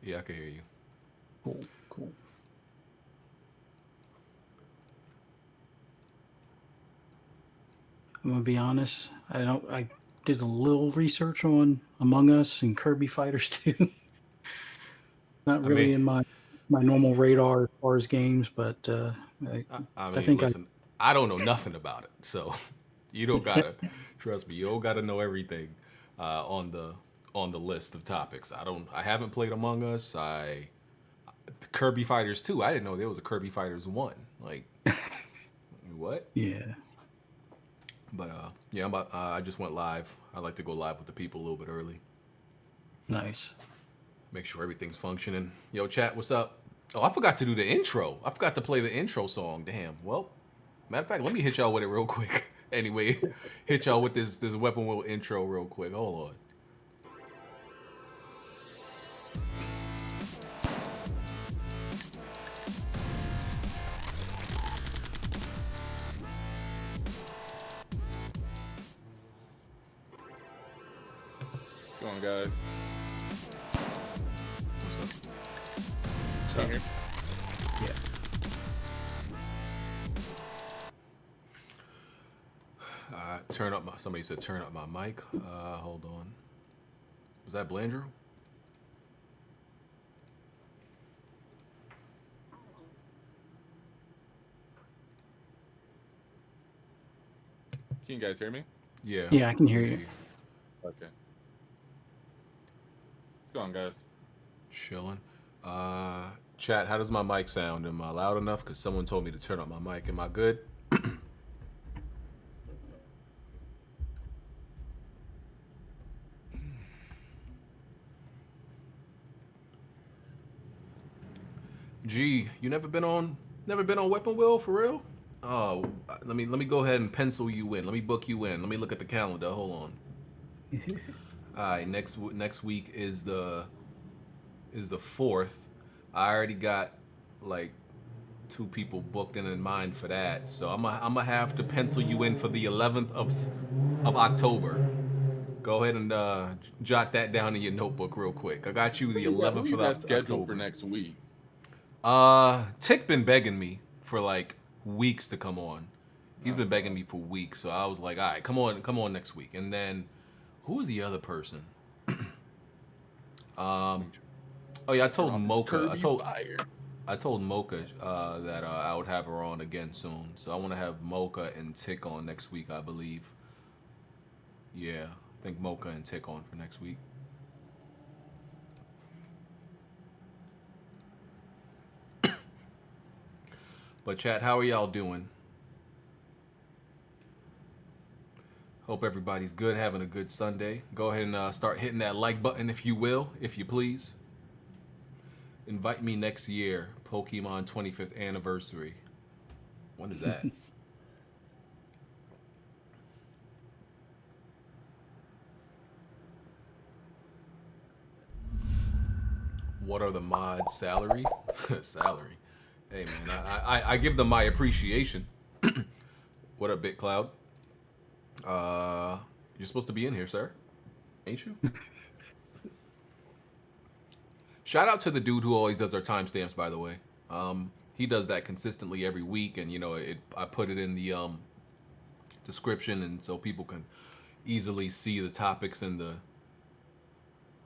Yeah, I can hear you. Cool, cool. I'm gonna be honest. I did a little research on Among Us and Kirby Fighters 2. Not I mean, really in my normal radar as far as games, but I I mean, think I listen, I don't know nothing about it, so you don't gotta trust me. You don't gotta know everything on the list of topics. I haven't played Among Us. Kirby Fighters 2. I didn't know there was a Kirby Fighters 1. Like what? yeah. But yeah, I just went live. I like to go live with the people a little bit early. Nice. Make sure everything's functioning. Yo, chat, what's up? Oh, I forgot to do the intro. I forgot to play the intro song. Damn. Well, matter of fact, let me hit y'all with it real quick. Anyway, hit y'all with this Weapon Wheel intro real quick. Hold on. Go on, guys. What's up? Here. Yeah. Somebody said turn up my mic. Hold on. Was that Blandrew? Can you guys hear me? Yeah. Yeah, I can hear you. Okay. Go on, guys. Chilling. Chat, how does my mic sound? Am I loud enough? Because someone told me to turn up my mic. Am I good? Gee, you never been on Weapon Wheel for real? Oh, let me go ahead and pencil you in. Let me book you in. Let me look at the calendar. Hold on. All right, next week is the 4th. I already got like 2 people booked in mind for that, so I'm gonna have to pencil you in for the 11th of October. Go ahead and jot that down in your notebook real quick. I got you the 11th Who you of got scheduled October. for next week? Tick been begging me for like weeks to come on. He's been begging me for weeks, so I was like, all right, come on next week. And then, who was the other person? Oh yeah, I told Mocha. I told Mocha that I would have her on again soon. So I want to have Mocha and Tick on next week, I believe. Yeah, I think Mocha and Tick on for next week. But chat, how are y'all doing? Hope everybody's good, having a good Sunday. Go ahead and start hitting that like button if you will, if you please. Invite me next year, Pokemon 25th anniversary. When is that? What are the mods' salary? Salary. Hey man, I give them my appreciation. What up, BitCloud? You're supposed to be in here, sir. Ain't you? Shout out to the dude who always does our timestamps, by the way. He does that consistently every week, and you know, I put it in the description, and so people can easily see the topics in the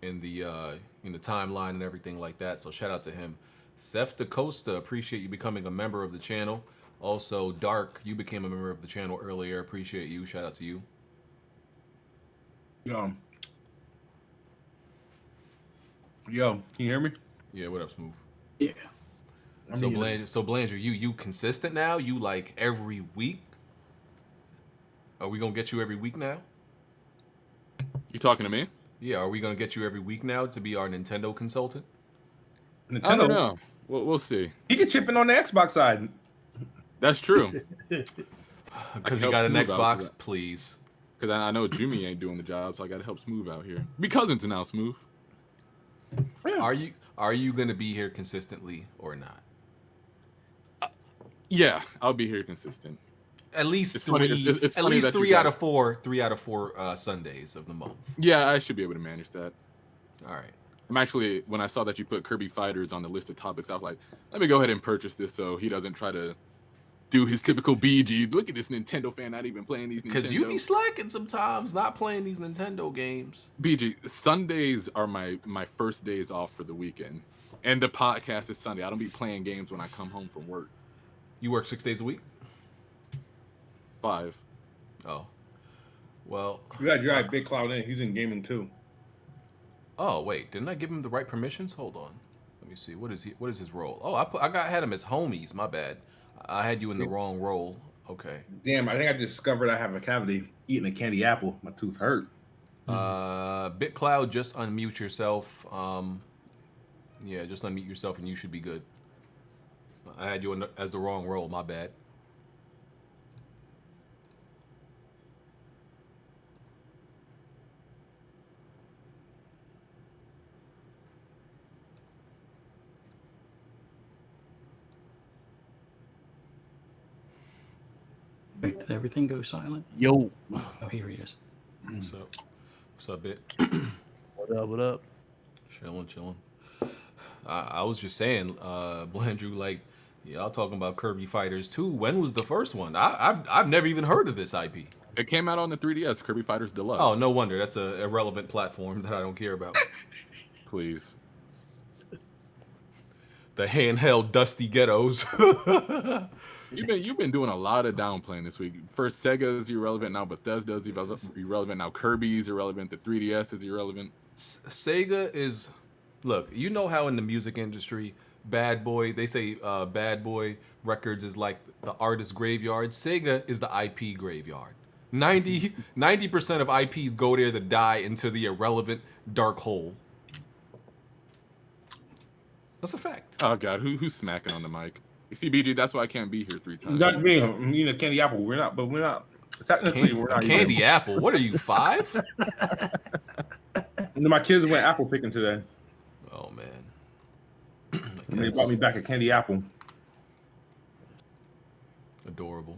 timeline and everything like that. So shout out to him. Seth DaCosta, appreciate you becoming a member of the channel. Also, Dark, you became a member of the channel earlier. Appreciate you. Shout out to you. Yo, can you hear me? Yeah, what up, Smooth? Yeah. So Blandrew, you consistent now? You like every week? Are we gonna get you every week now? You talking to me? Yeah, are we gonna get you every week now to be our Nintendo consultant? Nintendo. I don't know. We'll see. He can chip in on the Xbox side. That's true. Because you got an Xbox, please. Because I know Jimmy ain't doing the job, so I got to help Smooth out here. Be cousins now, Smooth. Yeah. Are you gonna be here consistently or not? Yeah, I'll be here consistent. At least It's three. funny- it's at funny least that you three guys- out of four. 3 out of 4 Sundays of the month. Yeah, I should be able to manage that. All right. I'm actually, when I saw that you put Kirby Fighters on the list of topics, I was like, let me go ahead and purchase this so he doesn't try to do his typical BG. Look at this Nintendo fan not even playing these Nintendo. Because you be slacking sometimes, not playing these Nintendo games. BG, Sundays are my first days off for the weekend. And the podcast is Sunday. I don't be playing games when I come home from work. You work 6 days a week? 5. Oh. Well. You gotta drive Big Cloud in. He's in gaming too. Oh, wait. Didn't I give him the right permissions? Hold on. Let me see. What is his role? Oh, had him as homies. My bad. I had you in the wrong role. Okay. Damn, I think I discovered I have a cavity eating a candy apple. My tooth hurt. BitCloud, just unmute yourself. Yeah, just unmute yourself and you should be good. I had you as the wrong role. My bad. Wait, did everything go silent? Yo. Oh, here he is. What's up? What's up, Bit? What up? What up? Chilling. I was just saying, Blandrew, like, y'all talking about Kirby Fighters 2. When was the first one? I've never even heard of this IP. It came out on the 3DS, Kirby Fighters Deluxe. Oh, no wonder. That's an irrelevant platform that I don't care about. Please. The handheld dusty ghettos. You've been doing a lot of downplaying this week. First Sega is irrelevant, now Bethesda is irrelevant, now Kirby is irrelevant, the 3DS is irrelevant. Sega is, look, you know how in the music industry, they say Bad Boy Records is like the artist graveyard. Sega is the IP graveyard. 90% of IPs go there to die into the irrelevant dark hole. That's a fact. Oh God, who's smacking on the mic? You see, BG, that's why I can't be here 3 times. That's me. I'm eating a candy apple. We're not. Technically, we're not. Candy apple. What are you, 5? My kids went apple picking today. Oh man. And they brought me back a candy apple. Adorable.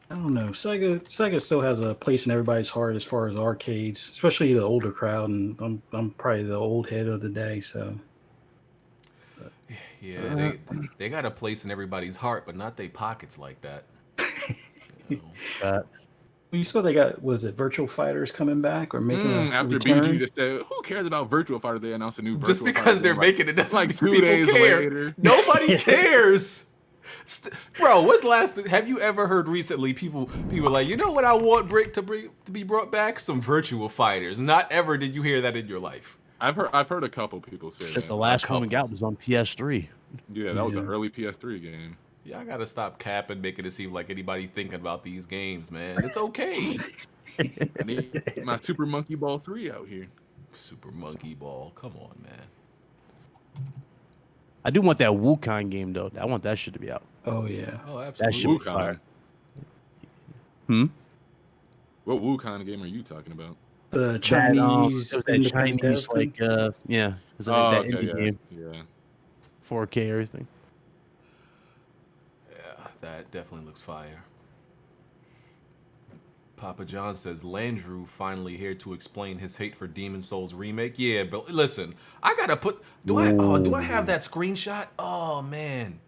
I don't know. Sega still has a place in everybody's heart as far as arcades, especially the older crowd, and I'm probably the old head of the day. So yeah, they got a place in everybody's heart, but not their pockets like that. You know. you saw they got, was it Virtual Fighters coming back or making a After return? BG just said, who cares about Virtual Fighter? They announced a new Virtual Just because they're making it doesn't like mean 2 people days care. later. Nobody cares. Bro, what's have you ever heard recently people like, you know what I want to be brought back? Some Virtual Fighters. Not ever did you hear that in your life. I've heard a couple people say that. The last one we got was on PS3. Yeah, that was an early PS3 game. Yeah, I gotta stop capping, making it seem like anybody thinking about these games, man. It's okay. I need my Super Monkey Ball 3 out here. Super Monkey Ball, come on, man. I do want that Wukong game though. I want that shit to be out. Oh yeah. Oh, That absolutely. should be Wukong. fire. What Wukong game are you talking about? The Chinese, It was that independent Chinese dev thing. yeah. It was Oh, that okay, indie game, yeah. 4K everything. Yeah, that definitely looks fire. Papa John says Landrew finally here to explain his hate for Demon Souls remake. Yeah, but listen, I gotta put. Do I have that screenshot? Oh man,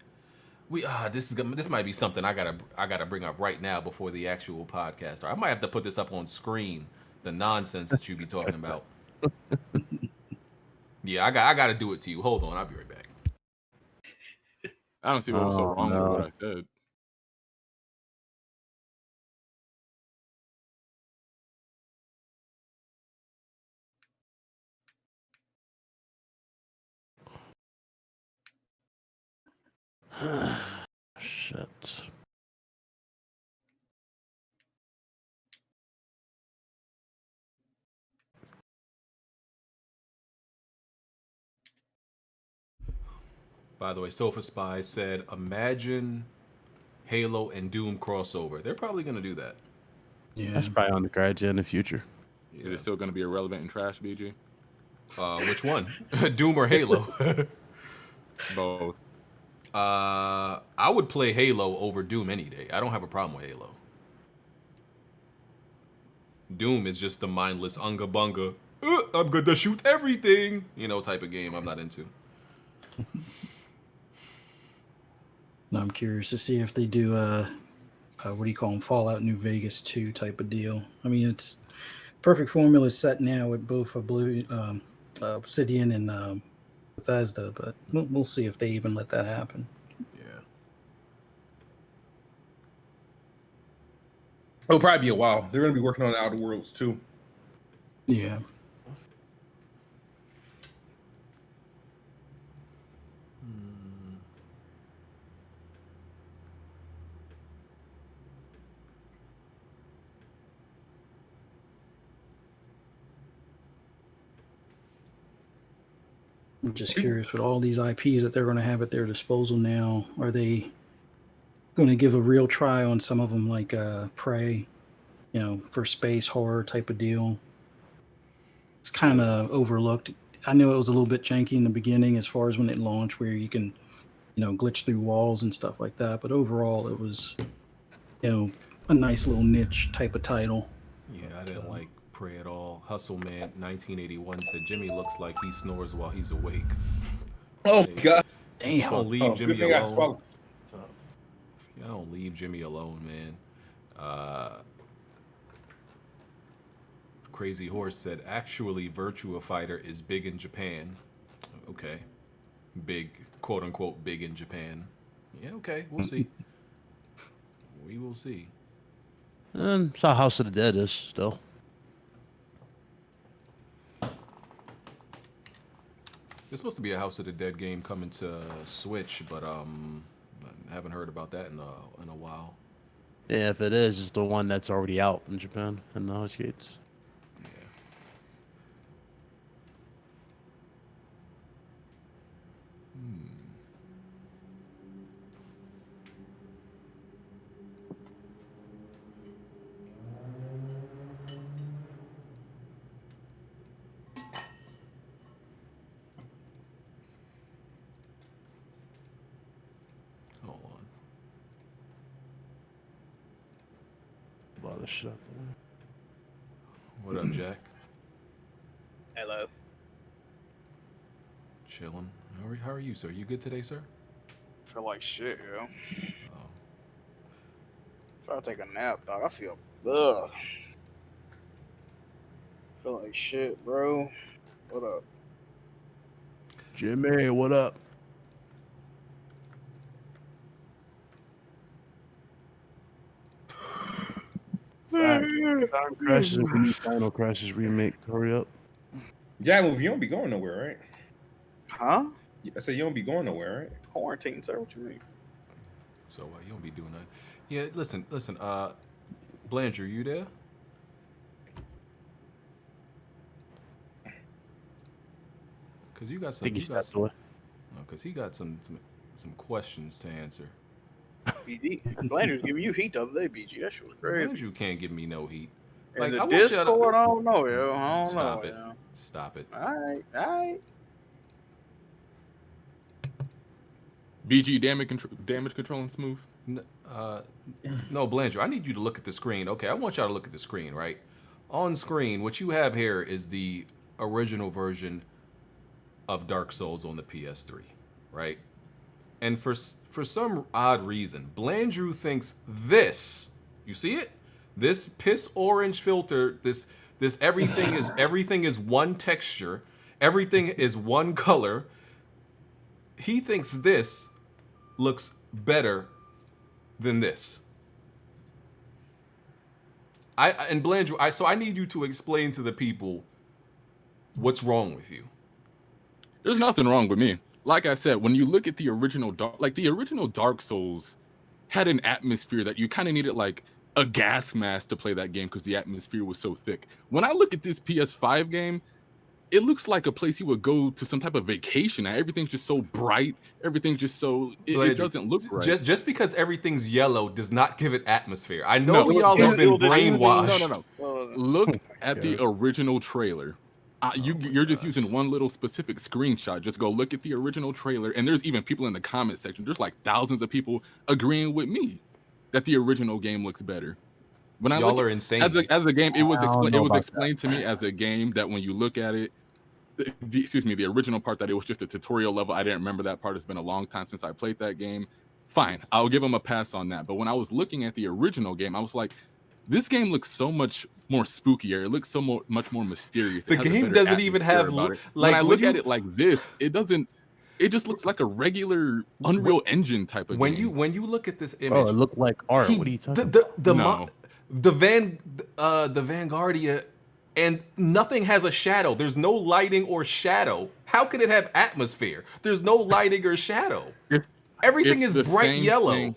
this might be something I gotta bring up right now before the actual podcast. Or I might have to put this up on screen. The nonsense that you be talking about. Yeah, I gotta do it to you. Hold on, I'll be right back. I don't see what was so wrong with what I said. Shit. By the way, Sofa Spy said, imagine Halo and Doom crossover. They're probably gonna do that. Yeah. That's probably on the cards in the future. Is it still going to be irrelevant and trash, BG? Which one? Doom or Halo? Both. I would play Halo over Doom any day. I don't have a problem with Halo. Doom is just the mindless unga bunga. I'm gonna shoot everything, type of game I'm not into. Now I'm curious to see if they do what do you call them, Fallout New Vegas 2 type of deal. I mean, it's perfect formula set now with both Obsidian and Bethesda, but we'll see if they even let that happen. Yeah. It'll probably be a while. They're going to be working on the Outer Worlds too. Yeah. I'm just curious with all these IPs that they're going to have at their disposal now. Are they going to give a real try on some of them, like Prey, for space horror type of deal? It's kind of overlooked. I know it was a little bit janky in the beginning as far as when it launched, where you can, glitch through walls and stuff like that. But overall, it was, a nice little niche type of title. Yeah, I didn't like Prey at all. Hustle Man 1981 said Jimmy looks like he snores while he's awake. Oh my god! Damn. Don't leave Jimmy good thing I alone. swallowed. Yeah, don't leave Jimmy alone, man. Crazy Horse said, actually, Virtua Fighter is big in Japan. Okay. Big, quote unquote, big in Japan. Yeah, okay, we'll see. We will see. And it's how House of the Dead is still. There's supposed to be a House of the Dead game coming to Switch, but I haven't heard about that in a while. Yeah, if it is, it's the one that's already out in Japan in the arcades. Yeah. Hold on. Bother shut. What up, Jack? Hello. Chilling. How are you, sir? You good today, sir? Feel like shit, yo. Oh. Try to take a nap, dog. I feel ugh. Feel like shit, bro. What up? Jimmy, what up? Time Crashes, we need Final Crashes remake. Hurry up. Yeah, well, you don't be going nowhere, right? Huh? I said you don't be going nowhere, right? Quarantine, sir. What you mean? So you don't be doing that. Yeah, listen. Blandrew, you there? Cause you got some. I think he stepped away. Cause he got some questions to answer. BG. Blandrew's giving you heat the other day, BG. That shit was crazy. Blandrew can't give me no heat. In Like, the I want y'all to- Discord, I don't know, yo. I don't Stop know, it. yo. Stop it. Alright, alright. BG damage control and smooth. No, Blandrew, I need you to look at the screen. Okay, I want y'all to look at the screen, right? On screen, what you have here is the original version of Dark Souls on the PS3, right? And for some odd reason, Blandrew thinks this, you see it? This piss orange filter, this everything is one texture, everything is one color. He thinks this looks better than this. And Blandrew, so I need you to explain to the people what's wrong with you. There's nothing wrong with me. Like I said, when you look at the original Dark Souls had an atmosphere that you kind of needed like a gas mask to play that game because the atmosphere was so thick. When I look at this PS5 game, it looks like a place you would go to some type of vacation. Everything's just so bright. Everything's just so it doesn't look right. Just because everything's yellow does not give it atmosphere. I know y'all have been brainwashed. No. Look at the original trailer. You're just using one little specific screenshot. Just go look at the original trailer, and there's even people in the comment section. There's like thousands of people agreeing with me that the original game looks better. When I Y'all look are at, insane. as a game, it was I don't know about explained to me as a game that when you look at it, the original part that it was just a tutorial level. I didn't remember that part. It's been a long time since I played that game. Fine, I'll give them a pass on that. But when I was looking at the original game, I was like, this game looks so much more spookier. It looks much more mysterious. It The has a game better doesn't even atmosphere have about it. like When I when look you- at it like this, it doesn't. It just looks like a regular Unreal Engine type of when game. you look at this Bro, image, it looked like art. What are you talking about? the Vanguardia, and nothing has a shadow. There's no lighting or shadow. How can it have atmosphere? There's no lighting or shadow. Everything It's is the bright same yellow. thing.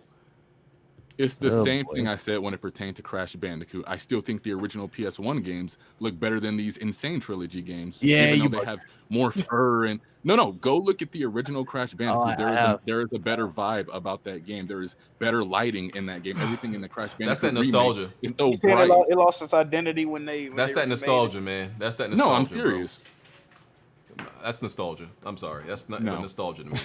It's the Oh, same boy. thing I said when it pertained to Crash Bandicoot. I still think the original PS1 games look better than these Insane Trilogy games. Yeah, even you though they bug- have more fur and no. Go look at the original Crash Bandicoot. I have. There is a better vibe about that game. There is better lighting in that game. Everything in the Crash Bandicoot That's that remake nostalgia. is so You said bright. it lost its identity when they. That's that remade it. nostalgia, man. That's that nostalgia. No, I'm bro. serious. That's nostalgia. I'm sorry. That's not No. nostalgia to me.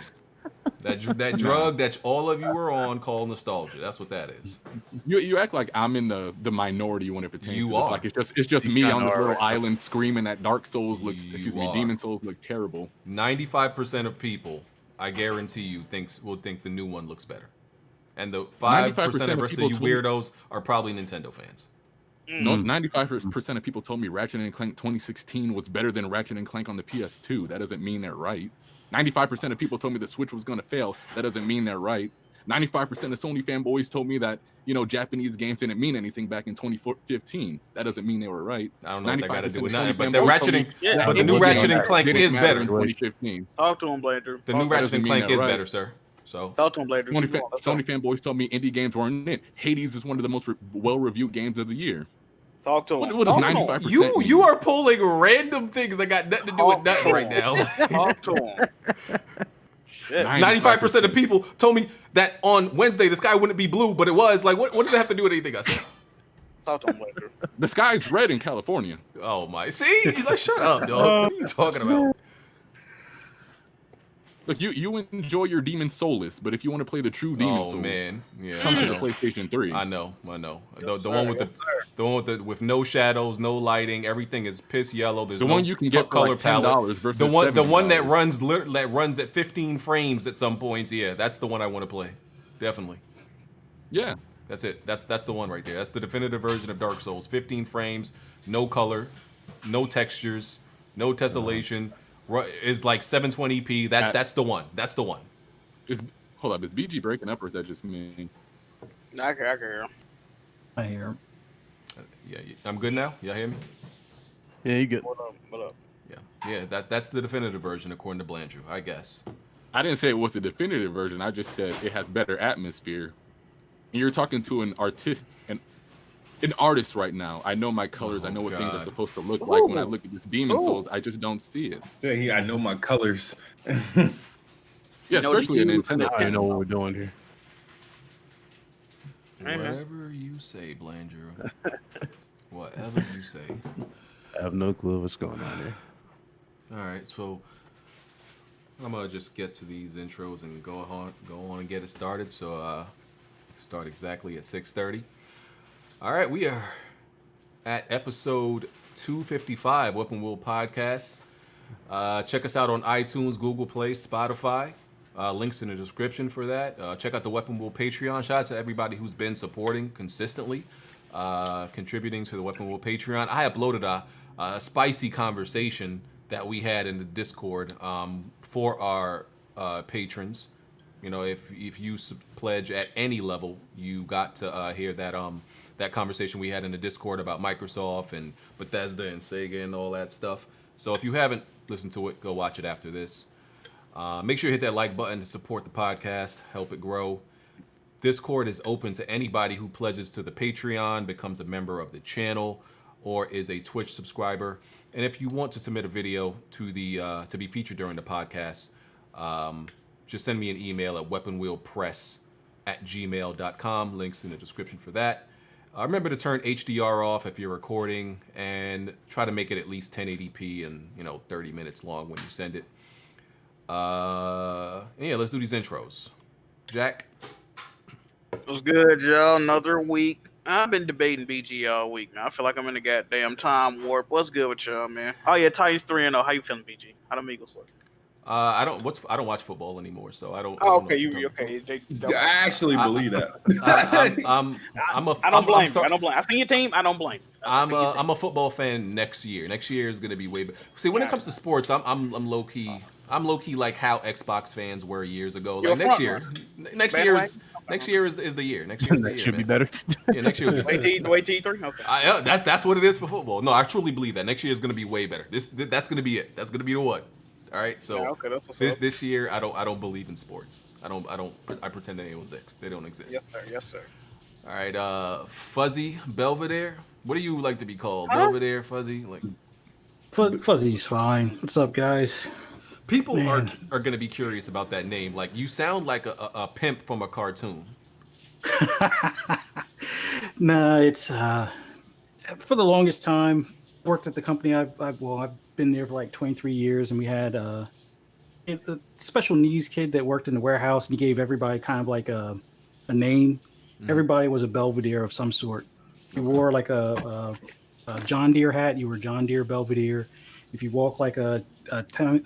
That drug that all of you were on called nostalgia. That's what that is. You act like I'm in the minority when it pertains You to this. are. Like it's just You me kinda on this are, little right? island screaming that Dark Souls looks. You are. Demon Souls look terrible. 95% of people, I guarantee you, will think the new one looks better. And the 5% 95% of of rest of people you told me- weirdos are probably Nintendo fans. No, 95% of people told me Ratchet and Clank 2016 was better than Ratchet and Clank on the PS2. That doesn't mean they're right. 95% of people told me the Switch was going to fail. That doesn't mean they're right. 95% of Sony fanboys told me that, Japanese games didn't mean anything back in 2015. That doesn't mean they were right. I don't know what that got to do with 95% nothing, of but Sony the fanboys Ratchet told and me Yeah, that but the it new wasn't Ratchet and that Clank didn't is matter better. in 2015. Talk to him, Blandrew. The new Ratchet and mean Clank that, is right? better, sir. So Talk to him, Blandrew. Sony fanboys told me indie games weren't it. Hades is one of the most well-reviewed games of the year. Talk to him. What does Talk to him. 95% you mean? are pulling random things that got nothing to do with nothing right now. Talk to him. Shit. 95% of people told me that on Wednesday the sky wouldn't be blue, but it was. Like, what does that have to do with anything else? Talk to him, Blandrew. The sky's red in California. Oh my! See, he's like, shut up, dog. What are you talking about? Look, you enjoy your Demon Soulless, but if you want to play the true Demon Oh Souls, man, yeah. come I to the know. PlayStation 3. I know. The one with with no shadows, no lighting, everything is piss yellow. There's The no one you can get for color like palette. $10 versus The one that $70. runs at 15 frames at some points. Yeah, that's the one I want to play. Definitely. Yeah. That's it. That's the one right there. That's the definitive version of Dark Souls. 15 frames, no color, no textures, no tessellation. Is like 720p. That's the one. That's the one. Hold up, is BG breaking up or is that just me? I can hear him. I hear him. Yeah, I'm good now. Y'all hear me? Yeah, you good. What up? Yeah. That's the definitive version according to Blandrew, I guess. I didn't say it was the definitive version. I just said it has better atmosphere. And you're talking to an artist right now. I know my colors. I know what things are God. supposed to look like. When I look at this Demon Souls, I just don't see it. Say here, I know my colors. Yeah, know what especially a you- Nintendo I fan. know what we're doing here. Hey, man. Whatever you say, Blandrew. Whatever you say. I have no clue what's going on here. All right, so I'm gonna just get to these intros and go on and get it started. So start exactly at 6:30. All right, we are at episode 255 Weapon Wheel Podcast. Check us out on iTunes, Google Play, Spotify. Links in the description for that. Check out the Weapon Wheel Patreon. Shout out to everybody who's been supporting consistently, contributing to the Weapon Wheel Patreon. I uploaded a spicy conversation that we had in the Discord for our patrons. You know, if you pledge at any level, you got to hear that conversation we had in the Discord about Microsoft and Bethesda and Sega and all that stuff. So if you haven't listened to it, go watch it after this. Make sure you hit that like button to support the podcast, help it grow. Discord is open to anybody who pledges to the Patreon, becomes a member of the channel, or is a Twitch subscriber. And if you want to submit a video to be featured during the podcast, just send me an email at weaponwheelpress@gmail.com. Links in the description for that. Remember to turn HDR off if you're recording, and try to make it at least 1080p and 30 minutes long when you send it. Yeah, let's do these intros. Jack. What's good, y'all? Another week. I've been debating BG all week, man. I feel like I'm in a goddamn time warp. What's good with y'all, man? Oh yeah, Titans 3-0. How you feeling, BG? How them Eagles look? I don't watch football anymore, so I don't. I Oh, don't know okay, what you're you talking okay? I actually believe that. I don't blame you. I don't blame. I seen your team. I don't blame. I'm a football fan next year. Next year is gonna be way better. See, when it comes to sports, I'm low key. I'm low key like how Xbox fans were years ago. You're Like a next year is the year. Next year is the That year, should be man. better. Yeah, next year will be better. Wait till E3. Okay. That's what it is for football. No, I truly believe that next year is gonna be way better. That's gonna be it. That's gonna be the one. All right. So Yeah, okay, that's what's up. this year I don't believe in sports. I pretend that they don't exist. Yes, sir. Yes, sir. All right. Fuzzy Belvedere. What do you like to be called? Huh? Belvedere, Fuzzy? Like Fuzzy's fine. What's up, guys? people Man. are gonna be curious about that name. Like you sound like a pimp from a cartoon. Nah, it's for the longest time worked at the company. I've been there for like 23 years, and we had a special needs kid that worked in the warehouse, and he gave everybody kind of like a name. Everybody was a Belvedere of some sort. If you wore like a John Deere hat, you were John Deere Belvedere. If you walk like I can't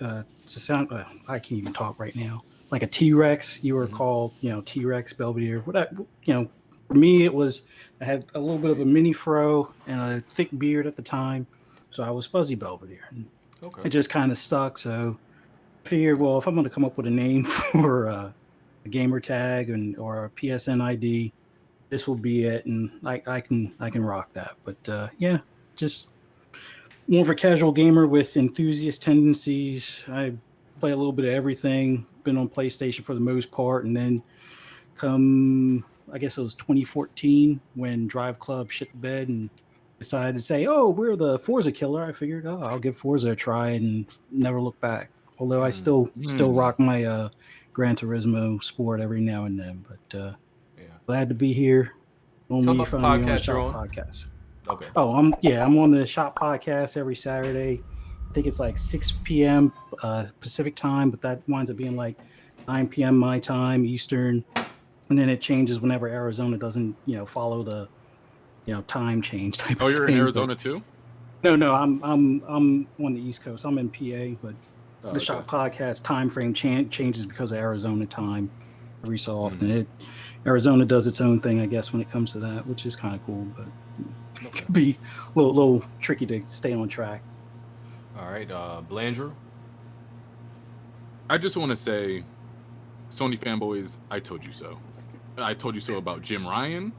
even talk right now. Like a T-Rex, you were called, T-Rex Belvedere. For me, I had a little bit of a mini fro and a thick beard at the time, so I was Fuzzy Belvedere. And Okay. it just kind of stuck. So I figured, well, if I'm going to come up with a name for a gamer tag or a PSN ID, this will be it, and I can rock that. But just more of a casual gamer with enthusiast tendencies. I play a little bit of everything. Been on PlayStation for the most part, and then I guess it was 2014 when Drive Club shit the bed and decided to say, "Oh, we're the Forza killer." I figured, I'll give Forza a try and never look back. Although I still rock my Gran Turismo Sport every now and then. But glad to be here. Tell Only about the found me on podcast you're on. podcast. Okay. Oh, I'm on the Shop podcast every Saturday. I think it's like 6 p.m. Pacific time, but that winds up being like 9 p.m. my time Eastern, and then it changes whenever Arizona doesn't, follow the, time change type. Oh, of you're thing. in Arizona too? No, I'm on the East Coast. I'm in PA, but Oh, the Shop podcast time frame changes because of Arizona time every so often. Arizona does its own thing, I guess, when it comes to that, which is kind of cool, but it can be a little tricky to stay on track. All right. Blandrew. I just want to say, Sony fanboys, I told you so. I told you so about Jim Ryan.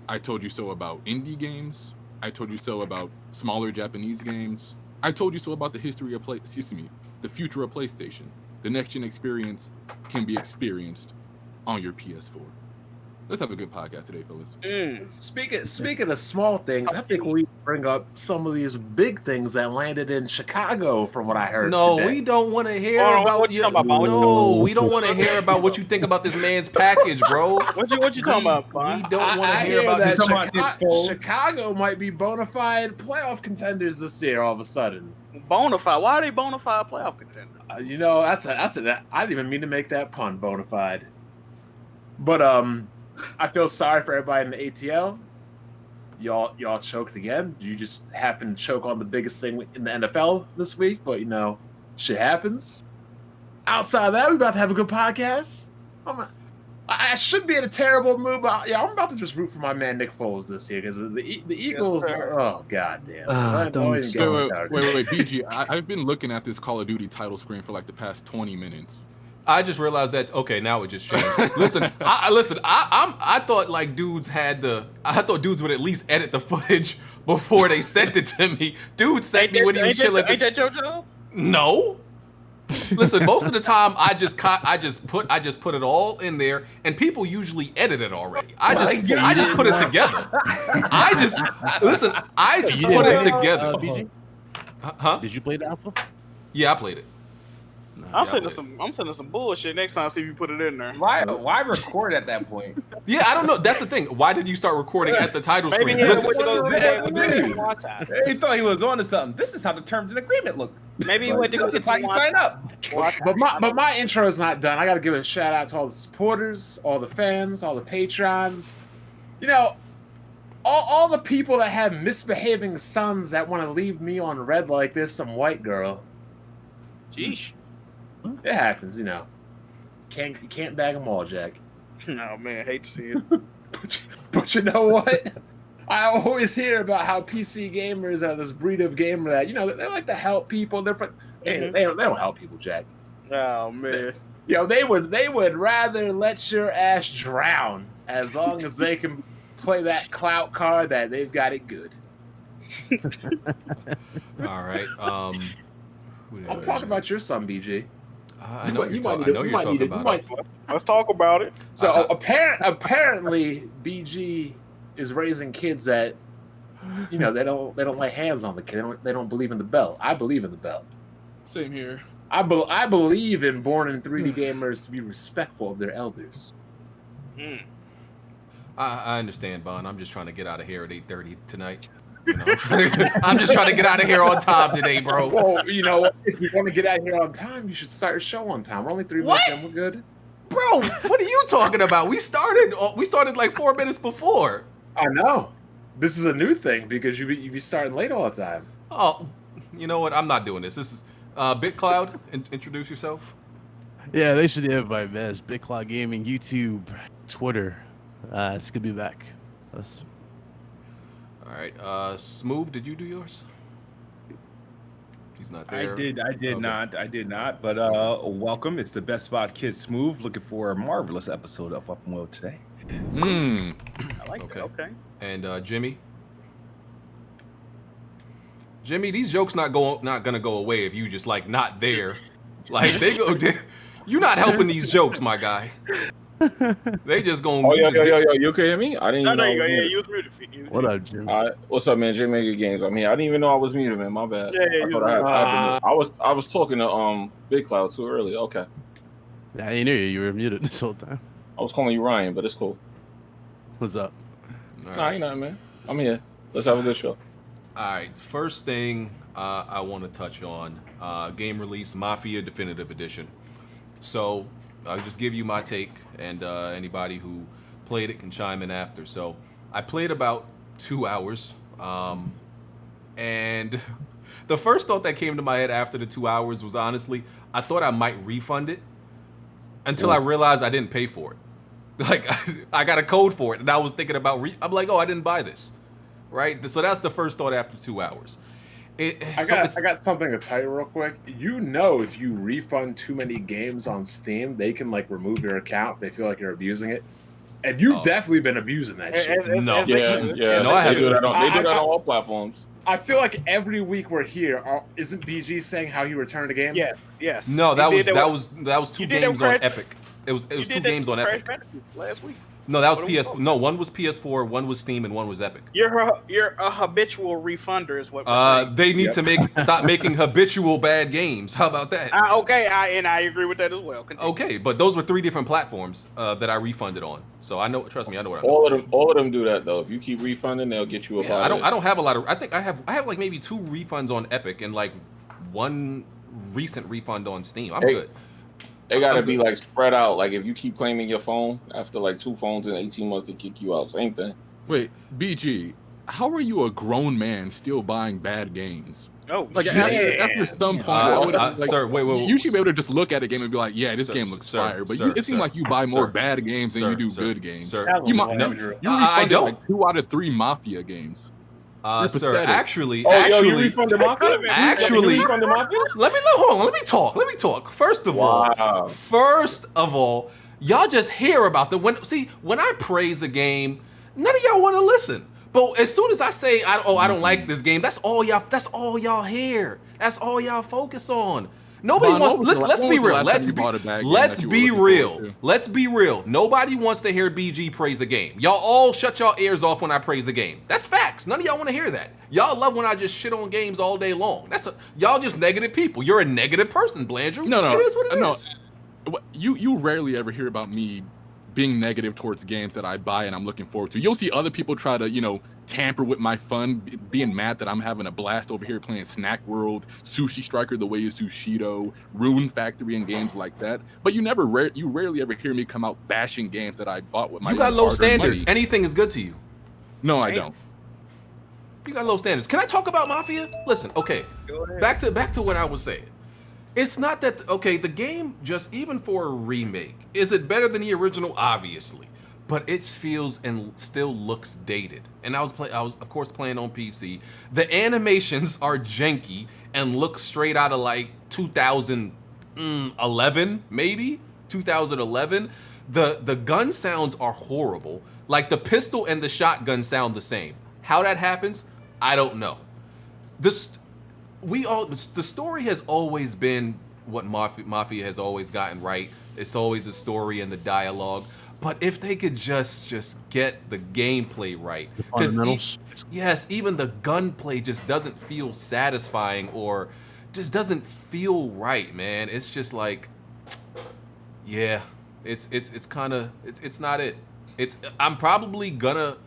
I told you so about indie games. I told you so about smaller Japanese games. I told you so about the history of the future of PlayStation. The next gen experience can be experienced on your PS4. Let's have a good podcast today, fellas. Speaking of small things, I think we bring up some of these big things that landed in Chicago, from what I heard. No, today. we don't want to hear Hold on, about what you talking about? No, we don't want to hear about what you think about this man's package, bro. What you talking about, Bon? We don't want to I hear about that his Chicago might be bona fide playoff contenders this year. All of a sudden, Bona fide. Why are they bona fide playoff contenders? I didn't even mean to make that pun. Bona fide, but I feel sorry for everybody in the ATL. Y'all choked again. You just happened to choke on the biggest thing in the NFL this week, but shit happens. Outside of that, we about to have a good podcast. I should be in a terrible mood, but I'm about to just root for my man Nick Foles this year because the Eagles. Oh goddamn! Don't Wait, BG, I've been looking at this Call of Duty title screen for like the past 20 minutes. I just realized that. Okay, now it just changed. I thought like dudes would at least edit the footage before they sent it to me. Dude sent me when he was chilling. Ain't that your job? No. Listen, most of the time I just put it all in there, and people usually edit it already. I just put it together. I just put it together. BG? Huh? Did you play the alpha? Yeah, I played it. I'm sending some bullshit next time. See if you put it in there. Why record at that point? Yeah, I don't know. That's the thing. Why did you start recording at the title Maybe screen? he Listen, watch that. He thought he was onto something. This is how the terms and agreement look. Maybe he went to go That's get how you sign up. But my intro is not done. I got to give a shout out to all the supporters, all the fans, all the patrons. all the people that have misbehaving sons that want to leave me on red like this, some white girl. Jeez. It happens, you know. You can't bag them all, Jack. No, man, hate to see it. But you know what? I always hear about how PC gamers are this breed of gamer that, you know, they like to help people. They don't help people, Jack. Oh man. You know, they would rather let your ass drown as long as they can play that clout card that they've got it good. All right. I'm talking about your son, BG. I know you're talking about. Let's talk about it. So apparently, BG is raising kids that, you know, they don't lay hands on the kid. They don't believe in the belt. I believe in the belt. Same here. I believe in born in 3D gamers to be respectful of their elders. I understand, Bon. I'm just trying to get out of here at 8:30 tonight. You know, I'm just trying to get out of here on time today, bro. Well, you know, if you want to get out of here on time, you should start your show on time. We're only 3 minutes in. We're good. Bro, what are you talking about? We started like 4 minutes before. I know. This is a new thing because you be starting late all the time. Oh, you know what? I'm not doing this. This is BitCloud. Introduce yourself. Yeah, they should have my best. Big Cloud Gaming, YouTube, Twitter. It's good to be back. All right. Smooth, did you do yours? He's not there. I did Okay. not. But welcome. It's the Best Spot Kidsmoove. Looking for a marvelous episode of Up and Well today. Mm. I like that. Okay. And Jimmy. Jimmy, these jokes not gonna go away if you just like not there. Like they go. You're not helping these jokes, my guy. They just gonna. Oh, yo, you can hear me? I didn't even know. There you go. Yeah, you was muted. What up, Jim? All right, what's up, man? ZeniMax I'm here. I didn't even know I was muted, man. My bad. Yeah, I thought I was talking to Big Cloud too early. Okay. I didn't hear you. You were muted this whole time. I was calling you Ryan, but it's cool. What's up? Nah, you know, man. I'm here. Let's have a good show. All right. First thing I want to touch on game release Mafia Definitive Edition. So I'll just give you my take, and anybody who played it can chime in after. So I played about 2 hours, and the first thought that came to my head after the 2 hours was honestly, I thought I might refund it until I realized I didn't pay for it. Like I got a code for it, and I was thinking about I'm like, oh, I didn't buy this, right? So that's the first thought after 2 hours. I got something to tell you real quick. You know, if you refund too many games on Steam, they can like remove your account. They feel like you're abusing it, and you've definitely been abusing that shit. No. Yeah. No, I they haven't. do that on all platforms. I feel like every week we're here, isn't BG saying how he returned a game? Yes. No, that was 2 You did that games with on Crash- Epic. It was You 2 did games that on with Epic. Crash Bandicoot last week. No, that was What are we PS. No, one was PS4, one was Steam, and one was Epic. You're a habitual refunder, is what we're saying. They need to stop making habitual bad games. How about that? Okay, I agree with that as well. Continue. Okay, but those were 3 different platforms that I refunded on. So I know. Trust me, I know what I'm doing. All of them do that though. If you keep refunding, they'll get you a Yeah, I don't have a lot of. I think I have like maybe 2 refunds on Epic and like 1 recent refund on Steam. I'm good. They gotta be like spread out. Like if you keep claiming your phone after like 2 phones in 18 months, they kick you out. Same thing. Wait, BG, how are you a grown man still buying bad games? Oh, Like shit. after some point, I would, like, sir, wait. you should be able to just look at a game and be like, yeah, this game looks fire. But it seems like you buy more bad games than you do good games. Sir, You no, refunded like 2 out of 3 Mafia games. Sir, pathetic. actually, you refunded Mafia? actually, You refunded Mafia? hold on. Let me talk. First of all, y'all just hear about when I praise a game, none of y'all want to listen. But as soon as I say, I don't like this game, that's all y'all hear. That's all y'all focus on. Nobody wants. Let's be real. Let's be real. Nobody wants to hear BG praise a game. Y'all all shut y'all ears off when I praise a game. That's facts. None of y'all want to hear that. Y'all love when I just shit on games all day long. Y'all just negative people. You're a negative person, Blandrew. No. It is what it is. You rarely ever hear about me being negative towards games that I buy and I'm looking forward to. You'll see other people try to, tamper with my fun, being mad that I'm having a blast over here playing Snack World, Sushi Striker, The Way is Sushido, Rune Factory, and games like that. But you rarely ever hear me come out bashing games that I bought with my. You got low hard-earned standards. money. Anything is good to you. No, I Damn. don't. You got low standards. Can I talk about Mafia? Listen, okay. Go ahead. Back to what I was saying. It's not that okay, the game just even for a remake, is it better than the original? Obviously. But it feels and still looks dated. And I was of course playing on PC. The animations are janky and look straight out of like 2011, maybe 2011. The gun sounds are horrible. Like the pistol and the shotgun sound the same. How that happens, I don't know. The story has always been what Mafia has always gotten right. It's always the story and the dialogue. But if they could just get the gameplay right, The fundamentals. yes, even the gunplay just doesn't feel satisfying or just doesn't feel right, man. It's just like, yeah, it's kind of it's not it. I'm probably gonna.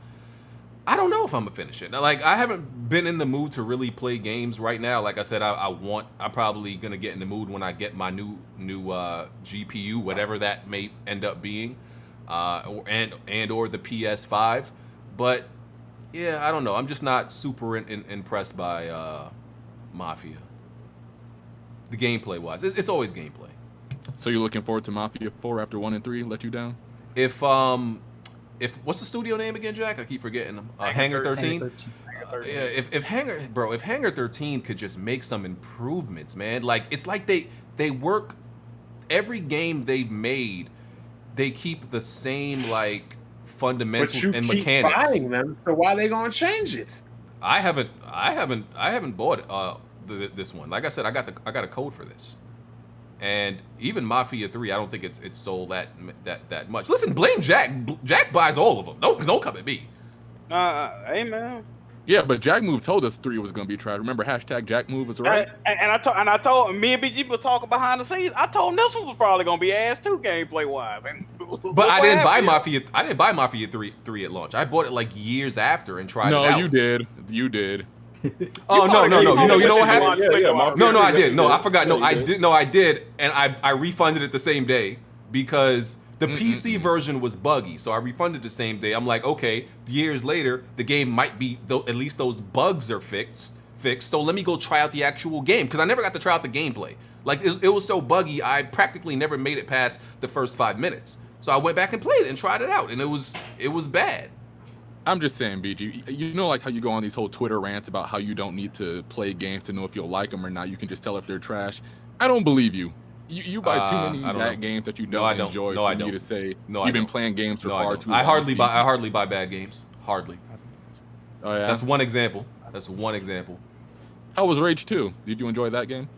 I don't know if I'm gonna finish it. Like I haven't been in the mood to really play games right now. Like I said, I'm probably gonna get in the mood when I get my new GPU, whatever that may end up being, or the PS5. But yeah, I don't know. I'm just not super impressed by Mafia. The gameplay wise, it's always gameplay. So you're looking forward to Mafia 4 after 1 and 3 let you down? If what's the studio name again, Jack? I keep forgetting them. Hangar 13. Yeah, if Hangar 13 could just make some improvements, man. Like it's like they work every game they've made. They keep the same like fundamentals But you and keep mechanics. buying them, so why they gonna change it? I haven't bought this one. Like I said, I got a code for this. And even Mafia 3, I don't think it's sold that much. Listen, blame Jack. Jack buys all of them. Don't come at me. Hey man. Yeah, but Jackmoove told us 3 was gonna be tried. Remember #Jackmoove was right. And I told me and BG was talking behind the scenes. I told him this one was probably gonna be ass too, gameplay wise. But I didn't buy Mafia. I didn't buy Mafia 3 at launch. I bought it like years after and tried it out. No, you did. You did. Oh no. You know what happened? Yeah, No, I did. No, I forgot. No, I did. No, I did, and I refunded it the same day because the PC version was buggy. So I refunded the same day. I'm like, okay, years later, the game might be at least those bugs are fixed. So let me go try out the actual game because I never got to try out the gameplay. Like it was so buggy, I practically never made it past the first 5 minutes. So I went back and played it and tried it out, and it was bad. I'm just saying, BG. You know, like how you go on these whole Twitter rants about how you don't need to play games to know if you'll like them or not. You can just tell if they're trash. I don't believe you. You buy too many bad games that you don't enjoy. No, I don't. For me to say No, you've been playing games for far too long. I hardly buy bad games. Hardly. Oh yeah. That's one example. How was Rage 2? Did you enjoy that game?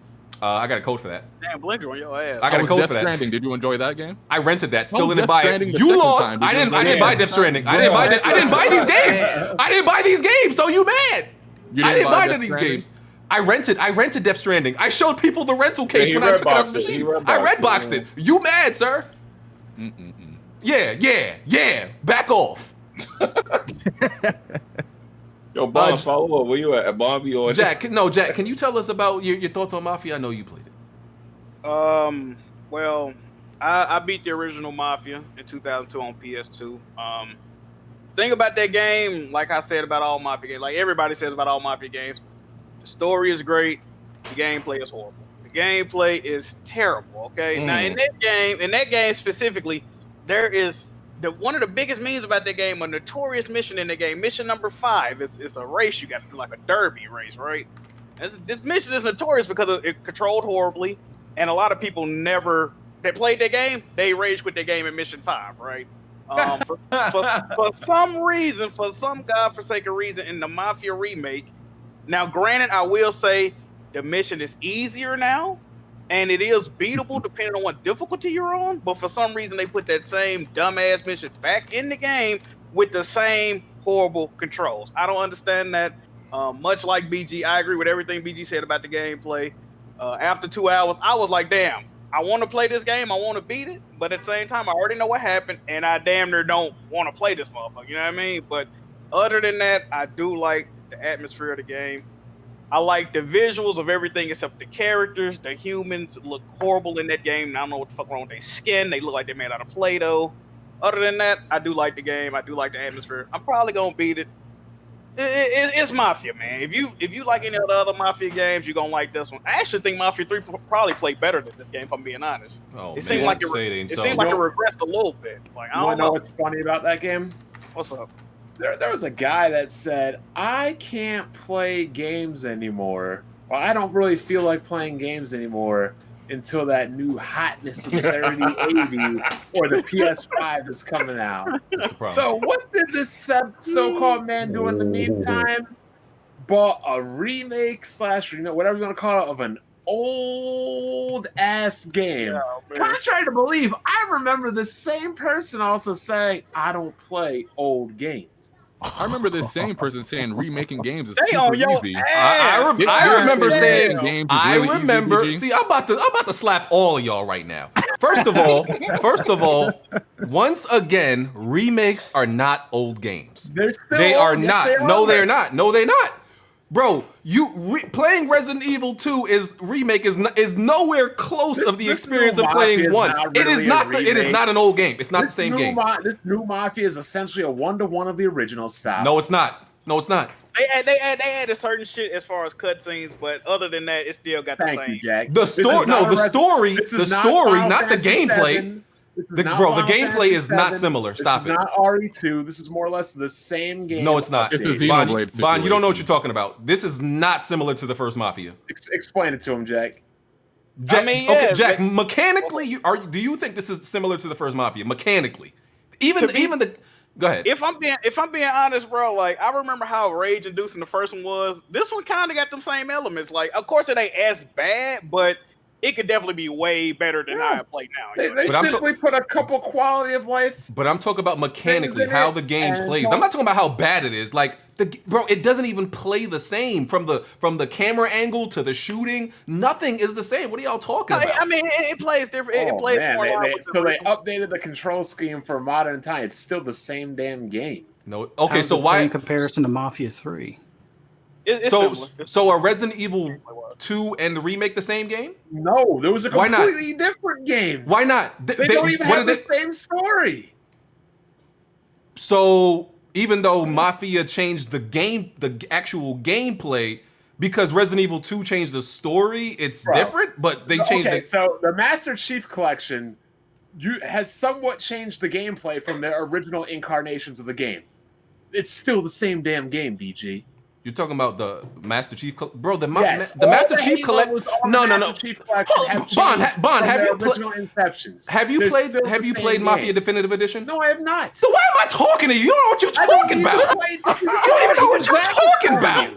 I got a code for that. Damn, Blandrew on your ass. I got a was code Death for that. Stranding. Did you enjoy that game? I rented that. Still Oh, didn't Death buy Stranding it. the You second lost. time. I didn't Yeah. buy Death Stranding. I didn't buy these games. I didn't buy these games. So you mad? You I didn't buy Death these Stranding? games. I rented Death Stranding. I showed people the rental case he when I took it out of the Redboxed it. He machine. I Redboxed redboxed it. You mad, sir? Yeah. Back off. Yo, Bomb, follow up. Where you at? Bobby or Jack, can you tell us about your thoughts on Mafia? I know you played it. Well, I beat the original Mafia in 2002 on PS2. Thing about that game, like I said about all Mafia games, like everybody says about all Mafia games, the story is great, the gameplay is horrible. The gameplay is terrible. Okay, now in that game specifically, there is one of the biggest means about that game, a notorious mission in the game, mission number 5. It's a race you got to do, like a derby race, right? This mission is notorious because it controlled horribly, and a lot of people that played that game, they rage with that game in mission 5, right? For some reason, for some godforsaken reason, in the Mafia remake, now granted, I will say the mission is easier now, and it is beatable depending on what difficulty you're on, but for some reason they put that same dumbass mission back in the game with the same horrible controls. I don't understand that. Much like BG, I agree with everything BG said about the gameplay. After 2 hours, I was like, damn, I want to play this game, I want to beat it, but at the same time, I already know what happened, and I damn near don't want to play this motherfucker, you know what I mean? But other than that, I do like the atmosphere of the game. I like the visuals of everything except the characters. The humans look horrible in that game. I don't know what the fuck wrong with their skin. They look like they're made out of Play-Doh. Other than that, I do like the game. I do like the atmosphere. I'm probably going to beat it. It's Mafia, man. If you like any of the other Mafia games, you're gonna like this one. I actually think Mafia 3 probably played better than this game, if I'm being honest. Oh, It seemed man, like say it ain't it so. seemed like it regressed a little bit. Like I You don't know know what's funny about that game? what's up. There was a guy that said, I can't play games anymore. Well, I don't really feel like playing games anymore until that new hotness of 3080 or the PS5 is coming out. That's the problem. So what did this so-called man do in the meantime? Bought a remake / whatever you want to call it, of an old ass game. Contrary to belief, I remember the same person also saying, I don't play old games. I remember this same person saying remaking games is They super on your easy. I remember saying, games is I really easy, remember. BG. See, I'm about to slap all of y'all right now. First of all, once again, remakes are not old games. They're still They old. are Yes, not. they are. No, they're not. No, they're not. Bro, playing Resident Evil 2 is nowhere close of the This experience new of playing Mafia is 1. not It is really a not. It is remake. not an old game. It's not the This same new game. This new Mafia is essentially a 1-to-1 of the original style. No, it's not. No, it's not. They added certain shit as far as cutscenes, but other than that, it still got the Thank same. you, Jack. The This is story. No, not the a story. this The is story, Final not the Fantasy gameplay. VII. This is The- not bro, the Final gameplay Fantasy is not VII. similar. This Stop is it. Not RE2. This is more or less the same game. No, it's not. It's the updated. Xenoblade Bond, you don't know what situation. you're talking about. This is not similar to the first Mafia. Explain it to him, Jack. Jack, I mean, yeah, okay, Jack. but- Mechanically, do you think this is similar to the first Mafia? Mechanically, even To me- the. Go ahead. If I'm being honest, bro, like I remember how rage inducing the first one was. This one kind of got them same elements. Like, of course, it ain't as bad, but it could definitely be way better than how I play now. They, You know? But I'm simply put a couple quality of life. But I'm talking about mechanically in how it the game and plays. I'm not talking about how bad it is. Like bro, it doesn't even play the same from the camera angle to the shooting. Nothing is the same. What are y'all talking about? I mean, it plays different. It Oh, plays man, more aligned with the so they original. updated the control scheme for modern time. It's still the same damn game. No. Okay, How's so it play why? in comparison to Mafia 3? It's So similar. so are Resident Evil 2 and the remake the same game? No, there was a Why not? completely different game. Why not? They don't even what have did the same story. So even though Mafia changed the actual gameplay, because Resident Evil 2 changed the story, it's Bro. different. But they changed Okay, the. so the Master Chief Collection has somewhat changed the gameplay from their original incarnations of the game. It's still the same damn game, BG. You're talking about the Master Chief, bro. The Yes, the all Master the Chief Halo collection. was on No, the no, Master no. Chief Collection Hold- have Bond, changed Bond, from have their you pla- original Inceptions? Have you They're played? still Have the you same played Mafia game. Definitive Edition? No, I have not. So why am I talking to you? You don't know what you're I don't talking need to about. play- You don't even know what you're Jack is talking telling about. you.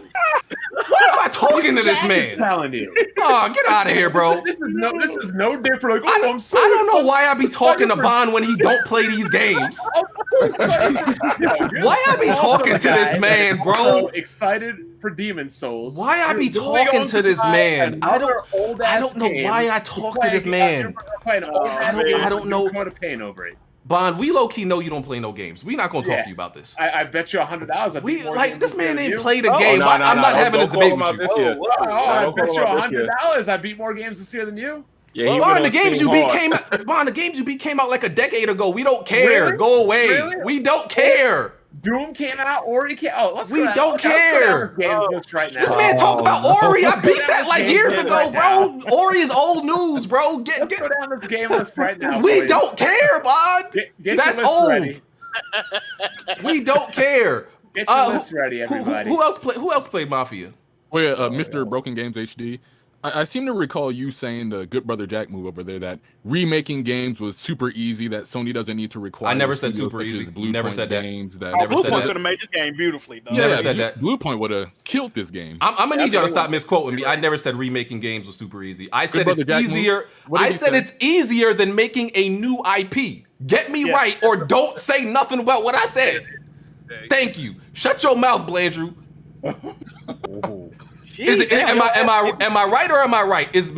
Why am I talking to this Jack is man? telling you. Oh, get out of here, bro. This is no different. Like, I oh, I'm sorry. I don't know why I be talking to for- Bond when he don't play these games. Why Why I be talking to this man, bro? Excited for Demon Souls. Why I be You're literally talking going to this buy man? I another old-ass don't know game. why I talk to You're this playing- man. you're playing an old-ass I game, don't know. you're going to pain over it. Bond, we low key know you don't play no games. We not gonna talk Yeah. to you about this. I bet you $100. We like this man ain't played a Oh, game. no, Why- no, I'm no, not don't- having this don't debate call him with out you. this year. Oh, I don't bet call you him out this year. $100. I beat more games this year than you. Yeah, he Bond, went the on games Steam you beat hard. Bond, the games you beat came out like a decade ago. We don't care. Really? Go away. Really? We don't care. Doom came out. Ori came out. We don't care. Let's go down this games list right now. This man talk about Ori. I beat down that this like game years list ago, right bro. Ori is old news, bro. Let's go down this game list right now. We please. don't care, Bond. Get your That's list old. ready. We don't care. Get your list ready, Who everybody. who else played Mafia? Wait, Mr. Broken Games HD. I seem to recall you saying the Good Brother Jack move over there that remaking games was super easy, that Sony doesn't need to require. I never said studios super such as easy. Blue Never Point said that. Games that Never Blue said Point that. could have made this game beautifully, though. Never said Blue, that. Blue Point would have killed this game. I'm gonna need y'all to stop Absolutely. misquoting me. I never said remaking games was super easy. I said Brother it's Jack easier. move. What did I you said say? it's easier than making a new IP. Get me Yes. right, or don't say nothing about what I said. Thank you. Shut your mouth, Blandrew. Is it? Am I right or am I right? Is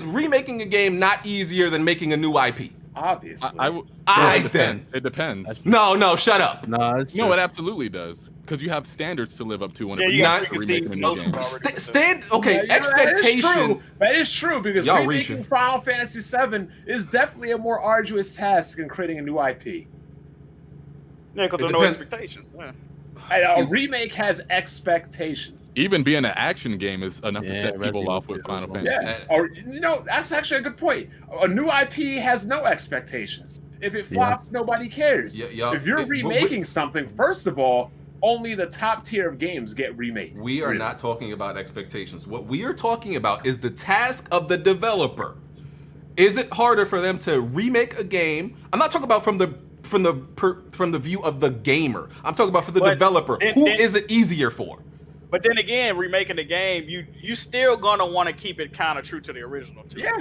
remaking a game not easier than making a new IP? Obviously. Aight then. It depends. No, shut up. Nah, it's No, true. it absolutely does. Because you have standards to live up to when Yeah, it you comes got to preconceived remaking a new game. notions. Okay, Yeah, that is expectation. true. That is true because Y'all remaking reaching. Final Fantasy VII is definitely a more arduous task than creating a new IP. Yeah, because It there are no depends. expectations. Yeah. A remake has expectations. Even being an action game is enough to Yeah, set people Resident off Evil with Final is Fantasy. Yeah, or that's actually a good point. A new IP has no expectations. If it flops, nobody cares. If you're remaking something, first of all, only the top tier of games get remade. We are not talking about expectations. What we are talking about is the task of the developer. Is it harder for them to remake a game? I'm not talking about from the view of the gamer. I'm talking about for the developer. Who is it easier for? But then again, remaking the game, you still gonna want to keep it kind of true to the original too. Yeah.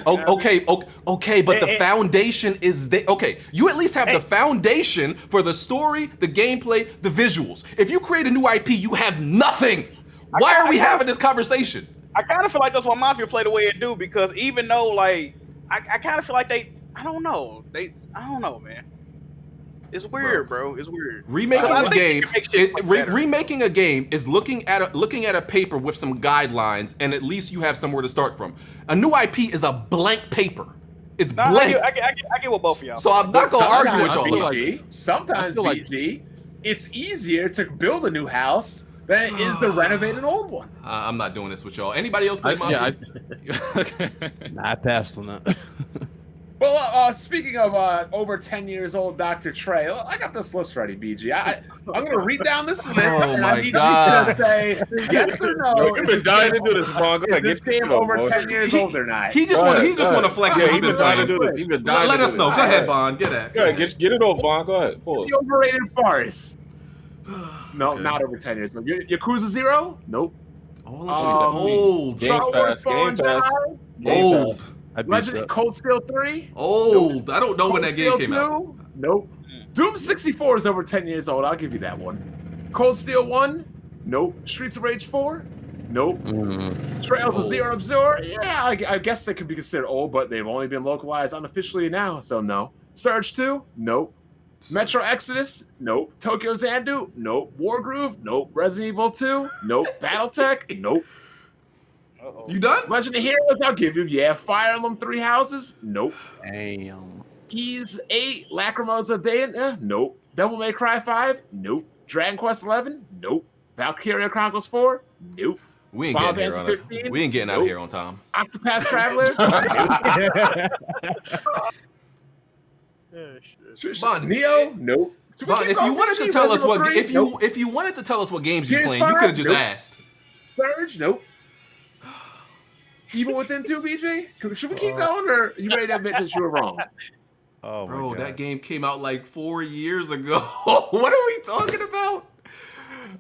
Okay, but the foundation is there. Okay, you at least have the foundation for the story, the gameplay, the visuals. If you create a new IP, you have nothing. Why are we having this conversation? I kind of feel like that's why Mafia play the way it do, because even though like I kind of feel like I don't know, man. It's weird, bro. It's weird. Remaking a game is looking at a paper with some guidelines, and at least you have somewhere to start from. A new IP is a blank paper. It's blank. I get what both of y'all. So I'm not gonna argue with y'all about this. Sometimes, BG, it's easier to build a new house than it is to renovate an old one. I'm not doing this with y'all. Anybody else play Mafia? I passed on that. Well, speaking of over 10 years old Dr. Trey, I got this list ready, BG. I'm going to read down this list, and I need you to say yes or no. You've been dying to do this, Vaughn. Is this game over 10 years old or not? He just want to flex. Yeah, he's been dying to do this. Let us know. Go ahead, Bond. Get at. Go ahead, get it over, Vaughn. Go ahead. Pause. The overrated Forest. No, not over 10 years. Yakuza 0? Nope. Old. Star Wars Fallen Jedi? Old. Legend of Cold Steel 3? Old. I don't know when that game came out. Nope. Doom 64 is over 10 years old. I'll give you that one. Cold Steel 1? Nope. Streets of Rage 4? Nope. Trails of Zero Absorb? Yeah, I guess they could be considered old, but they've only been localized unofficially now, so no. Surge 2? Nope. Metro Exodus? Nope. Tokyo Xanadu? Nope. Wargroove? Nope. Resident Evil 2? Nope. Battletech? Nope. You done? Legend of Heroes, I'll give you. Yeah. Fire Emblem 3 Houses? Nope. Damn. Ease 8, Lacrimosa Day? Nope. Devil May Cry 5? Nope. Dragon Quest 11? Nope. Valkyria Chronicles 4? Nope. We ain't getting out of here on time. Octopath Traveler? Bond, Neo? Nope. Bond, if you wanted to tell us what games you playing, you could have just asked. Surge? Nope. Evil Within 2, BJ? Should we keep going, or you ready to admit that you were wrong? Oh, bro, that game came out like 4 years ago. What are we talking about?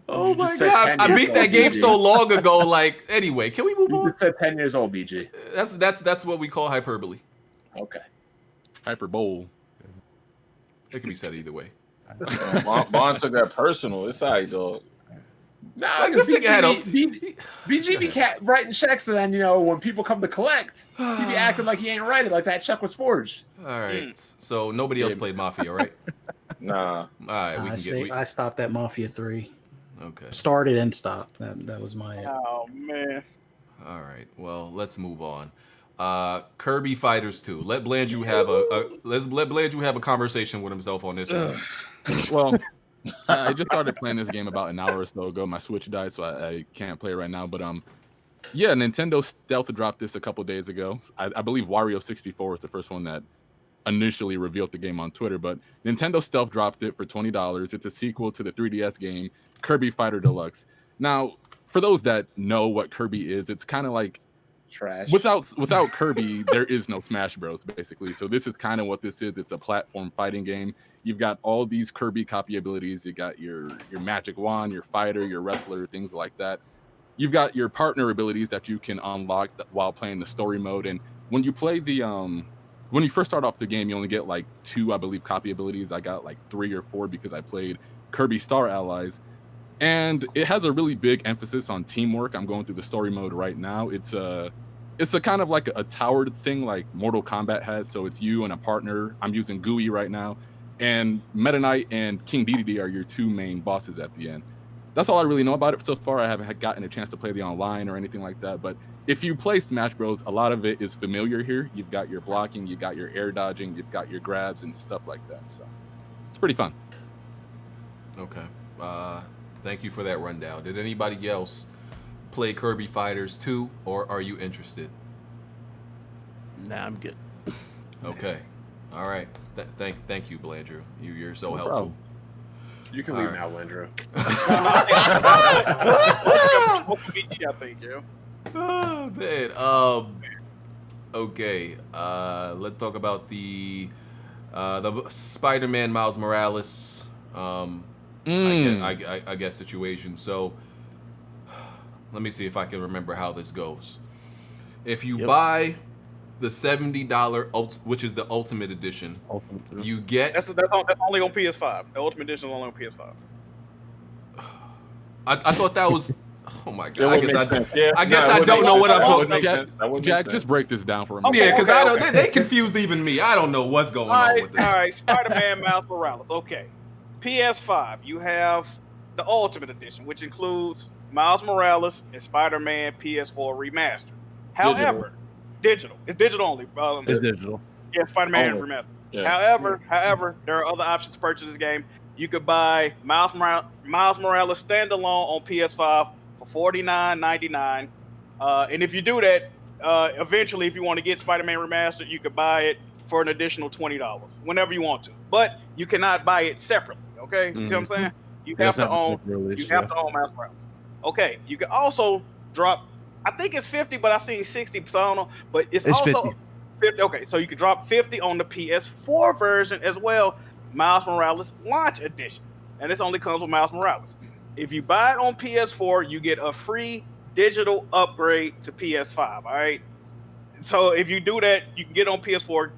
Oh my god, I beat that game so long ago. Like, anyway, can we move on? You just said 10 years old, BG. That's what we call hyperbole. Okay. Hyperbole. It can be said either way. Bond took that personal. It's all right, dog. Nah, like this nigga had a BG be writing checks, and then when people come to collect, he be acting like he ain't write it, like that check was forged. All right, so nobody else played Mafia, right? Nah. All right, I stopped at Mafia 3. Okay. Started and stopped. That was my. Oh man. All right. Well, let's move on. Kirby Fighters 2. Let Blandrew have let Blandrew have a conversation with himself on this one. Well, I just started playing this game about an hour or so ago. My Switch died, so I can't play it right now. But yeah, Nintendo stealth dropped this a couple days ago. I believe Wario64 was the first one that initially revealed the game on Twitter, but Nintendo stealth dropped it for $20. It's a sequel to the 3DS game Kirby Fighter Deluxe. Now, for those that know what Kirby is, it's kind of like trash. Without Kirby, there is no Smash Bros. Basically. So this is kind of what this is. It's a platform fighting game. You've got all these Kirby copy abilities. You got your magic wand, your fighter, your wrestler, things like that. You've got your partner abilities that you can unlock while playing the story mode. And when you play when you first start off the game, you only get like 2, I believe, copy abilities. I got like 3 or 4 because I played Kirby Star Allies. And it has a really big emphasis on teamwork. I'm going through the story mode right now. It's a kind of like a towered thing like Mortal Kombat has. So it's you and a partner. I'm using GUI right now. And Meta Knight and King Dedede are your 2 main bosses at the end. That's all I really know about it so far. I haven't gotten a chance to play the online or anything like that. But if you play Smash Bros, a lot of it is familiar here. You've got your blocking, you've got your air dodging, you've got your grabs and stuff like that. So it's pretty fun. Okay. Thank you for that rundown. Did anybody else play Kirby Fighters 2, or are you interested? Nah, I'm good. Okay. All right. Thank you, Blandrew. You're so helpful. problem. You can All leave right. now, Landrew. I think, yeah. Oh, man. Okay. Let's talk about the Spider-Man Miles Morales. I guess situation. So let me see if I can remember how this goes. If you buy the $70, which is the Ultimate Edition, you get. That's only on PS5. The Ultimate Edition is only on PS5. I thought that was. Oh my That god! would make sense. Yeah, I guess no, I it don't would know make what sense. I'm That would talking. make sense. That would make Jack, sense. just break this down for a moment. Yeah, because Okay. they confused even me. I don't know what's going on with this. All right, Spider-Man Miles Morales. Okay. PS5, you have the Ultimate Edition, which includes Miles Morales and Spider-Man PS4 Remastered. However, digital. It's digital only. It's digital. Yeah, Spider-Man Only. Remastered. Yeah. However, there are other options to purchase this game. You could buy Miles Morales standalone on PS5 for $49.99. And if you do that, eventually, if you want to get Spider-Man Remastered, you could buy it for an additional $20 whenever you want to. But you cannot buy it separately. Okay, you see what I'm saying? You have to own. You have to own Miles Morales. Okay, you can also drop. I think it's 50, but I've seen 60. So I don't know. But it's also 50. Okay, so you can drop 50 on the PS4 version as well. Miles Morales Launch Edition, and this only comes with Miles Morales. If you buy it on PS4, you get a free digital upgrade to PS5. All right. So if you do that, you can get on PS4,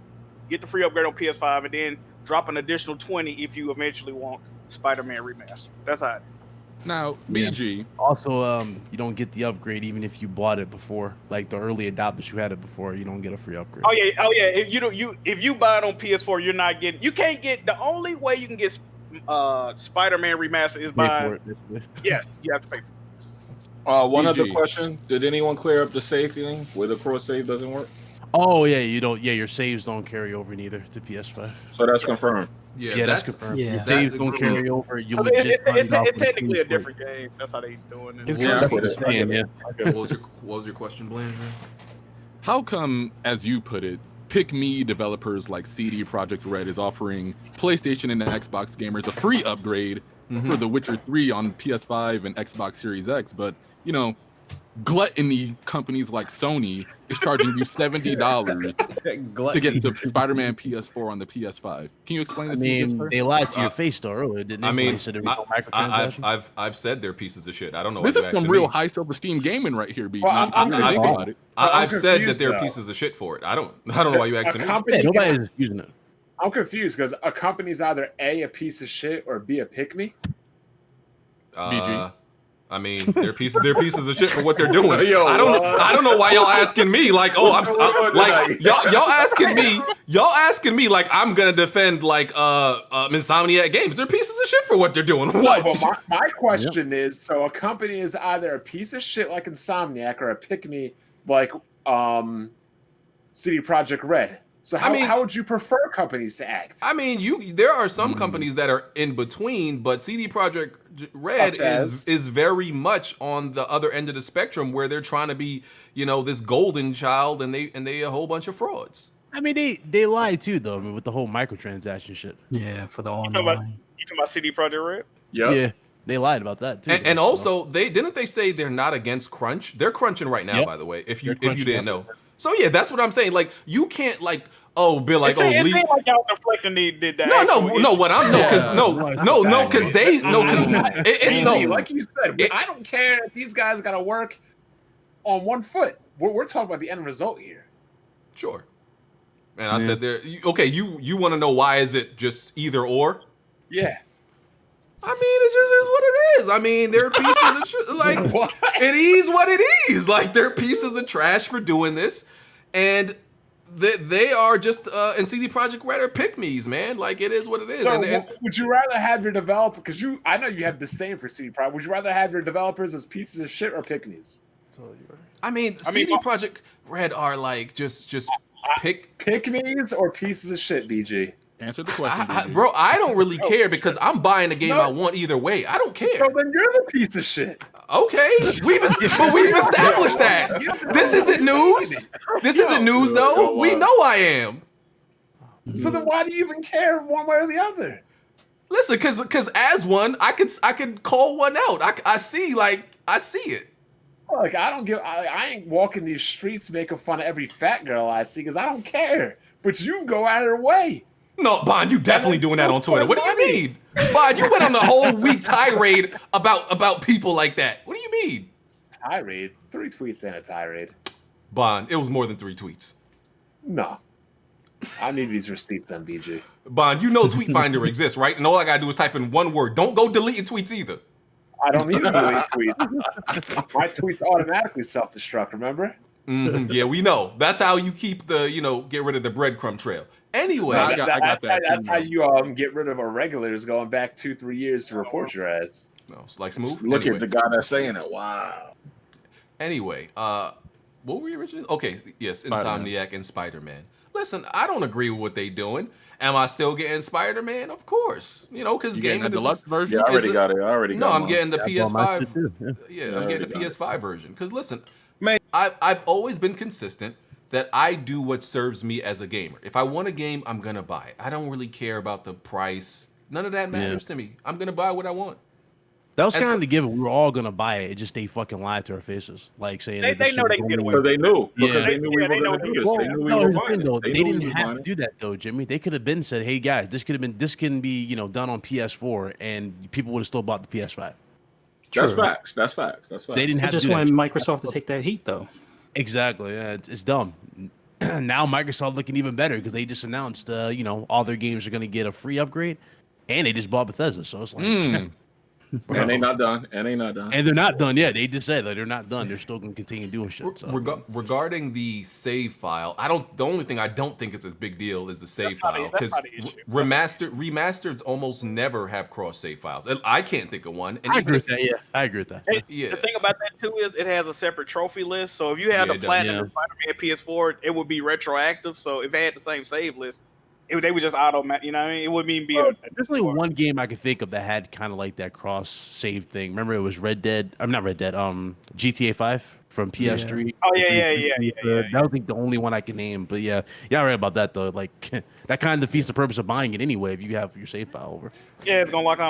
get the free upgrade on PS5, and then drop an additional 20 if you eventually want Spider-Man Remastered. That's how it is. Now, BG. Also, you don't get the upgrade even if you bought it before. Like the early adopters who had it before, you don't get a free upgrade. Oh yeah. If you buy it on PS4, you're not getting. You can't get. The only way you can get Spider-Man Remastered is by. Yes, you have to pay for it. One BG. other question: did anyone clear up the save thing where the cross save doesn't work? Oh yeah, you don't. Yeah, your saves don't carry over neither to PS5. So that's confirmed. Yeah, that's confirmed. yeah. Your saves don't carry over. You I mean, legit. it's signed off with technically a PS4. different game. That's how they doing it. Yeah, I get That's it. what I'm saying, yeah. What was your question, Blandrew? How come, as you put it, Pick Me developers like CD Projekt Red is offering PlayStation and Xbox gamers a free upgrade for The Witcher 3 on PS5 and Xbox Series X, but gluttony companies like Sony is charging you $70 to get the Spider-Man PS4 on the PS5. Can you explain I this to me, mean, sir? they lied to your face though earlier, didn't they? I mean, They said there was no microtransactions. I've said they're pieces of shit. I don't know. This why is you some asking real me. high self-esteem gaming right here, BG. Well, You really think about it. I've said that confused, they're though. pieces of shit for it. I don't know why you asking me. Yeah, nobody's using it. I'm confused because a company's either a piece of shit or b a pick me. BG. I mean, they're pieces of shit for what they're doing. Yo, I don't know why y'all asking me like, oh, y'all asking me like I'm gonna defend like Insomniac Games. They're pieces of shit for what they're doing. What? Well, my question is, so a company is either a piece of shit like Insomniac or a pick me like CD Projekt Red. So how would you prefer companies to act? I mean, there are some companies that are in between, but CD Projekt Red is very much on the other end of the spectrum where they're trying to be, this golden child, and they a whole bunch of frauds. I mean, they lied too, though. I mean, with the whole microtransaction shit. Yeah, for the You talking online. about CD Projekt Red? Yeah, they lied about that too. And also, they say they're not against crunch. They're crunching right now, Yep. by the way. If you They're crunching, didn't yep. know. So yeah, that's what I'm saying. Like you can't like be like It seems like y'all deflecting the no. What I'm because it's no. Like you said, I don't care if these guys got to work on one foot. We're talking about the end result here. Sure. And I said there. Okay, you want to know why is it just either or? Yeah. I mean, it just is what it is. I mean, they're pieces of shit. Like, it is what it is. Like, they're pieces of trash for doing this. And they are just, and CD Projekt Red are pick-me's, man. Like, it is what it is. So, and would you rather have your developer, because I know you have disdain for CD Projekt, would you rather have your developers as pieces of shit or pick-me's? I mean, CD Projekt Red are like, just pick-me's or pieces of shit, BG? Answer the question, BG. Bro, I don't really care because I'm buying the game I want either way. I don't care. So then you're the piece of shit. Okay, we've established that. This isn't news. This isn't news, though. We know I am. So then why do you even care one way or the other? Listen, because as one, I could call one out. I see it. Like I ain't walking these streets making fun of every fat girl I see because I don't care. But you go out of your way. No, Bond, you definitely doing that on Twitter. What do you mean? Bond, you went on the whole week tirade about people like that. What do you mean? Tirade? 3 tweets and a tirade. Bond, it was more than 3 tweets. No. I need these receipts on BG. Bond, you know Tweet Finder exists, right? And all I gotta do is type in one word. Don't go deleting tweets either. I don't need to delete tweets. My tweets automatically self-destruct, remember? Mm-hmm. Yeah, we know. That's how you keep get rid of the breadcrumb trail. Anyway, I got that. That's how you get rid of irregulars going back 2-3 years to report your ass. No, it's like smooth. Look Anyway. at the guy that's saying it. Wow. Anyway, what were we originally? Okay, yes, Spider-Man. Insomniac and Spider-Man. Listen, I don't agree with what they doing. Am I still getting Spider-Man? Of course. Because You getting gaming the is deluxe version? Yeah, I already got it. I already got No, I'm mine. getting the I bought mine PS5. too, Yeah, I I'm getting the already got PS5 version. Because listen, Man. I've always been consistent that I do what serves me as a gamer. If I want a game, I'm gonna buy it. I don't really care about the price. None of that matters to me. I'm gonna buy what I want. That was As kind co- of the given. We were all gonna buy it. It just they fucking lied to our faces, like saying They that this know shit they was can get only- away Because they knew. Because Yeah. they knew we Yeah, were they know going to do we this. was They knew we No, were here's the buying thing, it. though. They knew we didn't was have buying to it. do that though, Jimmy. They could have been said, "Hey guys, this could have been be done on PS4, and people would have still bought the PS5." That's True. facts. That's facts. That's facts. They didn't I have just to do wanted that. Microsoft to take that heat, though. Exactly. Yeah, it's dumb. Now Microsoft looking even better because they just announced, all their games are going to get a free upgrade, and they just bought Bethesda. So it's like, bro. And they not done. And they not done. And they're not done yet. They just said that they're not done. They're still going to continue doing shit. So. Regarding the save file, the only thing I don't think is a big deal is the save not file a- that's because not an issue. remasters almost never have cross save files. I can't think of one. And I even agree if- with that. Yeah, I agree with that. Hey, Yeah. The thing about that too is it has a separate trophy list. So if you had Yeah, the it does. Platinum Spider-Man PS4, it would be retroactive. So if they had the same save list, they would just automatic. You know what I mean? It wouldn't even be. There's only one game I could think of that had kind of like that cross save thing. Remember, it was Red Dead. I'm not Red Dead. GTA 5 from PS3. Oh yeah. That was like the only one I can name. But yeah, right about that though. Like that kind of defeats the purpose of buying it anyway if you have your save file over. Yeah, it's gonna like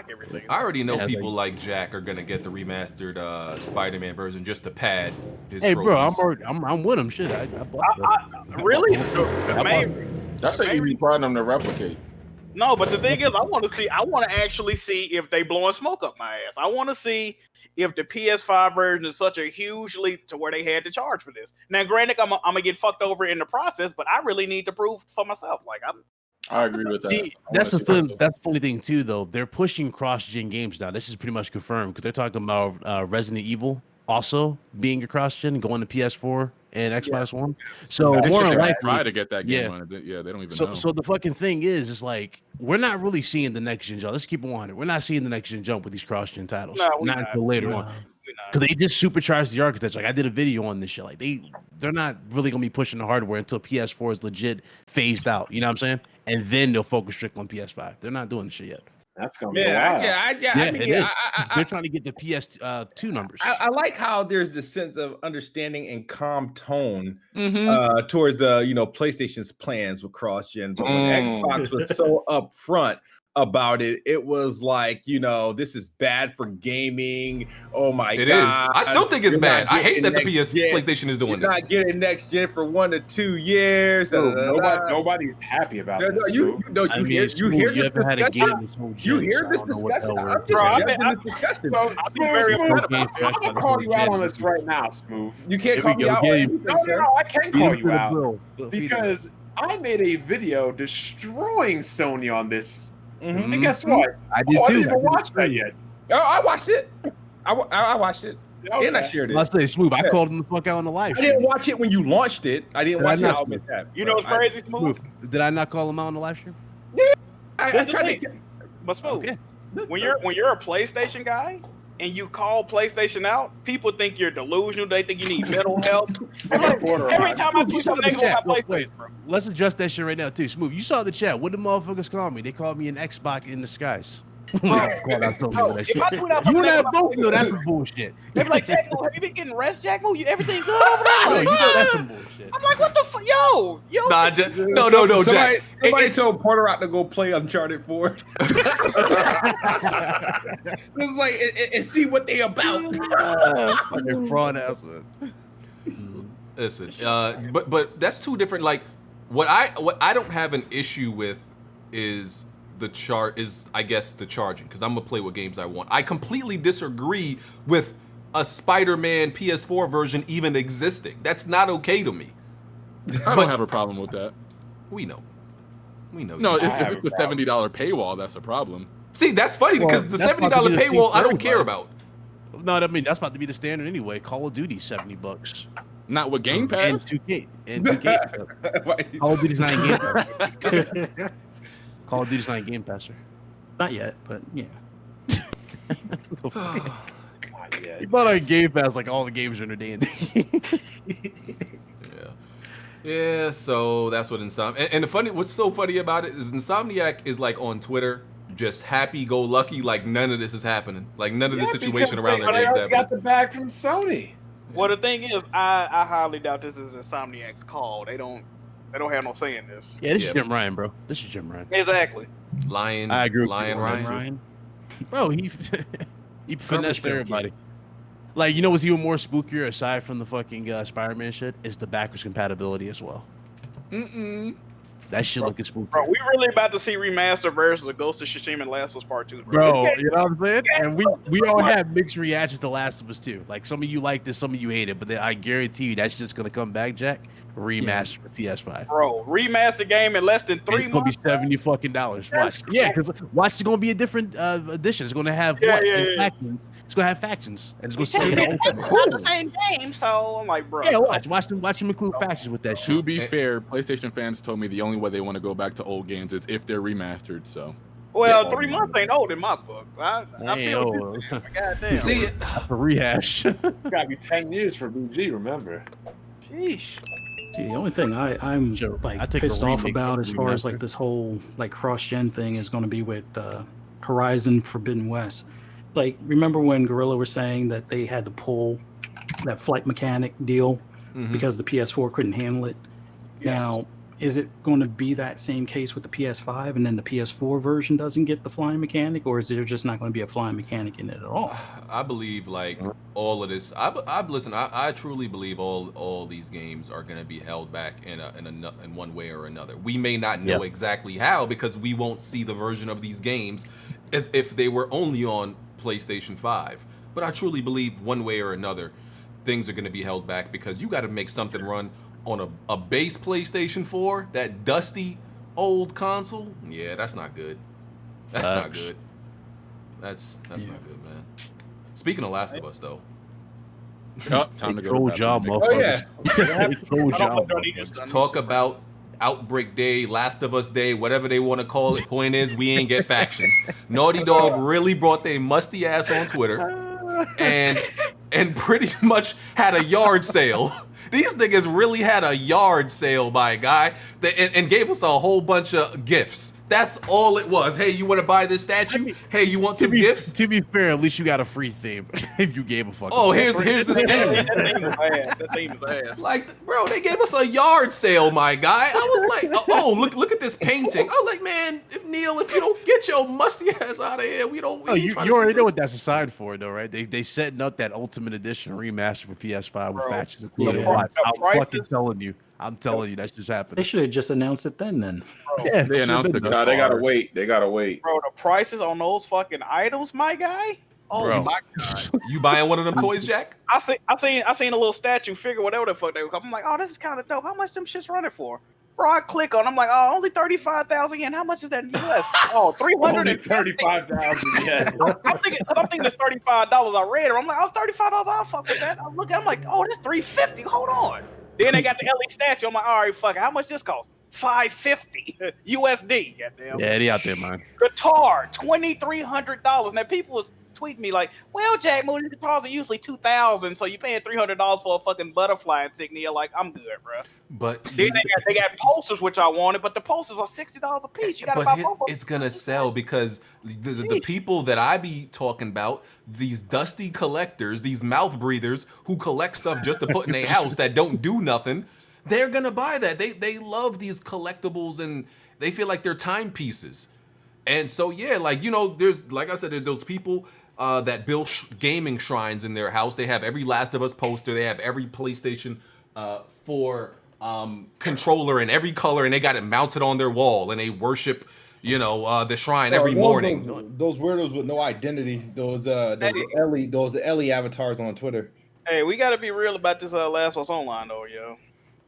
everything. I already know Yeah, people like Jack are gonna get the remastered Spider-Man version just to pad his Hey, bro, trophies. I'm with him. Shit, I bought that. Really? The main- That's an easy problem to replicate. No, but the thing is, I want to actually see if they blowing smoke up my ass. I want to see if the PS5 version is such a huge leap to where they had to charge for this. Now, granted, I'm gonna get fucked over in the process, but I really need to prove for myself. Like I agree with that. See, I that's the wanna see thing. that. That's the funny thing too, though. They're pushing cross-gen games now. This is pretty much confirmed because they're talking about Resident Evil also being a cross-gen, going to PS4 and Xbox One. So They more should than try likely, to get that game yeah. on it. Yeah, they don't even so know. so the fucking thing is like we're not really seeing the next gen jump. Let's keep it 100. We're not seeing the next gen jump with these cross-gen titles. No, we're not not. until later on. Because they just supercharged the architecture. Like I did a video on this shit. Like they're not really gonna be pushing the hardware until PS4 is legit phased out. You know what I'm saying? And then they'll focus strictly on PS5. They're not doing this shit yet. That's gonna be Yeah, wild. I mean, it yeah, is. I They're trying to get the PS2 numbers. I like how there's this sense of understanding and calm tone Mhm. towards PlayStation's plans with cross-gen, but when Xbox was so upfront about it, it was like, this is bad for gaming. Oh my It god. is. I still think it's You're bad. not I hate getting that the next gen. PlayStation is doing You're this. not getting next gen for 1 to 2 years. Nobody's happy about No, this. you hear this ever had a discussion? game this whole You gen, hear so I this don't know what the discussion? hell I'm we're just Bro, doing. jumping this discussion. So, I'll be very Smooth, upset about I'm gonna call you out on this right now, Smooth. You can't Here call we me go. out. Yeah, on you- anything, No, sir. I can Feed call him you to the out bill. Feed him. because I made a video destroying Sony on this. Mhm. And guess what? I did I too. didn't even watch that yet. Oh, I watched it. I watched it. And I Okay. shared it. Let's say Smooth. I called him the fuck out on the live I stream. didn't watch it when you launched it. I didn't Did I watch it. not? I'll admit that. You know what's But crazy, Smooth? Did I not call him out on the live stream? I That's the tried thing. to. But Smooth, Okay. when you're a PlayStation guy and you call PlayStation out, people think you're delusional. They think you need mental health. Every time I do something negative on my PlayStation, wait, let's address that shit right now too. Smooth. You saw the chat. What the motherfuckers call me? They called me an Xbox in disguise. If I tweet out You something and I negative both about know that's some bullshit. they're like, Jack Mo, have you been getting rest, Jack Mo? Everything good over there? No, Like, you know that's some bullshit. I'm like, what the fuck? Yo. Nah, no, Somebody, Jack. somebody told Porter out to go play Uncharted 4. It's like and see what they about. Fucking fraud ass man. Listen, but that's two different. Like, what I don't have an issue with is the charging, because I'm gonna play what games I want. I completely disagree with a Spider-Man PS4 version even existing. That's not okay to me. I don't have a problem with that. We know. No, it's the $70 paywall that's a problem. See, that's funny because the that's $70 about to be the thing paywall for I don't care everybody. about. No, I mean that's about to be the standard anyway. Call of Duty $70. Not with Game And Pass. 2K. And 2K. Call of Duty's not in Game Pass. Call of Duty's not in Game Pass, sir. Not yet, but yeah. You bought on Game Pass like all the games are in a day and day. Yeah, so that's what Insomniac. And what's so funny about it is Insomniac is like on Twitter, just happy-go-lucky, like none of this is happening. Like none of this situation around their games happening. Got the bag from Sony. Well, the thing is, I highly doubt this is Insomniac's call. They don't have no say in this. Yeah, this is Jim Ryan, bro. This is Jim Ryan. Exactly. Lion I agree with Lion you, Ryan. Bro, he finessed everybody. Like, you know what's even more spookier aside from the fucking Spider-Man shit is the backwards compatibility as well. That shit looking spooky. Bro, we really about to see remaster versions of Ghost of Tsushima and Last of Us Part 2. Bro, you know what I'm saying? And we all have mixed reactions to Last of Us 2. Like, some of you like this, some of you hate it, but then I guarantee you that's just gonna come back, Jack. Remaster for PS5. Bro, remaster game in less than 3 It's gonna be months. $70 fucking. Watch. Yeah, because watch, it's gonna be a different edition. It's gonna have factions. It's gonna have factions, and it's gonna say It's not the same game, so I'm like, bro. yeah. Watch them include factions with that shit. To be fair, PlayStation fans told me the only way they want to go back to old games is if they're remastered. So, Well, 3 months ain't old in my book. I feel old. goddamn. See, That's a rehash. It's gotta be 10 years for BG, remember? Sheesh. See, the only thing I'm Sure. I like take a pissed off remake about over as far as remaster. like this whole like cross-gen thing is going to be with Horizon Forbidden West. Like, remember when Guerrilla was saying that they had to pull that flight mechanic deal because the PS4 couldn't handle it? Yes. Now, is it going to be that same case with the PS5 and then the PS4 version doesn't get the flying mechanic, or is there just not going to be a flying mechanic in it at all? I believe like all of this. I truly believe all these games are going to be held back in one way or another. We may not know exactly how because we won't see the version of these games as if they were only on PlayStation 5. But I truly believe one way or another, things are going to be held back because you got to make something run on a base PlayStation 4, that dusty old console. Yeah, that's not good. That's not good. That's not good, man. Speaking of Last of Us, though. time to go. Control to job, bed. motherfuckers. Control job. Talk about Outbreak Day, Last of Us Day, whatever they want to call it. Point is, we ain't get factions. Naughty Dog really brought their musty ass on Twitter and pretty much had a yard sale. These niggas really had a yard sale, my guy, and gave us a whole bunch of gifts. That's all it was. Hey, you want to buy this statue? Hey, you want some gifts? To be fair, at least you got a free theme if you gave a fuck. Oh, here's the theme. That theme is ass. Like, bro, they gave us a yard sale, my guy. I was like, oh, look at this painting. I was like, man, if you don't get your musty ass out of here, we Oh, ain't you trying to already see know this. what that's a sign for, though, right? They setting up that Ultimate Edition remaster for PS5 with Bro, factions. the Watch, the I'm prices- fucking telling you. I'm telling you, that's just They happening. should have just announced it then. Yeah, They announced it. Nah, they gotta wait. They gotta wait. Bro, the prices on those fucking items, my guy. Oh Bro. my god! You buying one of them toys, Jack? I seen a little statue figure, whatever the fuck they were called. I'm like, oh, this is kind of dope. How much them shits running for? Bro, I click on. I'm like, oh, only 35,000 yen. How much is that in US? Oh, 35,000. Yeah. I'm thinking it's $35. I read it. I'm like, oh, $35. I'll fuck with that. I'm looking. I'm like, oh, that's $350. Hold on. Then they got the LE statue. I'm like, all right, fuck it. How much this cost? $550 USD. Goddamn. Yeah, they out there, man. Guitar, $2,300. Now people was tweet me like, well, Jack Moody, the controls are usually $2,000, so you're paying $300 for a fucking butterfly insignia. Like, I'm good, bro. But then they got posters, which I wanted, but the posters are $60 a piece. You got to buy both of them. It's gonna sell because the people that I be talking about, these dusty collectors, these mouth breathers who collect stuff just to put in their house that don't do nothing, they're gonna buy that. They love these collectibles and they feel like they're timepieces. And so yeah, like, you know, there's, like I said, there's those people that build gaming shrines in their house. They have every Last of Us poster. They have every PlayStation 4 controller in every color, and they got it mounted on their wall, and they worship, you know, the shrine every morning. Those weirdos with no identity, those Ellie avatars on Twitter. Hey, we got to be real about this Last of Us Online, though, yo.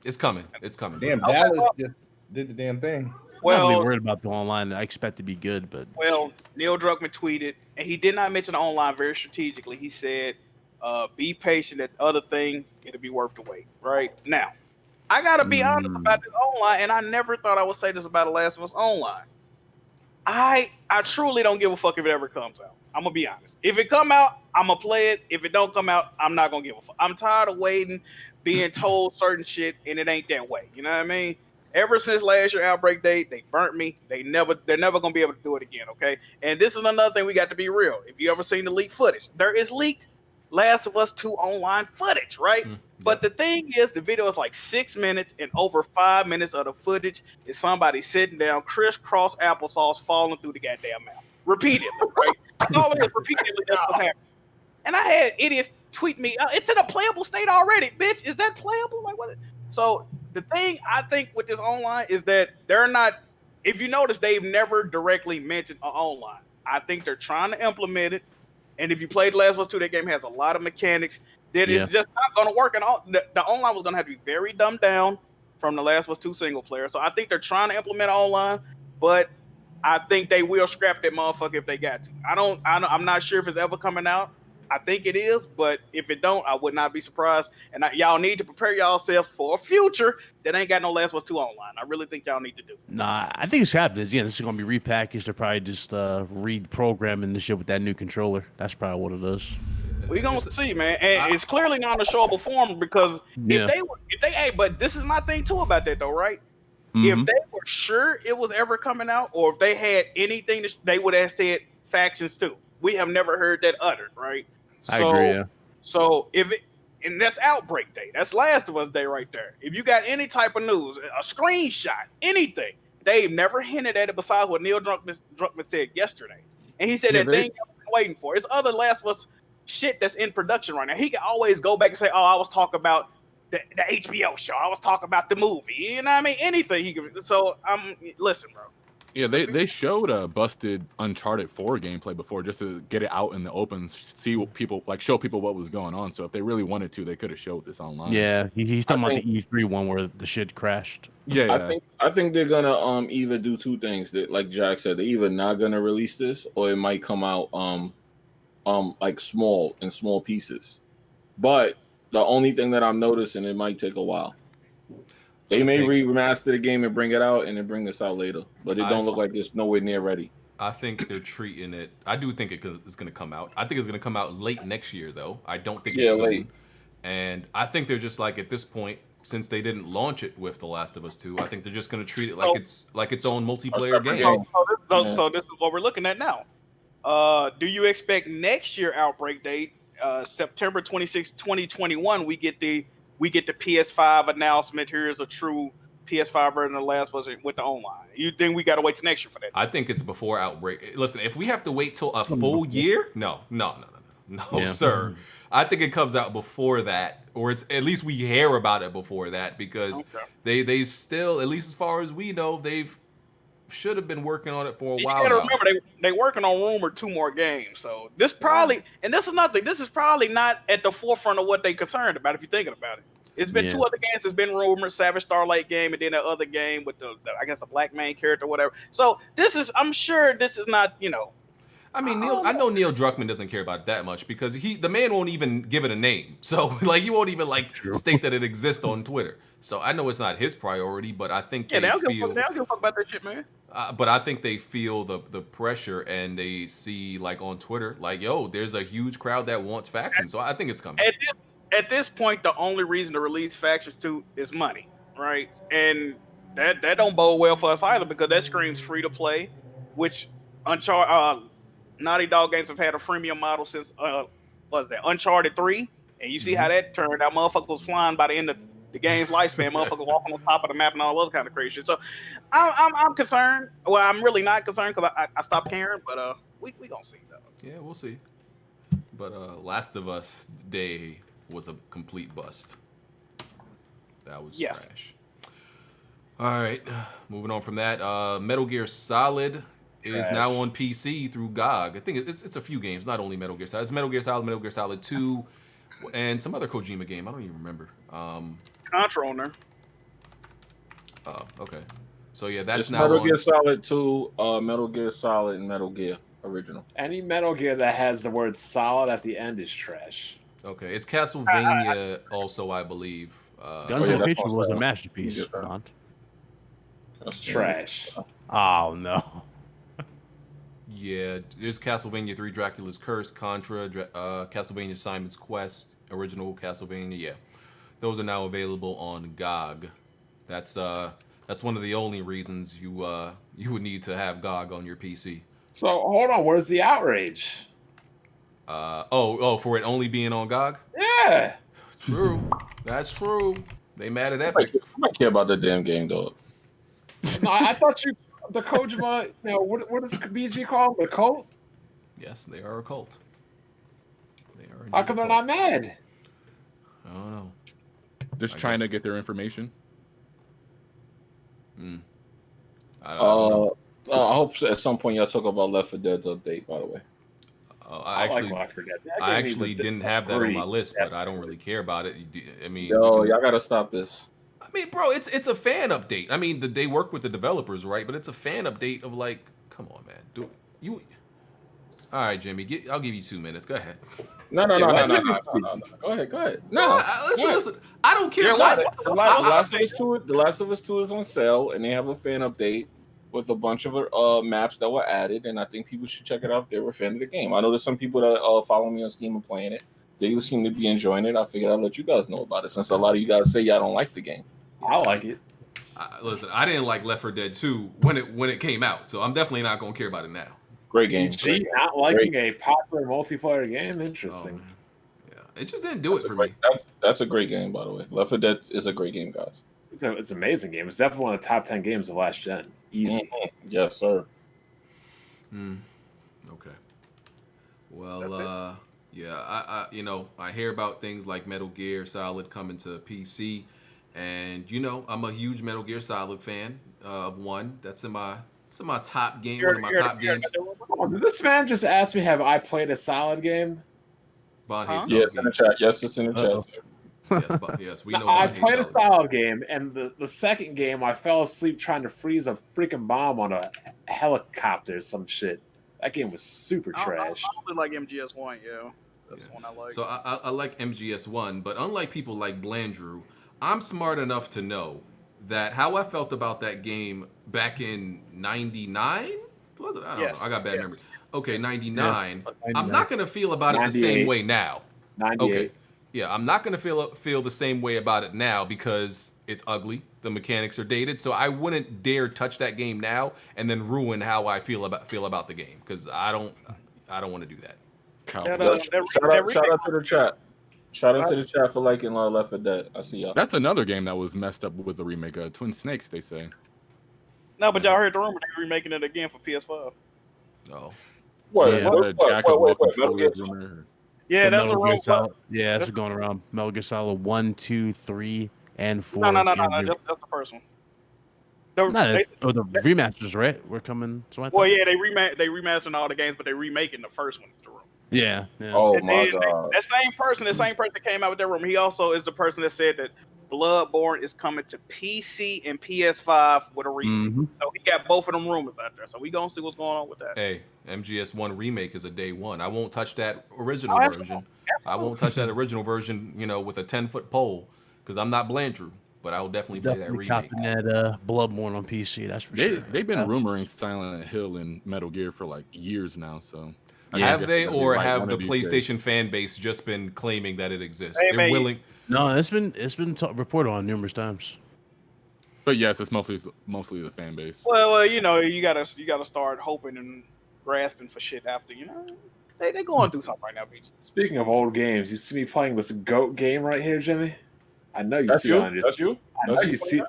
It's coming. It's coming. Damn, Dallas just did the damn thing. Well, I'm not really worried about the online. I expect to be good, but Neil Druckmann tweeted, and he did not mention the online very strategically. He said, "Be patient. That other thing, it'll be worth the wait." Right now, I gotta be honest about this online, and I never thought I would say this about The Last of Us Online. I truly don't give a fuck if it ever comes out. I'm gonna be honest. If it come out, I'm gonna play it. If it don't come out, I'm not gonna give a fuck. I'm tired of waiting, being told certain shit, and it ain't that way. You know what I mean? Ever since last year Outbreak Day, they burnt me. They're never gonna be able to do it again. Okay. And this is another thing we got to be real. If you ever seen the leaked footage, there is leaked Last of Us 2 online footage, right? But the thing is, the video is like 6 minutes, and over 5 minutes of the footage is somebody sitting down, crisscross applesauce, falling through the goddamn mouth repeatedly, right? That's all it is, repeatedly. That's what's happening. And I had idiots tweet me, "It's in a playable state already, bitch. Is that playable?" Like what? So the thing I think with this online is that they're not. If you notice, they've never directly mentioned online. I think they're trying to implement it. And if you played Last of Us 2, that game has a lot of mechanics that is just not going to work. And the online was going to have to be very dumbed down from the Last of Us 2 single player. So I think they're trying to implement online, but I think they will scrap that motherfucker if they got to. I'm not sure if it's ever coming out. I think it is, but if it don't, I would not be surprised. And y'all need to prepare yourself for a future that ain't got no Last of Us 2 online. I really think y'all need to do. Nah, I think it's happening. Yeah, this is going to be repackaged. They're probably just reprogramming the shit with that new controller. That's probably what it is. We're going to see, man. And it's clearly not a showable form because but this is my thing too about that though, right? Mm-hmm. If they were sure it was ever coming out, or if they had anything, they would have said factions too. We have never heard that uttered, right? I agree, yeah. So and that's Outbreak Day. That's Last of Us Day right there. If you got any type of news, a screenshot, anything, they've never hinted at it besides what Neil Druckmann said yesterday. And he said that thing I've been waiting for. It's other Last of Us shit that's in production right now. He can always go back and say, "Oh, I was talking about the HBO show. I was talking about the movie." You know what I mean? Anything he can. So listen, bro. Yeah, they showed a busted Uncharted 4 gameplay before just to get it out in the open, see what people show people what was going on. So if they really wanted to, they could have showed this online. Yeah, he's talking about the E3 one where the shit crashed. Yeah, I think they're gonna either do two things. That, like Jack said, they're either not gonna release this, or it might come out like small pieces. But the only thing that I'm noticing, it might take a while. They may remaster the game and bring it out and then bring this out later, but it don't look like it's nowhere near ready. I think they're treating it. I do think it's going to come out. I think it's going to come out late next year, though. I don't think it's soon. Late. And I think they're just like, at this point, since they didn't launch it with The Last of Us 2, I think they're just going to treat it like its own multiplayer game. So this is what we're looking at now. Do you expect next year Outbreak date, September 26, 2021, we get the PS5 announcement? Here's a true PS5 version of The Last of Us with the online. You think we got to wait till next year for that? I think it's before Outbreak. Listen, if we have to wait till a full year, no, sir. I think it comes out before that, or it's at least we hear about it before that, because they still, at least as far as we know, they've should have been working on it for a while. You gotta remember they working on rumored 2 more games. So this probably, and this is nothing. This is probably not at the forefront of what they concerned about. If you're thinking about it, it's been 2 other games that's been rumored: Savage Starlight game, and then that other game with the I guess a black main character, or whatever. So this is, I'm sure this is not, I mean, I know Neil Druckmann doesn't care about it that much, because the man won't even give it a name. So like he won't even state that it exists on Twitter. So I know it's not his priority, but I think Yeah, they they don't feel. give a fuck about that shit, man. But I think they feel the pressure, and they see like on Twitter, like, yo, there's a huge crowd that wants factions. So I think it's coming. At this point, the only reason to release factions 2 is money, right? And that don't bode well for us either, because that screams free to play, which Naughty Dog games have had a freemium model since Uncharted 3, and you see how that turned out. Motherfuckers was flying by the end of the game's lifespan. Motherfuckers walking on top of the map and all other kind of crazy shit. So I'm concerned. Well, I'm really not concerned because I stopped caring, but we gonna see though. Yeah, we'll see. But Last of Us Day was a complete bust. That was trash. All right, moving on from that. Metal Gear Solid is now on PC through GOG. I think it's a few games, not only Metal Gear Solid. It's Metal Gear Solid 2, and some other Kojima game. I don't even remember. Contra on there. Oh, okay. So yeah, that's It's now Metal on. Gear Solid 2, Metal Gear Solid, and Metal Gear original. Any Metal Gear that has the word solid at the end is trash. Okay, it's Castlevania also, I believe. Guns yeah, N' that's Patriots was a also- masterpiece. Yeah. Bond. That's Trash. Oh no. Yeah, there's Castlevania 3, Dracula's Curse, Contra, Castlevania Simon's Quest, original Castlevania. Yeah, those are now available on GOG. That's one of the only reasons you would need to have GOG on your PC. So hold on, where's the outrage? For it only being on GOG? Yeah. True, that's true. They mad at I Epic. might care about the damn game, dog. No, I thought the Kojima, what does BG call them? The cult? Yes, they are a cult. They are. How come they're not mad? I don't know. Just I trying guess. to get their information. I don't know. I hope at some point y'all talk about Left 4 Dead's update, by the way. I actually, like Left 4 Dead. That I game needs actually a didn't have that on my upgrade. list, but I don't really care about it. I mean, Yo, y'all gotta stop this. I mean, bro, it's a fan update. I mean, they work with the developers, right? But it's a fan update of like, come on, man, do you? All right, Jimmy, I'll give you 2 minutes. Go ahead. No. Jimmy, Go ahead. No. Listen. I don't care. Yeah, The Last of Us 2 is on sale, and they have a fan update with a bunch of maps that were added, and I think people should check it out if they were a fan of the game. I know there's some people that follow me on Steam and playing it. They seem to be enjoying it. I figured I'd let you guys know about it, since a lot of you guys say y'all don't like the game. I like it. Listen, I didn't like Left 4 Dead 2 when it came out, so I'm definitely not gonna care about it now. Great game. BG not liking a popular multiplayer game? Interesting. Yeah, it just didn't do it for me. That's a great game, by the way. Left 4 Dead is a great game, guys. It's an amazing game. It's definitely one of the top 10 games of last gen. Easy. Mm-hmm. Yes, sir. Okay. Well, yeah, I hear about things like Metal Gear Solid coming to PC, and I'm a huge Metal Gear Solid fan of 1. That's in my top game, one of my top games. Did this man just ask me, have I played a Solid game? Bond hates Yes, solid in the games. chat. Yes, it's in the chat. Yes, we know. I Bond hates played a solid Solid game, and the second game, I fell asleep trying to freeze a freaking bomb on a helicopter or some shit. That game was super trash. I really like MGS1, yeah. That's the one I like. So I like MGS1, but unlike people like Blandrew, I'm smart enough to know that how I felt about that game back in '99 was it? I don't know. I got bad memory. Okay, '99. I'm not gonna feel about it the same way now. 98. Okay. Yeah, I'm not gonna feel the same way about it now because it's ugly. The mechanics are dated, so I wouldn't dare touch that game now and then ruin how I feel about the game because I don't want to do that. Shout out to the chat. Shout out to the chat for liking Left 4 Dead. I see y'all. That's another game that was messed up with the remake. Twin Snakes, they say. No, but y'all heard the rumor they're remaking it again for PS5. Oh. Wait. Metal Gear rumor. Yeah, that's a Metal Gear rumor. Solid. Yeah, that's going around. Metal Gear Solid 1, 2, 3, and 4. No. Just the first one. The remasters, right? We're coming. Well, yeah, they remastering all the games, but they remaking the first one. The rumor. Yeah. Oh And my then god. that same person that came out with that rumor, he also is the person that said that Bloodborne is coming to PC and PS5 with a remake. Mm-hmm. So he got both of them rumors out there. So we gonna see what's going on with that. Hey, MGS1 remake is a day one. I won't touch that original version. I won't touch that original version, with a 10-foot pole because I'm not Blandrew. but I will definitely play that Definitely remake. copping that Bloodborne on PC. That's for sure. They've been rumoring Silent Hill and Metal Gear for like years now. So Have they, or right have one the of these days. PlayStation fan base just been claiming that it exists? Hey, They're man, willing. No, it's been reported on numerous times. But yes, it's mostly the fan base. Well, you know, you gotta start hoping and grasping for shit after, you know. They going through something right now, BG. Speaking of old games, you see me playing this GOAT game right here, Jimmy? I know you That's see you. it on your That's you. I know you see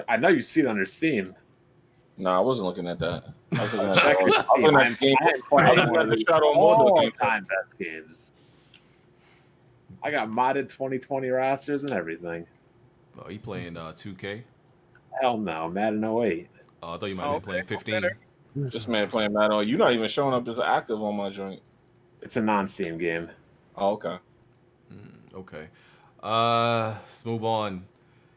I know you see it under Steam. Nah, I wasn't looking at that. I was looking at Check your Steam. I'm playing one of the all-time best games. I got modded 2020 rosters and everything. Oh, you playing 2K? Hell no, Madden 08. I thought you might have been playing 15. This man playing Madden. You're not even showing up as active on my joint. It's a non-Steam game. Oh, okay. Okay. Let's move on.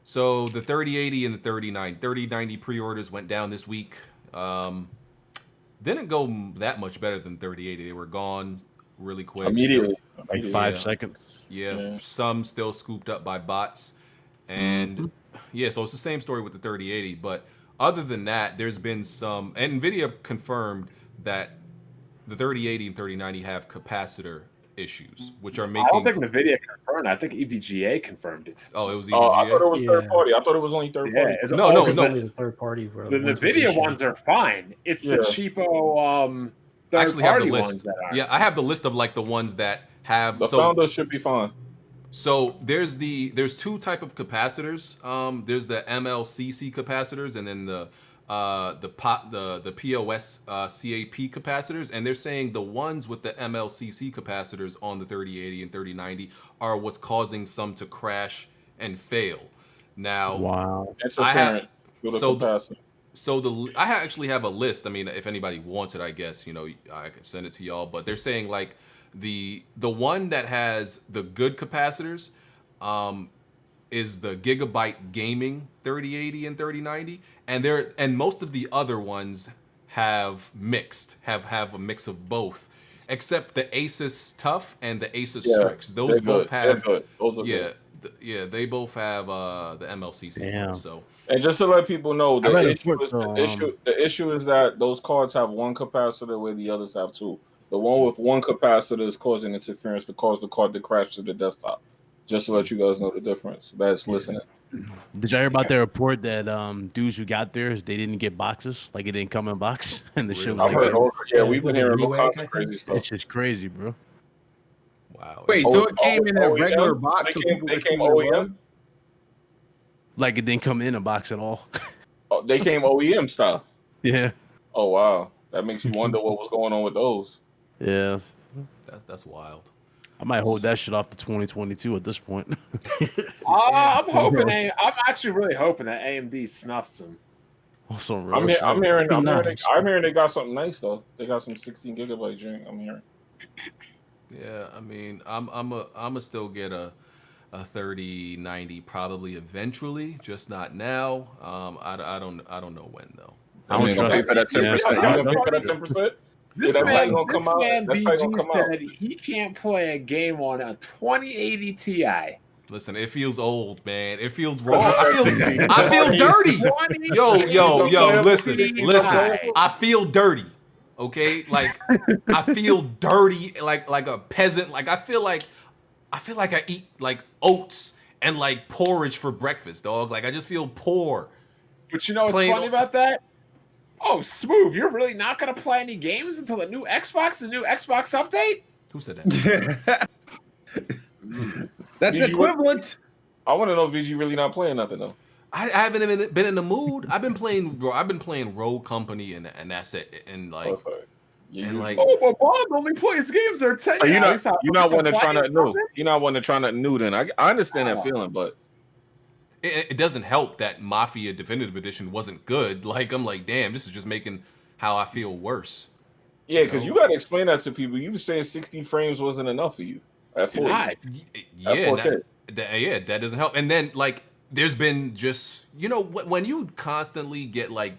So the 3080 and the 3090 pre-orders went down this week. Didn't go that much better than 3080. They were gone really quick. Immediately. Like 5 seconds. Yeah, some still scooped up by bots. And yeah, so it's the same story with the 3080. But other than that, there's been some, and NVIDIA confirmed that the 3080 and 3090 have capacitor issues, which are making. I don't think NVIDIA confirmed. I think EVGA confirmed it. Oh, it was EVGA. Oh, I thought it was third party. I thought it was only third party. No. It's only the third party. The NVIDIA ones are fine. It's the cheapo I actually have the third-party list. ones that are. Yeah, I have the list of like the ones that have. The founders should be fine. So there's two type of capacitors. There's the MLCC capacitors, and then the POS CAP capacitors, and they're saying the ones with the MLCC capacitors on the 3080 and 3090 are what's causing some to crash and fail. Now, wow, I actually have a list. I mean, if anybody wants it, I guess I can send it to y'all. But they're saying like the one that has the good capacitors is the Gigabyte Gaming 3080 and 3090, and most of the other ones have a mix of both, except the Asus Tough and the Asus Strix. Those both have they both have the MLCC ones, so. And just to let people know, the issue is that those cards have one capacitor where the others have two. The one with one capacitor is causing interference to cause the card to crash to the desktop. Just to let you guys know the difference. That's listening. Did y'all hear about the report that dudes who got theirs, they didn't get boxes? Like it didn't come in box? And the shit was we've been hearing all kinds of crazy stuff. It's just crazy, bro. Wow. Wait, so it came in a regular box? They came OEM? Like it didn't come in a box at all. Oh, they came OEM style. Yeah. Oh wow, that makes you wonder what was going on with those. Yeah. That's wild. I might hold that shit off to 2022 at this point. I'm hoping. I'm actually really hoping that AMD snuffs them. Also, I'm hearing they got something nice though. They got some 16 gigabyte drink. I'm hearing. Yeah, I mean, I'm still get a 3090 probably eventually, just not now. I don't know when though. I'm gonna pay for that 10%. You gonna pay for that 10%? This man BG said he can't play a game on a 2080 Ti. Listen, it feels old, man. It feels wrong. I feel dirty. Yo, listen. I feel dirty. Okay? Like I feel dirty like a peasant. Like I feel like I eat like oats and like porridge for breakfast, dog. Like I just feel poor. But you know what's funny about that? Oh, Smooth, you're really not going to play any games until the new Xbox update? Who said that? That's equivalent. I want to know if VG really not playing nothing though. I haven't even been in the mood. I've been playing Rogue Company and that's it. And like, but Bond only plays games that are 10 years. You're not one to try nothing new. You're not one to try nothing new. Then I understand that feeling, but. It doesn't help that Mafia Definitive Edition wasn't good. Like, I'm like, damn, this is just making how I feel worse. Yeah, because you got to explain that to people. You were saying 60 frames wasn't enough for you. At 40. That doesn't help. And then, like, there's been just, when you constantly get, like,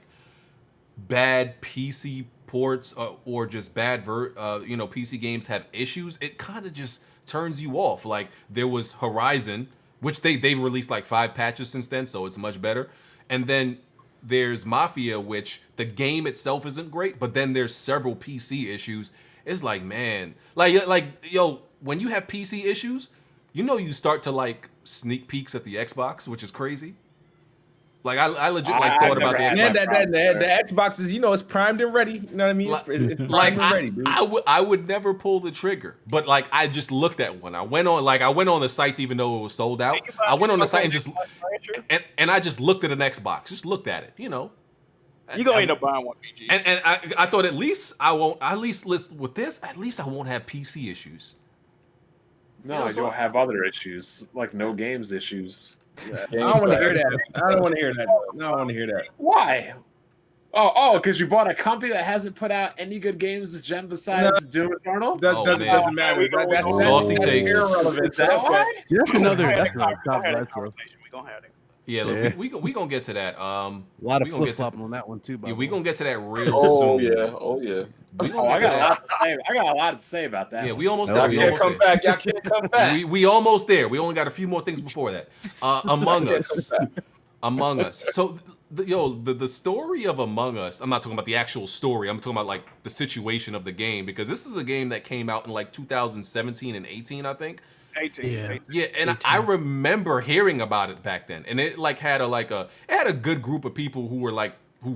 bad PC ports or just bad, PC games have issues, it kind of just turns you off. Like, there was Horizon, which they've released like 5 patches since then, so it's much better. And then there's Mafia, which the game itself isn't great, but then there's several PC issues. It's like, man, like yo, when you have PC issues, you start to like sneak peeks at the Xbox, which is crazy. Like I legit like thought about the Xbox. The Xbox is, it's primed and ready. You know what I mean? It's primed and ready, dude. I would never pull the trigger, but like I just looked at one. I went on the sites even though it was sold out. I went on the site and just I just looked at an Xbox, just looked at it. You gonna end up buying one, PG. And I thought at least I won't. At least with this, at least I won't have PC issues. No, you'll have other issues like no games issues. I don't want to hear that. I don't want to hear that. I don't want to hear that. Why? Oh, because you bought a company that hasn't put out any good games this gen besides Doom Eternal? Doesn't matter. That's saucy take. Irrelevant. Is that why? That's another top We right, bro. gonna have it. Yeah, look, we gonna get to that. A lot of flip flopping on that one too. Yeah, we gonna get to that real Oh soon. yeah. Oh yeah. We Oh, I got a lot to say. I got a lot to say about that. Yeah, one. we almost Y'all there. We Y'all almost can't come there. back. Y'all can't come back. We almost there. We only got a few more things before that. Among Us. Among Us. So, the story of Among Us, I'm not talking about the actual story. I'm talking about, like, the situation of the game. Because this is a game that came out in, like, 2017 and 18, I think. 18. Yeah. Yeah, and I remember hearing about it back then. And it, like, had a good group of people who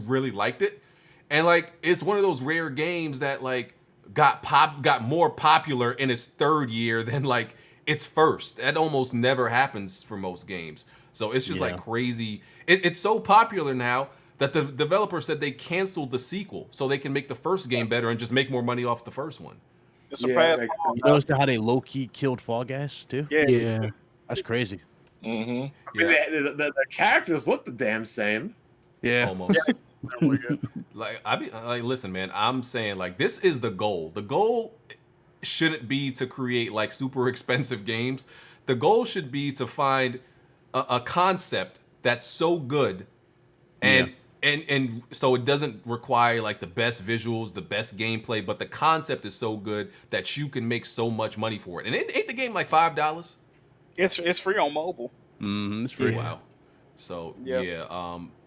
really liked it. And, like, it's one of those rare games that, like, got more popular in its third year than, like, its first. That almost never happens for most games. So it's just like crazy. It's so popular now that the developer said they canceled the sequel so they can make the first game better and just make more money off the first one. It's surpassed. You noticed how they low key killed Fall Guys too? Yeah. That's crazy. Mm-hmm. I mean, the characters look the damn same. Yeah. Almost. Really good. Listen, man, I'm saying, like, this is the goal. The goal shouldn't be to create, like, super expensive games. The goal should be to find a concept that's so good and so it doesn't require, like, the best visuals, the best gameplay, but the concept is so good that you can make so much money for it. And ain't the game like $5? It's free on mobile. It's free. Wow. So Yep.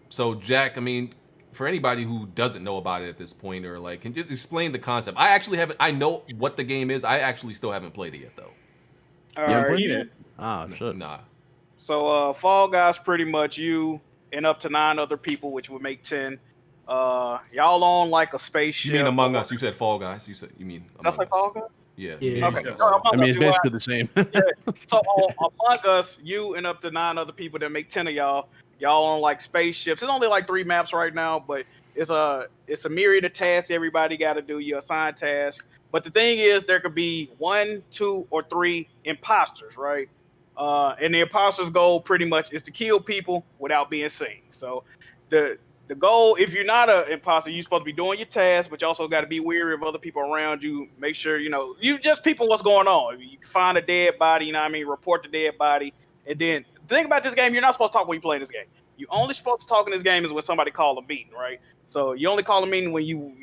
So Jack, I mean, for anybody who doesn't know about it at this point, or like, can you just explain the concept? I actually haven't. I know what the game is. I actually still haven't played it yet, though. All Yeah, right. played it. Oh shit. Nah. So Fall Guys, pretty much you and up to 9 other people, which would make 10. Y'all on like a spaceship. You mean Among Us? You said Fall Guys. You mean Among That's like Us? Fall Guys? Yeah. Yeah. Okay. Among Us. So I mean, it's basically the same. So on Among Us, you and up to 9 other people that make 10 of y'all on like spaceships. It's only like 3 maps right now, but it's a myriad of tasks everybody got to do. You assign tasks, but the thing is, there could be 1, 2, or 3 imposters, right? And the imposter's goal pretty much is to kill people without being seen. So the goal, if you're not an imposter, you're supposed to be doing your tasks, but you also got to be wary of other people around you. Make sure you just peeping what's going on. You can find a dead body, report the dead body, and then the thing about this game, you're not supposed to talk when you play this game. You only supposed to talk in this game is when somebody call a meeting, right? So you only call a meeting when you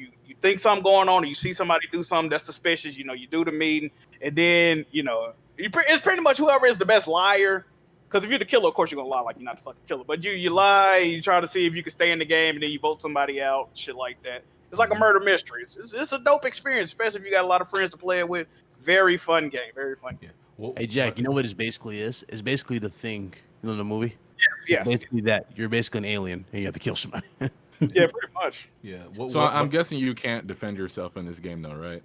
think something going on, or you see somebody do something that's suspicious. You do the meeting, and then it's pretty much whoever is the best liar. Because if you're the killer, of course you're gonna lie like you're not the fucking killer. But you lie, you try to see if you can stay in the game, and then you vote somebody out, shit like that. It's like a murder mystery. It's a dope experience, especially if you got a lot of friends to play it with. Very fun game. Very fun game. Well, Hey Jack, you know what it basically is? It's basically The Thing. You know the movie? Yes. Basically that. You're basically an alien and you have to kill somebody. Yeah, pretty much. yeah. So I'm guessing you can't defend yourself in this game, though, right?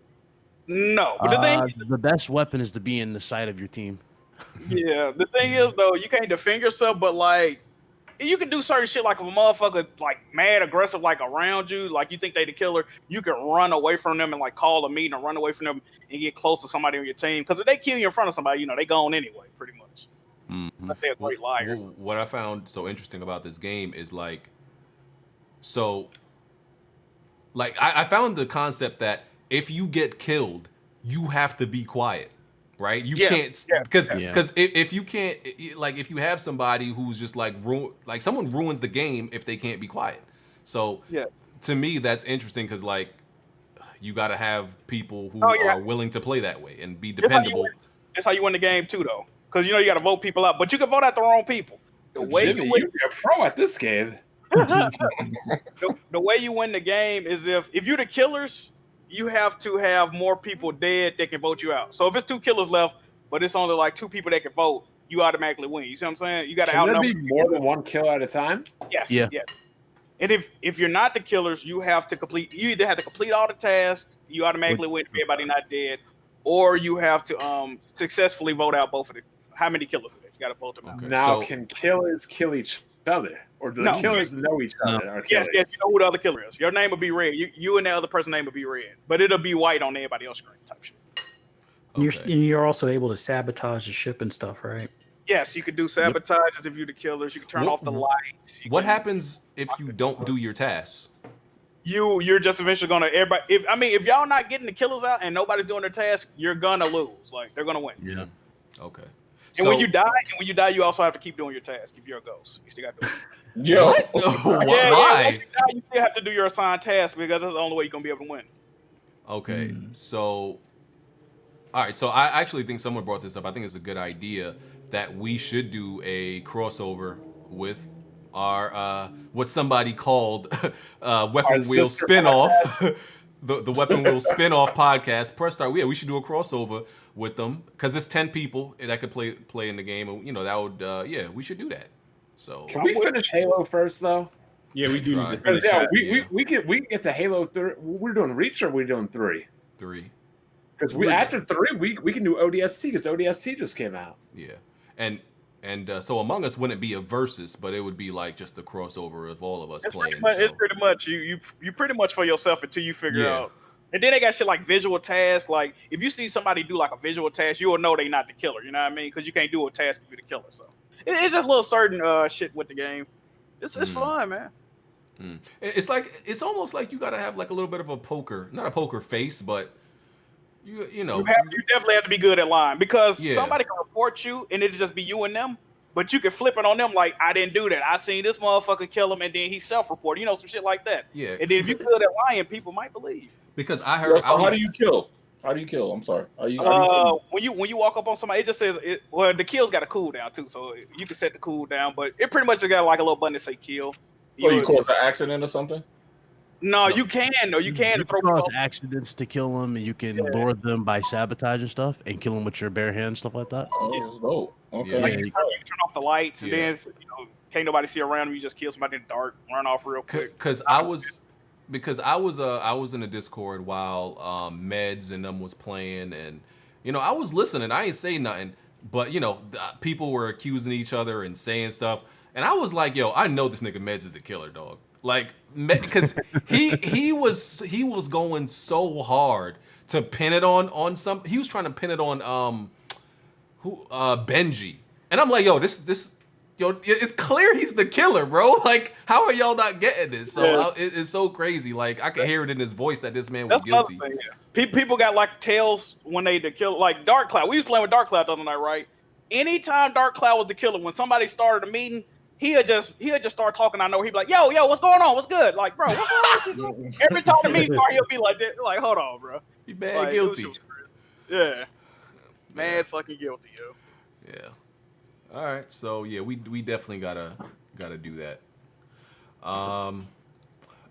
No, but the thing, The best weapon is to be in the side of your team. yeah, the thing is though, you can't defend yourself, but like, you can do certain shit like if a motherfucker like mad aggressive like around you, like you think they the killer, you can run away from them and like call a meeting and run away from them and get close to somebody on your team. Because if they kill you in front of somebody, they gone anyway, pretty much. Mm-hmm. But they're great liars. What I found so interesting about this game is like, so, like I found the concept that if you get killed, you have to be quiet, right? You can't, because if you can't, like if you have somebody who's just like someone ruins the game if they can't be quiet. So to me that's interesting because like you got to have people who are willing to play that way and be dependable. That's how you win the game too, though. because you got to vote people out, but you can vote out the wrong people. The way Jimmy, you win, you're a pro at this game. the way you win the game is if you're the killers, you have to have more people dead that can vote you out. So if it's 2 killers left, but it's only like 2 people that can vote, you automatically win. You see what I'm saying? You got to Can there outnumber. be more than 1 kill at a time? Yes. Yeah. Yes. And if you're not the killers, you have to complete. You either have to complete all the tasks, you automatically win if everybody not dead, or you have to successfully vote out both of them. How many killers are there? You got to vote them out. Okay, Now, so- can killers kill each other? Or do No. the killers know each other? Or Yes, killers? you know who the other killer is. Your name will be red. You and the other person's name will be red, but it'll be white on everybody else's screen type shit. Okay. And you're also able to sabotage the ship and stuff, right? Yes, you could do sabotages if you're the killers. You can turn What- off the lights. You What can- happens if you don't do your tasks? You're just eventually gonna everybody. If y'all not getting the killers out and nobody's doing their task, you're gonna lose. Like they're gonna win. Yeah. Okay. And when you die, you also have to keep doing your task. If you're a ghost, you still got to do it. Yo, Why? Once you die, you still have to do your assigned task because that's the only way you're gonna be able to win. Okay, so, all right, so I actually think someone brought this up. I think it's a good idea that we should do a crossover with our, what somebody called Weapon Wheel sister spinoff, the Weapon Wheel spinoff podcast. Press start. Yeah, we should do a crossover with them because it's 10 people that could play in the game, and that would, yeah, we should do that. So Can we finish Halo first, though? Yeah, we do need to Because finish that. we get to Halo 3. We're doing Reach or we're doing 3? 3. Because after 3, we can do ODST because ODST just came out. Yeah, and so Among Us wouldn't be a versus, but it would be like just a crossover of all of us playing. It's pretty much you pretty much for yourself until you figure out. And then they got shit like visual task. Like if you see somebody do like a visual task, you will know they not the killer. You know what I mean? Because you can't do a task to be the killer. So it's just a little certain shit with the game. It's fun, man. It's like it's almost like you gotta have like a little bit of a poker, not a poker face, but you know. You definitely have to be good at lying because Yeah. somebody can report you and it'll just be you and them. But you can flip it on them like I didn't do that. I seen this motherfucker kill him and then he self-reported. Some shit like that. Yeah. And then if you're good at lying, people might believe. Because I heard. how do you kill? How do you kill? I'm sorry. How do you When you walk up on somebody, it just says the kill's got a cooldown too, so you can set the cooldown. But it pretty much just got like a little button that say kill. you cause an accident or something? No, you can. No, you can You throw can cause people. accidents to kill them, and you can lure them by sabotage and stuff, and kill them with your bare hands, stuff like that. Oh, that's dope. Okay. Yeah. Like you turn off the lights, and then can't nobody see around them. You just kill somebody in the dark, run off real quick. Because I was in the Discord while Meds and them was playing, and I was listening. I ain't say nothing, but people were accusing each other and saying stuff, and I was like, yo, I know this nigga Meds is the killer, dog. Like, because he was going so hard to pin it on some. He was trying to pin it on Benji, and I'm like, yo, it's clear he's the killer, bro. Like, how are y'all not getting this? So it's so crazy. Like, I could hear it in his voice that this man was guilty. Another thing, People got like tails when they the killer. Like Dark Cloud, we was playing with Dark Cloud the other night, right? Anytime Dark Cloud was the killer, when somebody started a meeting, he'll just start talking. I know he'd be like, yo, what's going on? What's good? Like, bro, what's going on? Every time the meeting start, he'll be like that. Like, hold on, bro. He bad Like, guilty. Yeah. Mad fucking guilty, yo. Yeah. All right. So yeah, we definitely gotta do that.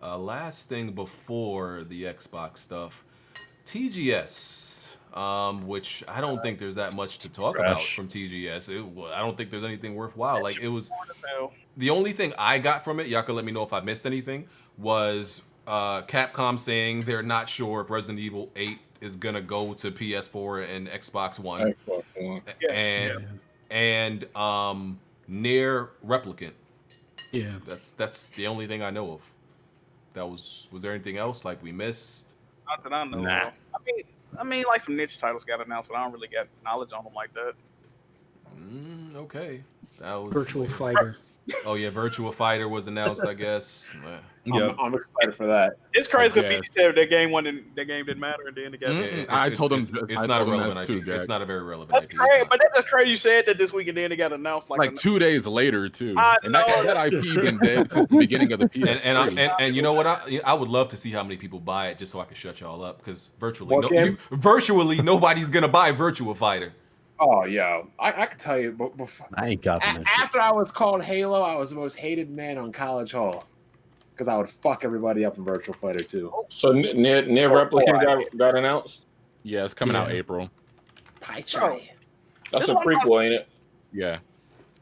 Last thing before the Xbox stuff, TGS, which I don't think there's that much to talk about from TGS. I don't think there's anything worthwhile. Like, it was the only thing I got from it. Y'all can let me know if I missed anything. Was Capcom saying they're not sure if Resident Evil 8 is gonna go to PS4 and Xbox One. Xbox One. And Nier Replicant. Yeah. That's the only thing I know of. Was there anything else like we missed? Not that I know. Nah. Of. I mean, like some niche titles got announced, but I don't really get knowledge on them like that. Okay. That was Virtual Fighter. Oh yeah, Virtua Fighter was announced, I guess. I'm excited for that. It's crazy because Okay. BB said that game didn't matter, and then the game. I told him it's I not a told him relevant that IP. too, Jack. It's not a very relevant That's IP. crazy, but that's crazy. You said that this week, and then it got announced Like 2 days later too, I and that IP been dead since the beginning of the PS3. And you know what? I would love to see how many people buy it just so I can shut y'all up because virtually What game? virtually nobody's gonna buy Virtua Fighter. Oh, yo, I can tell you, but before, I ain't copying that shit. after I was called Halo, I was the most hated man on College Hall because I would fuck everybody up in Virtual Fighter 2. So near Replicant got announced. Yeah, it's coming out April. Pie tray. That's This a one prequel, ain't it? Yeah.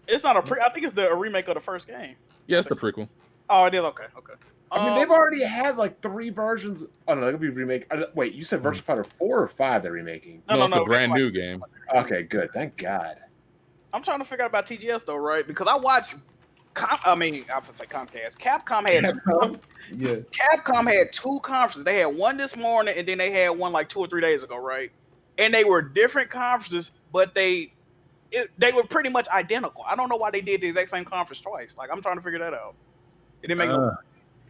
It's not a I think it's a remake of the first game. Yeah, it's the prequel. Oh, it is. Okay. I mean, they've already had like 3 versions. Oh no, that could be remake. Wait, you said Virtual Fighter 4 or 5 they're remaking? No, it's the brand new game. Okay, good. Thank God. I'm trying to figure out about TGS though, right? Because I watched. I was gonna say Comcast. Capcom had 2 conferences. They had one this morning, and then they had one like 2 or 3 days ago, right? And they were different conferences, but they were pretty much identical. I don't know why they did the exact same conference twice. Like, I'm trying to figure that out. It didn't make no.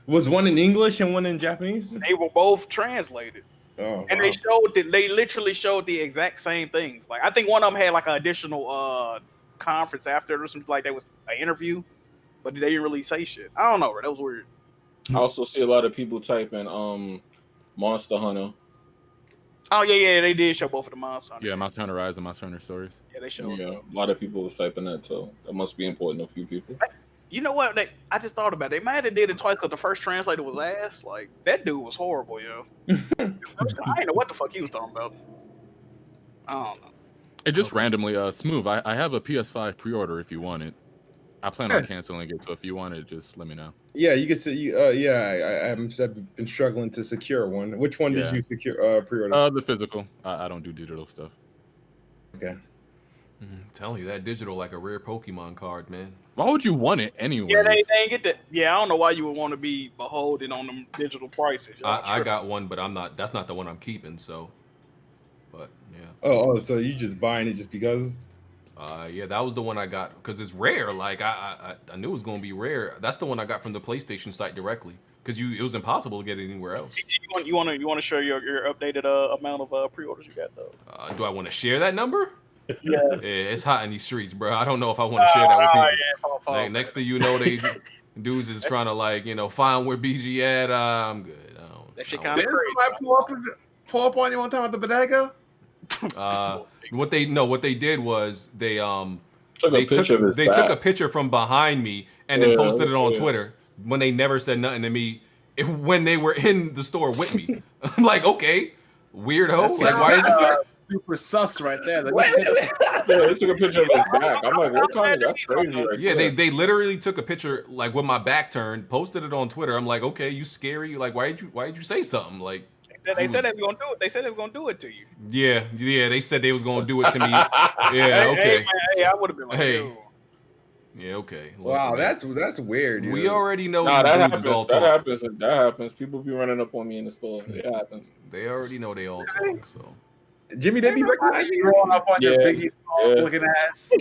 Was one in English and one in Japanese? They were both translated. Oh, And they literally showed the exact same things. Like, I think one of them had like an additional conference after it or something, like that was an interview, but they didn't really say shit. I don't know, bro. That was weird. I also see a lot of people typing Monster Hunter. Oh yeah, they did show both of the Monster Hunter. Yeah, Monster Hunter Rise and Monster Hunter Stories. Yeah, they showed. Yeah, a lot of people was typing that, so that must be important to a few people. You know what? I just thought about it. They might have did it twice because the first translator was ass. Like, that dude was horrible, yo. I didn't know what the fuck he was talking about. I don't know. It just randomly, Smooth, I have a PS5 pre-order if you want it. I plan on canceling it, so if you want it, just let me know. Yeah, you can see. I've been struggling to secure one. Which one did you secure? Pre-order? The physical. I don't do digital stuff. Okay. Telling you that digital like a rare Pokemon card, man. Why would you want it anyway? Yeah, they ain't get that. Yeah, I don't know why you would want to be beholden on them digital prices. I got one, but I'm not. That's not the one I'm keeping. So, but yeah. Oh, so you just buying it just because? Yeah, that was the one I got because it's rare. Like I knew it was gonna be rare. That's the one I got from the PlayStation site directly because it was impossible to get it anywhere else. You want to share your updated amount of pre-orders you got though? Do I want to share that number? Yeah. It's hot in these streets, bro. I don't know if I want to share that with people. Next thing you know, they dudes is trying to find where BG at. I'm good. That shit kind of Didn't crazy. somebody pull up on you one time at the bodega? What they did was they Took took a picture from behind me and then posted it on Twitter when they never said nothing to me when they were in the store with me. I'm like, okay, weirdo. Like, why did you? Super sus right there. They took a picture of his back. I'm like, what kind of that's crazy? Yeah, they literally took a picture like with my back turned, posted it on Twitter. I'm like, okay, you scary. Like, why did you say something? Like, they said they were gonna do it. They said they were gonna do it to you. Yeah, they said they was gonna do it to me. Yeah, okay. Hey, I would have been like, hey. Yeah, okay. Wow, that's weird. Dude. We already know that happens. That happens. People be running up on me in the store. It happens. They already know they all talk. So Jimmy, they be recognizing you growing up on your Biggie Smalls looking ass.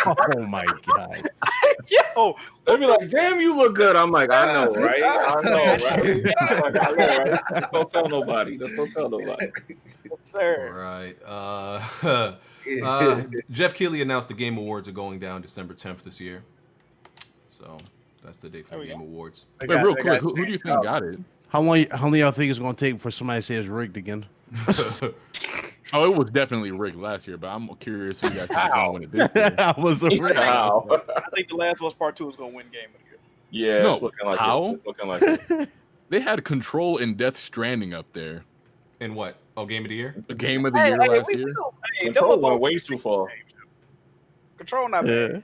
Oh my god. Yo, they be like, "Damn, you look good." I'm like, "I know, right? I know, right? Just don't tell nobody. Just don't tell nobody." All right. Geoff Keighley announced the Game Awards are going down December 10th this year. So that's the date for the Game Awards. Wait, real quick, who do you think got it? How long y'all think it's gonna take for somebody to say it's rigged again? Oh, it was definitely rigged last year, but I'm curious who you guys think is going to win it this year. I was I think The Last of Us Part 2 is going to win Game of the Year. Yeah, no, it's looking like how? It's looking like it. They had Control and Death Stranding up there. And what? Oh, Game of the Year? The Game of the Year last year. Control went way too far. Control not bad.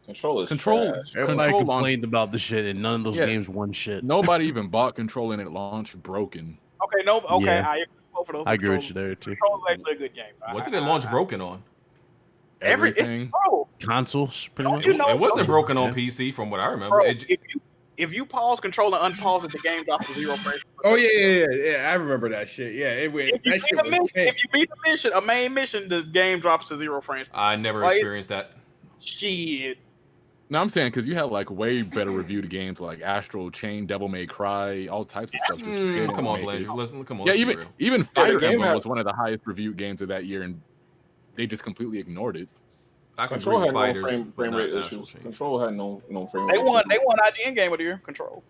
Control is Control. trash. Everybody Control complained about the shit, and none of those games won shit. Nobody even bought Control, and it launched broken. Okay, Yeah. I agree with you there too. Control is actually a good game. What did it launch broken on? Everything. Consoles, pretty much. It wasn't broken on PC, from what I remember. Bro, if you pause Control and unpause it, the game drops to 0 frames. Oh yeah. I remember that shit. Yeah, it went. If you beat the mission, a main mission, the game drops to 0 frames. I never experienced that. Shit. No, I'm saying because you have like way better reviewed games like Astral Chain, Devil May Cry, all types of stuff. Come on, Blandrew. Listen, come on. Yeah, even Fire the Emblem was one of the highest reviewed games of that year, and they just completely ignored it. Control had fighters, no frame rate issues. Control had no frame rate. They won IGN Game of the Year. Control.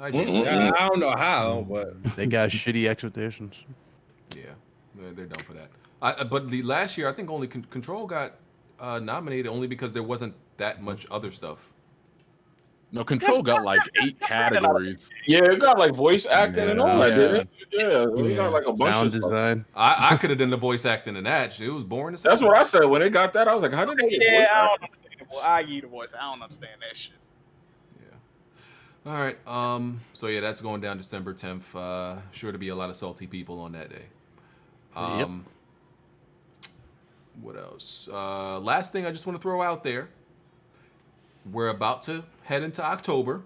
I don't know how, but they got shitty expectations. Yeah, they're done for that. But the last year, I think only Control got nominated only because there wasn't that much other stuff. No, Control got like 8 categories. Yeah, it got like voice acting and all that, didn't it? Yeah, we got like a bunch Sound of stuff. design. I could have done the voice acting in that. It was boring as hell. That's what I said when it got that. I was like, how did they get Yeah, I voice don't understand. Well, I give you the voice. I don't understand that shit. All right. So yeah, that's going down December 10th. Sure to be a lot of salty people on that day. Yep. What else? Last thing I just want to throw out there. We're about to head into October,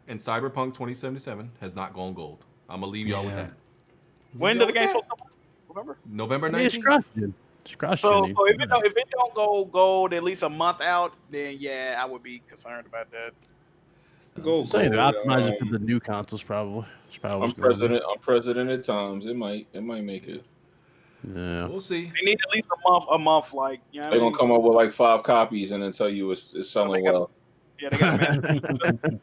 and Cyberpunk 2077 has not gone gold. I'm gonna leave y'all with Yeah. that. When did the game come out? Remember? November It's 19th. cross-gen. It's cross-gen. So if it don't go gold at least a month out, then yeah, I would be concerned about that. Go Say they're gold, optimizing for the new consoles, probably. It's probably I'm what's going on. president at times. It might make it. Yeah. We'll see. They need at least a month, like, you know what I They're mean? gonna come up with like 5 copies and then tell you it's selling well. Yeah, they got to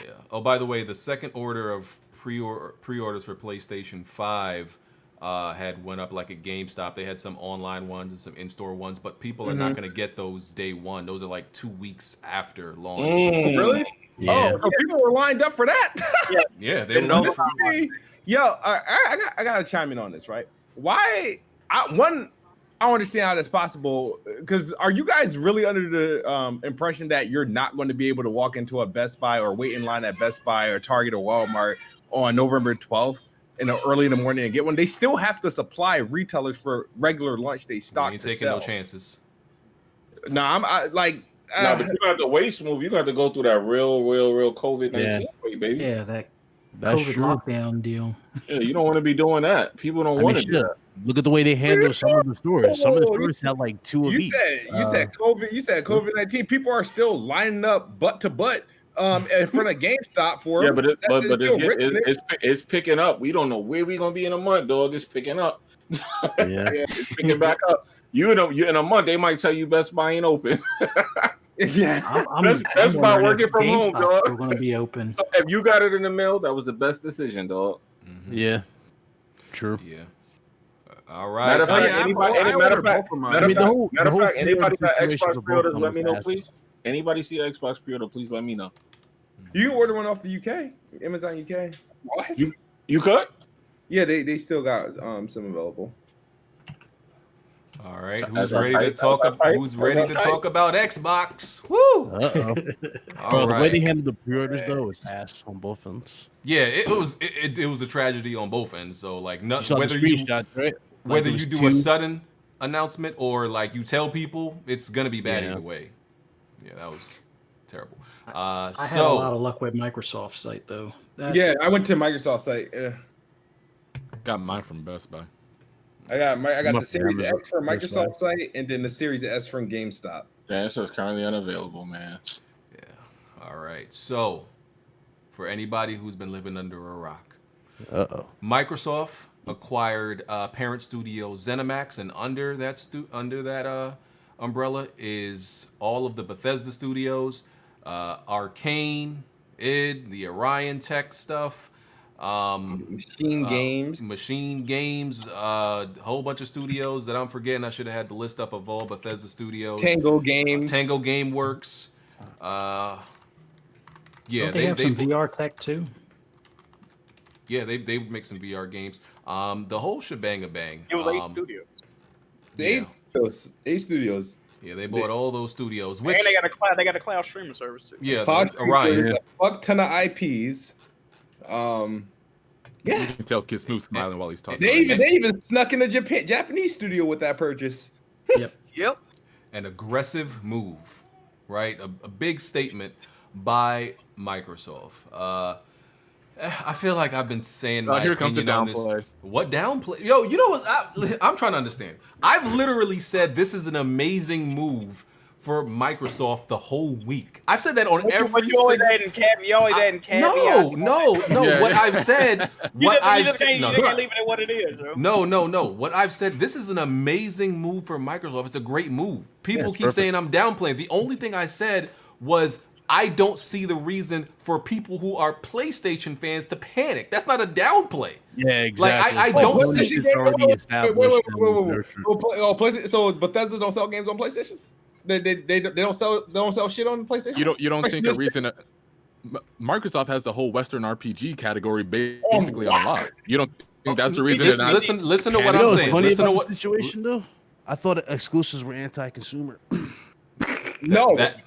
Yeah. Oh, by the way, the second order of pre-orders for PlayStation 5 had went up like at GameStop. They had some online ones and some in-store ones, but people are not going to get those day one. Those are like 2 weeks after launch. Really? Yeah. Oh, so people were lined up for that. Yeah, they No, were. Yo, I gotta chime in on this, right? Why? I don't understand how that's possible. Because are you guys really under the impression that you're not going to be able to walk into a Best Buy or wait in line at Best Buy or Target or Walmart on November 12th early in the morning and get one? They still have to supply retailers for regular launch day stock. You ain't to taking sell. no chances. No, but you got to wait smooth. You got to go through that real COVID-19 wait, baby. Yeah, that That's COVID true. lockdown deal. Yeah, you don't want to be doing that. People don't I want mean, to do shit. that. Look at the way they handle some of the stores. Some of the stores have like 2 of each. You said COVID-19. People are still lining up butt to butt in front of GameStop for Yeah, them. but still risking it. it's picking up. We don't know where we're gonna be in a month, dog. It's picking up. Yeah. It's picking back up. You know, in a month they might tell you Best Buy ain't open. Yeah. Best Buy wondering working if from home, GameStop's dog. still going to be open. If you got it in the mail, that was the best decision, dog. Yeah. True. Yeah. All right. Matter of fact, anybody got situation for Xbox both pre-orders, of let me them know, fast. please. Anybody see an Xbox pre-order, please let me know. You can order one off the UK, Amazon UK. What? You could? Yeah, they still got some available. All right. That's Who's ready to right. talk? That's right. Who's ready to That's talk about Xbox? Woo! Uh-oh. All Bro, the way right. they handle the pre-orders though is ass on both ends. Yeah, it was a tragedy on both ends. So like, You not, saw whether the you screenshots, right? Like, whether it you was do 2. a sudden announcement or like you tell people, it's gonna be bad Yeah. either way. Yeah, that was terrible. I had a lot of luck with Microsoft's site though. Yeah, I went to Microsoft site. Got mine from Best Buy. I got the Must be Series Amazon X from Best Buy. Microsoft site, and then the Series S from GameStop. The answer is currently unavailable, man. Yeah. All right. So, for anybody who's been living under a rock, Uh-oh. Microsoft acquired parent studio ZeniMax, and under that umbrella is all of the Bethesda studios, Arkane, the Orion Tech stuff, Machine Games, a whole bunch of studios that I'm forgetting. I should have had the list up of all Bethesda studios. Tango Games. Tango Gameworks. Yeah, Don't they have some VR tech too? Yeah, they make some VR games. The whole shebang of bang. It was 8 studios. The A Studios. Yeah, they bought all those studios. Which And they got a cloud streaming service too. yeah, Cloud Orion. Studios, a fuck ton of IPs. You Yeah. can tell Kidsmoove smiling while he's talking. They even snuck in a Japanese studio with that purchase. Yep. An aggressive move, right? A big statement by Microsoft. I feel like I've been saying my here comes the opinion on this. downplay. What downplay? Yo, you know what? I'm trying to understand. I've literally said this is an amazing move for Microsoft the whole week. I've said that on every But you always adding caveats. No. Yeah. What I've said, what I've said. You just can't leave it at what it is, bro. No. What I've said, this is an amazing move for Microsoft. It's a great move. People it's keep perfect. saying I'm downplaying. The only thing I said was I don't see the reason for people who are PlayStation fans to panic. That's not a downplay. Yeah, exactly. I don't see. It's already established. PlayStation. So Bethesda don't sell games on PlayStation. They don't sell shit on PlayStation. You don't think a reason Microsoft has the whole Western RPG category basically on lock? You don't think that's the reason? Listen to what I'm saying. Listen to what situation though. I thought exclusives were anti-consumer. No, that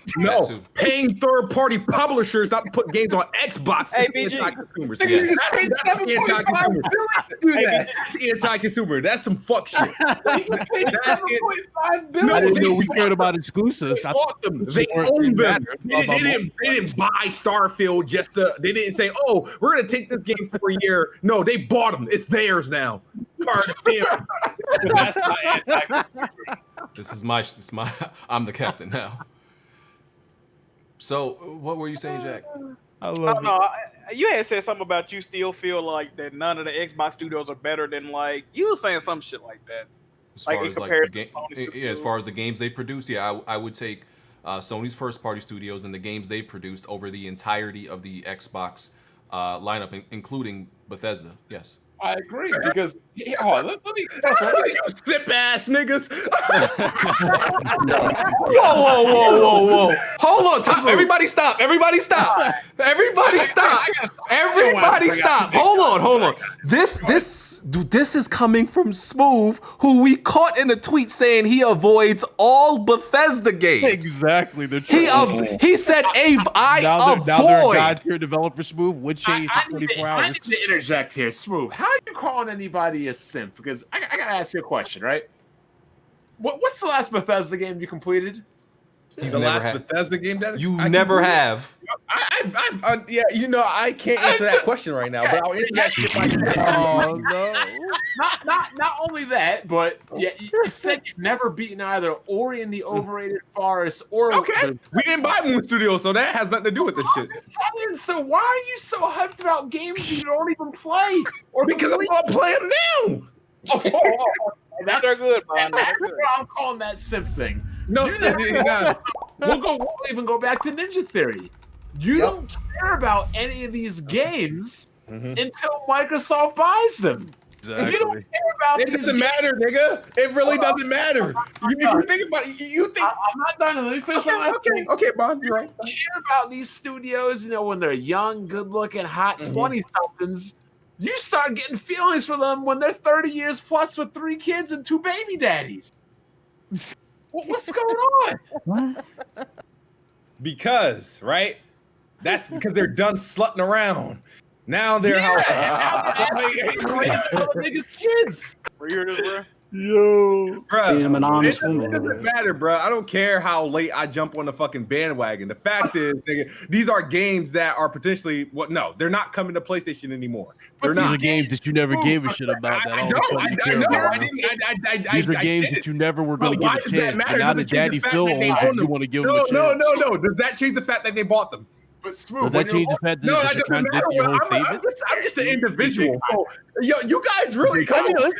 too. Paying third-party publishers not to put games on Xbox is anti-consumer. That's anti-consumer. That's some fuck shit. No, we cared about exclusives. They bought them. They own them. They didn't buy Starfield just to. They didn't say, "Oh, we're gonna take this game for a year." No, they bought them. It's theirs now. That's my anti-consumer. This is my. I'm the captain now. So, what were you saying, Jack? I don't know. You had said something about you still feel like that none of the Xbox studios are better than like you were saying some shit like that. As far as like the game, as far as the games they produce, yeah, I would take Sony's first-party studios and the games they produced over the entirety of the Xbox lineup, including Bethesda. Yes. I agree because let me you sip ass niggas. Whoa! Hold on, everybody stop! Everybody stop! Everybody stop! Everybody stop! Hold on! This is coming from Smooth, who we caught in a tweet saying he avoids all Bethesda games. Exactly. He said, I avoid. Now they're a god-tier developer. Smooth would change in 24 hours. I need to interject here, Smooth. How are you calling anybody a simp? Because I gotta ask you a question, right? What's the last Bethesda game you completed? He's the never last had. Bethesda game that You never have. Yeah, I can't answer that question right now, but I'll answer that shit right now. Oh no! Not only that, but yeah, you said you've never beaten either Ori in the Overrated Forest or We didn't buy Moon Studios, so that has nothing to do with this shit. So why are you so hyped about games you don't even play? Or because I'm gonna play them now. That's good, man. I'm calling that simp thing. No, we'll even go back to Ninja Theory. You don't care about any of these games until Microsoft buys them. Exactly. You don't care about it. Doesn't matter, nigga. It really doesn't matter. If you think about it, you think I'm not done. Let me finish. Okay, Bond, you're right. You care about these studios, when they're young, good-looking, hot 20-somethings. You start getting feelings for them when they're 30 years plus with 3 kids and 2 baby daddies. What's going on? What? Because, right? That's because they're done slutting around. Now they're niggas kids. Were you this, bro? Yo, bro, I'm an honest it woman. doesn't matter, bro. I don't care how late I jump on the fucking bandwagon. The fact is, nigga, these are games that are potentially no, they're not coming to PlayStation anymore. They're these not are games that you never gave a shit about. These are games that you never were going to give a chance. But now that Daddy Phil owns them, you want to give them a chance. No. Does that change the fact that they bought them? But Smooth, does that change the fact that it doesn't matter. I'm just an individual. So, you guys really it's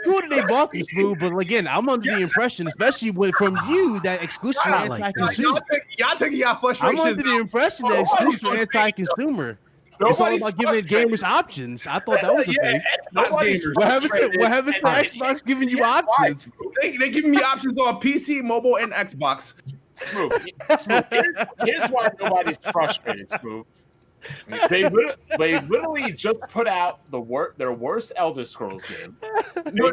cool that they bought these, Smooth, but again, I'm under the impression, especially from you, that exclusive anti-consumer. Y'all taking y'all frustrations. I'm under the impression that exclusive anti-consumer. It's all about giving gamers options. I thought that was the thing. What happened to Xbox giving you options? They giving me options on PC, mobile, and Xbox. Smooth. Here's why nobody's frustrated, Smooth. They literally just put out their worst Elder Scrolls game. No,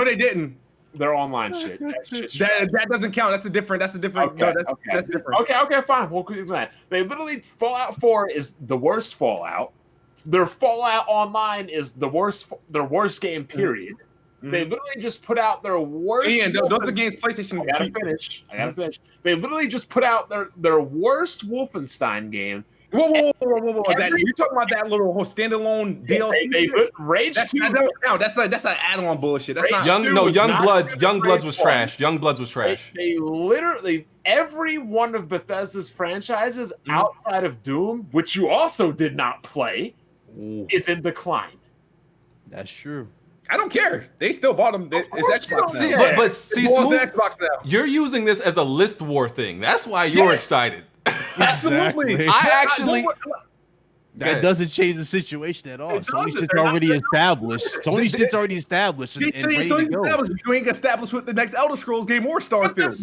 they didn't. Their online shit. That doesn't count. That's a different. That's different. Okay, fine. We'll do that. They literally Fallout 4 is the worst Fallout. Their Fallout Online is their worst game. Period. They literally just put out their worst. Ian, those are games PlayStation. I gotta finish. They literally just put out their worst Wolfenstein game. Whoa! You talking about that little whole standalone DLC? They Rage 2. That's an add-on bullshit. That's not Youngbloods was trash. Youngbloods was trash. They literally every one of Bethesda's franchises outside of Doom, which you also did not play, is in decline. That's true. I don't care. They still bought them. It's Xbox now. But see, Smooth, you're using this as a list war thing. That's why you're excited. Absolutely. I actually. That doesn't change the situation at all. Sony shit's already established. Sony shit's already established and ready to go. You ain't established with the next Elder Scrolls game or Starfield.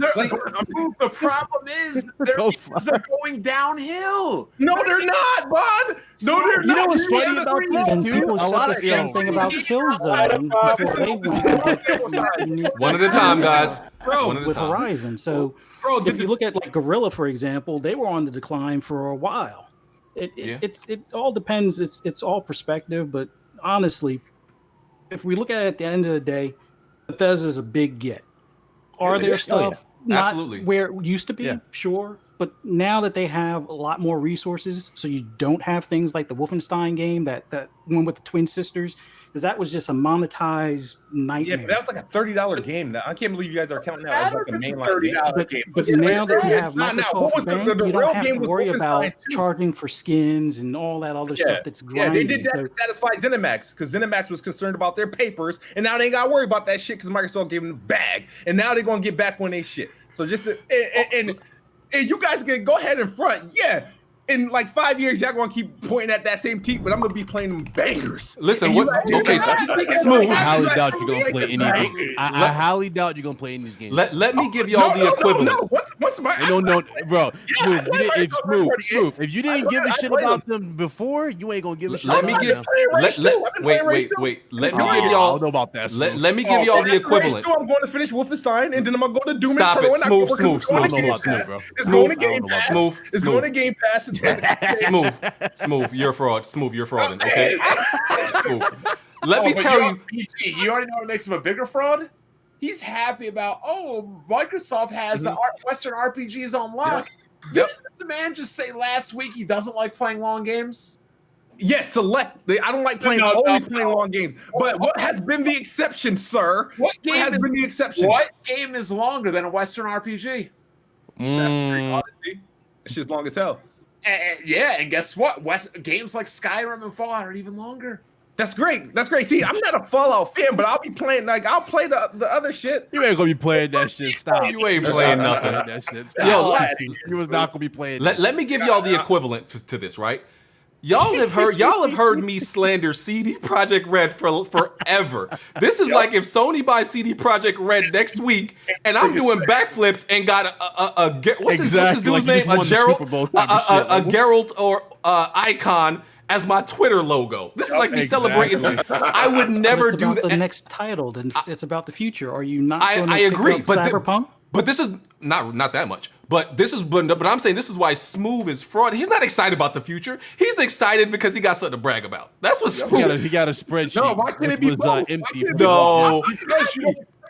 The problem is their games are going downhill. No, they're not, Bond. No, they're not. You know what's funny about this? And people A said lot the of same thing about kills though. Before they went One at a time, guys. One at a with time. Horizon. So if you look at like Guerrilla, for example, they were on the decline for a while. It all depends. It's all perspective, but honestly, if we look at it at the end of the day, Bethesda's a big get. Are there stuff not Absolutely. where it used to be? Yeah. Sure. But now that they have a lot more resources, so you don't have things like the Wolfenstein game, that one with the twin sisters, because that was just a monetized nightmare. Yeah, but that was like a $30 game. Now I can't believe you guys are counting that as like a mainline game. But now that you have What Microsoft was Bank, the you real don't have game to was worry about Wolfenstein 2. charging for skins and all that other stuff that's Yeah, grinding. they did that to satisfy ZeniMax because ZeniMax was concerned about their papers, and now they ain't got to worry about that shit because Microsoft gave them the bag, and now they're gonna get back when they shit. So just and you guys can go ahead and front, yeah. In like 5 years, y'all gonna keep pointing at that same team, but I'm gonna be playing them bangers. Listen, And what? you Okay, guys- Smooth. I highly doubt you're gonna play any of these. I highly doubt you're gonna play any of these games. Let me give y'all the equivalent. No. What's my? No, bro. Yeah, Smooth. If you didn't give a shit about them before, you ain't gonna give a shit. Let me about give. them. Wait. Let me Oh, give I y'all. don't know about that. Smooth. Let me give y'all the equivalent. I'm going to finish Wolfenstein, and then I'm gonna go to Doom Stop Eternal. it. and October, Smooth, 'cause it's going to smooth, Game smooth, Pass. bro. It's Smooth, going to Game Pass. smooth, It's smooth. going to Game Pass. Smooth, you're a fraud. Smooth, you're frauding. Okay. Smooth. Let me but tell you. You already know what makes him a bigger fraud? He's happy about, Microsoft has the Western RPGs on lock. Didn't this man just say last week he doesn't like playing long games? Yes, select. I don't like playing playing long games. But what has been the exception, sir? What game has been the exception? What game is longer than a Western RPG? Assassin's Creed Odyssey. It's just long as hell. And guess what? Games like Skyrim and Fallout are even longer. That's great. See, I'm not a Fallout fan, but I'll be playing. I'll play the other shit. You ain't gonna be playing that shit. Stop. You ain't playing nothing. That shit. Yo, you was not gonna be playing. Let me give y'all the equivalent to this, right? Y'all have heard me slander CD Projekt Red for forever. This is like if Sony buys CD Projekt Red next week, and I'm doing backflips and got what's his dude's name? A Geralt or Icon as my Twitter logo. This is like me celebrating. I would never do that. The next title, then it's about the future. Are you not? I agree, but Cyberpunk. But this is not that much. But I'm saying this is why Smooth is fraud. He's not excited about the future. He's excited because he got something to brag about. That's what Smooth. He got a spreadsheet. No, why can't it be both? Empty. No.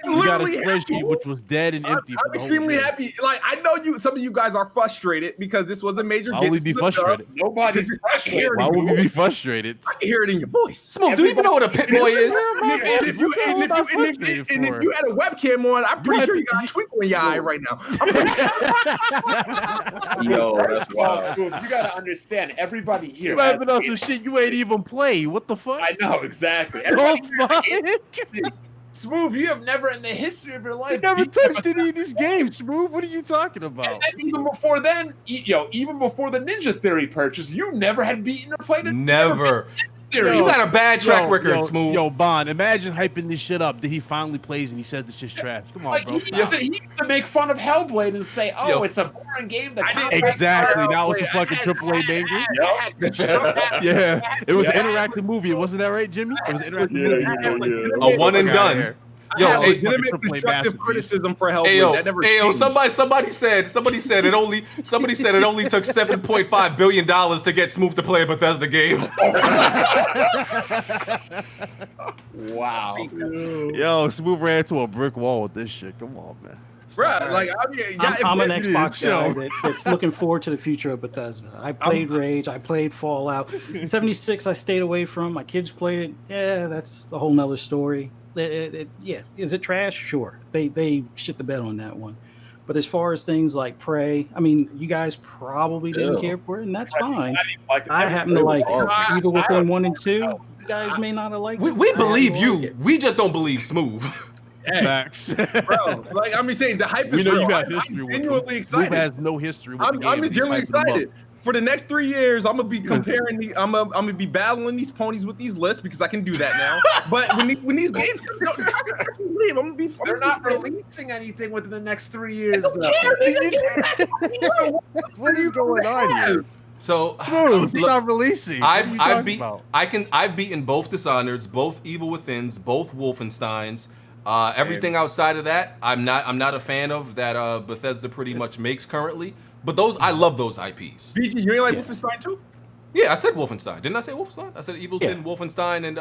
You got a spreadsheet which was dead and empty. I'm extremely happy. Like I know some of you guys are frustrated because this was a major. Why would we be frustrated? Nobody's frustrated. Why would we be frustrated? I can hear it in your voice. Smooth, do you even know what a pit boy is? If you had a webcam on, I'm pretty sure you got a twinkle in your eye right now. Yo, that's wild. You gotta understand, everybody here. You having on some shit you ain't even play. What the fuck? I know exactly. Smooth, you have never in the history of your life. You never touched any of these games, Smooth. What are you talking about? And even before then, even before the Ninja Theory purchase, you never had beaten or played it. Never. You got a bad track record, Smooth. Yo, Bond, imagine hyping this shit up that he finally plays and he says this shit's trash. Come on, bro. He used to make fun of Hellblade and say, it's a boring game. Exactly. That was the fucking AAA banger. Yeah. It was an interactive movie. Wasn't that right, Jimmy? It was an interactive movie. A one and done. Yo, legitimate constructive criticism for Hellblade. Somebody said it only took $7.5 billion to get Smooth to play a Bethesda game. Wow. Yo, Smooth ran into a brick wall with this shit. Come on, man. Bruh, like I'm an Xbox guy that's looking forward to the future of Bethesda. I played Rage, I played Fallout. 76 I stayed away from. My kids played it. Yeah, that's a whole nother story. Is it trash? Sure. They shit the bed on that one. But as far as things like Prey, I mean, you guys probably didn't care for it, and that's fine. I happen to like it. Either within 1 and 2, you guys may not have liked it. We believe you. We just don't believe Smooth. Facts. bro. Like I'm just saying, the hype We is know real. you got I'm history with genuinely them. excited. Who has no history with the game? I'm He's genuinely hyping them up. excited. For the next 3 years, I'm gonna be comparing the. I'm gonna be battling these ponies with these lists because I can do that now. But when these games come out, I'm gonna be. They're not releasing anything within the next 3 years. Don't though. care, What is going on here? So Smooth, he's look, not releasing. What are you talking about? I've beaten both Dishonoreds, both Evil Withins, both Wolfensteins. Everything outside of that, I'm not a fan of that Bethesda pretty much makes currently. But those, I love those IPs. BG, you ain't like Wolfenstein too? Yeah, I said Wolfenstein. Didn't I say Wolfenstein? I said Evil Within, Wolfenstein, and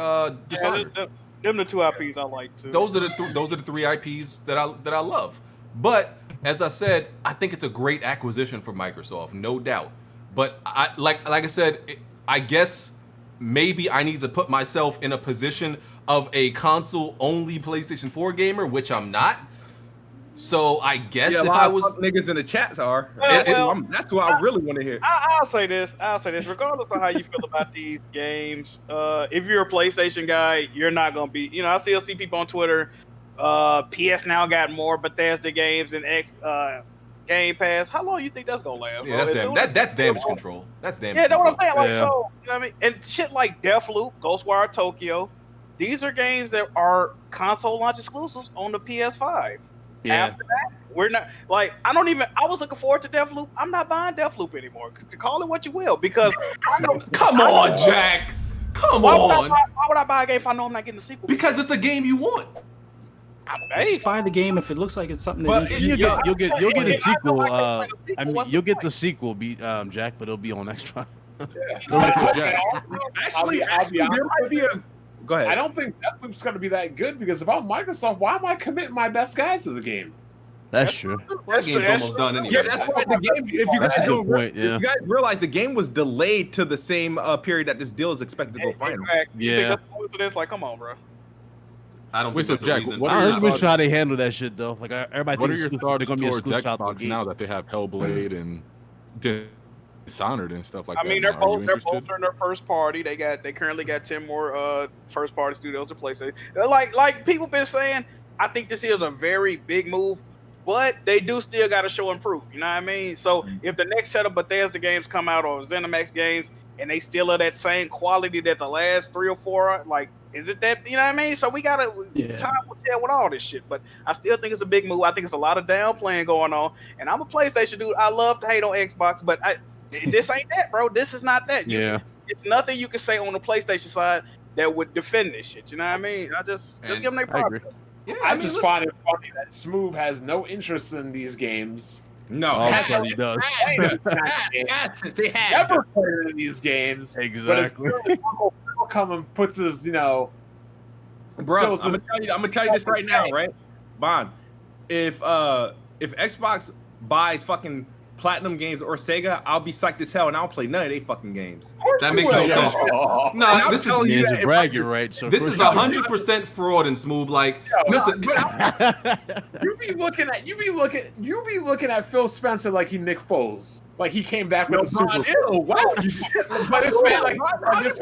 Dishonored. Them the two IPs I like too. Those are the three IPs that I love. But as I said, I think it's a great acquisition for Microsoft, no doubt. But like I said, I guess maybe I need to put myself in a position of a console-only PlayStation 4 gamer, which I'm not. So I guess Yeah, if a lot I of was fuck niggas in the chats are. Well, That's what I really want to hear. I'll say this. Regardless of how you feel about these games, if you're a PlayStation guy, you're not gonna be. I still see people on Twitter. PS now got more Bethesda games than Game Pass. How long you think that's gonna last? yeah, that's damage control. That's damage. Yeah, that's what I'm control. saying. Like, Yeah. so you know what I mean? And shit like Deathloop, Ghostwire Tokyo, these are games that are console launch exclusives on the PS5. Yeah. After that, we're not like I was looking forward to Deathloop. I'm not buying Deathloop anymore. To call it what you will, because I know, Come on, Jack. Come why on. would I buy a game if I know I'm not getting a sequel? Because it's a game you want. Hey, Just buy the game if it looks like it's something But that You'll get a sequel. I I mean, you'll get the sequel, Jack, but it'll be on Xbox. Actually, I'll be honest there might be a. Go ahead. I don't think Deathloop's going to be that good because if I'm Microsoft, why am I committing my best guys to the game? That's true. Well, the game's almost done anyway. Yeah, that's why the game. If you That's guys a don't, good point, yeah. if you guys realize the game was delayed to the same period that this deal is expected to go final. exactly. You think Yeah. that's coincidence? Like, come on, bro. I don't Wait, think so that's a Jack, reason. what I are don't your know thoughts? how they handle that shit though. Like everybody What are thinks your they're thoughts gonna be towards exclusive out the Xbox gate. now that they have Hellblade and Dishonored and stuff like I that? mean, now? they're Are you both they're interested? both in their first party. They currently got 10 more first party studios to play. So, like people been saying, I think this is a very big move, but they do still got to show and prove. You know what I mean? So if the next set of Bethesda games come out or ZeniMax games and they still are that same quality that the last 3 or 4 are, like, is it that? You know what I mean? So we gotta time will tell with all this shit. But I still think it's a big move. I think it's a lot of downplaying going on. And I'm a PlayStation dude. I love to hate on Xbox, but this ain't that, bro. This is not that. It's nothing you can say on the PlayStation side that would defend this shit. You know what I mean? Just give them their props. Yeah, I just find it funny that Smoove has no interest in these games. No, All of a sudden he does. Never played in these games. Exactly. But it's come and puts his, bro. I'm gonna tell you this right now, right? Bond. If Xbox buys fucking Platinum Games or Sega, I'll be psyched as hell and I'll play none of they fucking games. That makes no sense. No, this is He's a bragging right. So this is 100% fraud and Smooth. Like, listen, you be looking at Phil Spencer like he Nick Foles. Like he came back with the Super Bowl. Wow. But this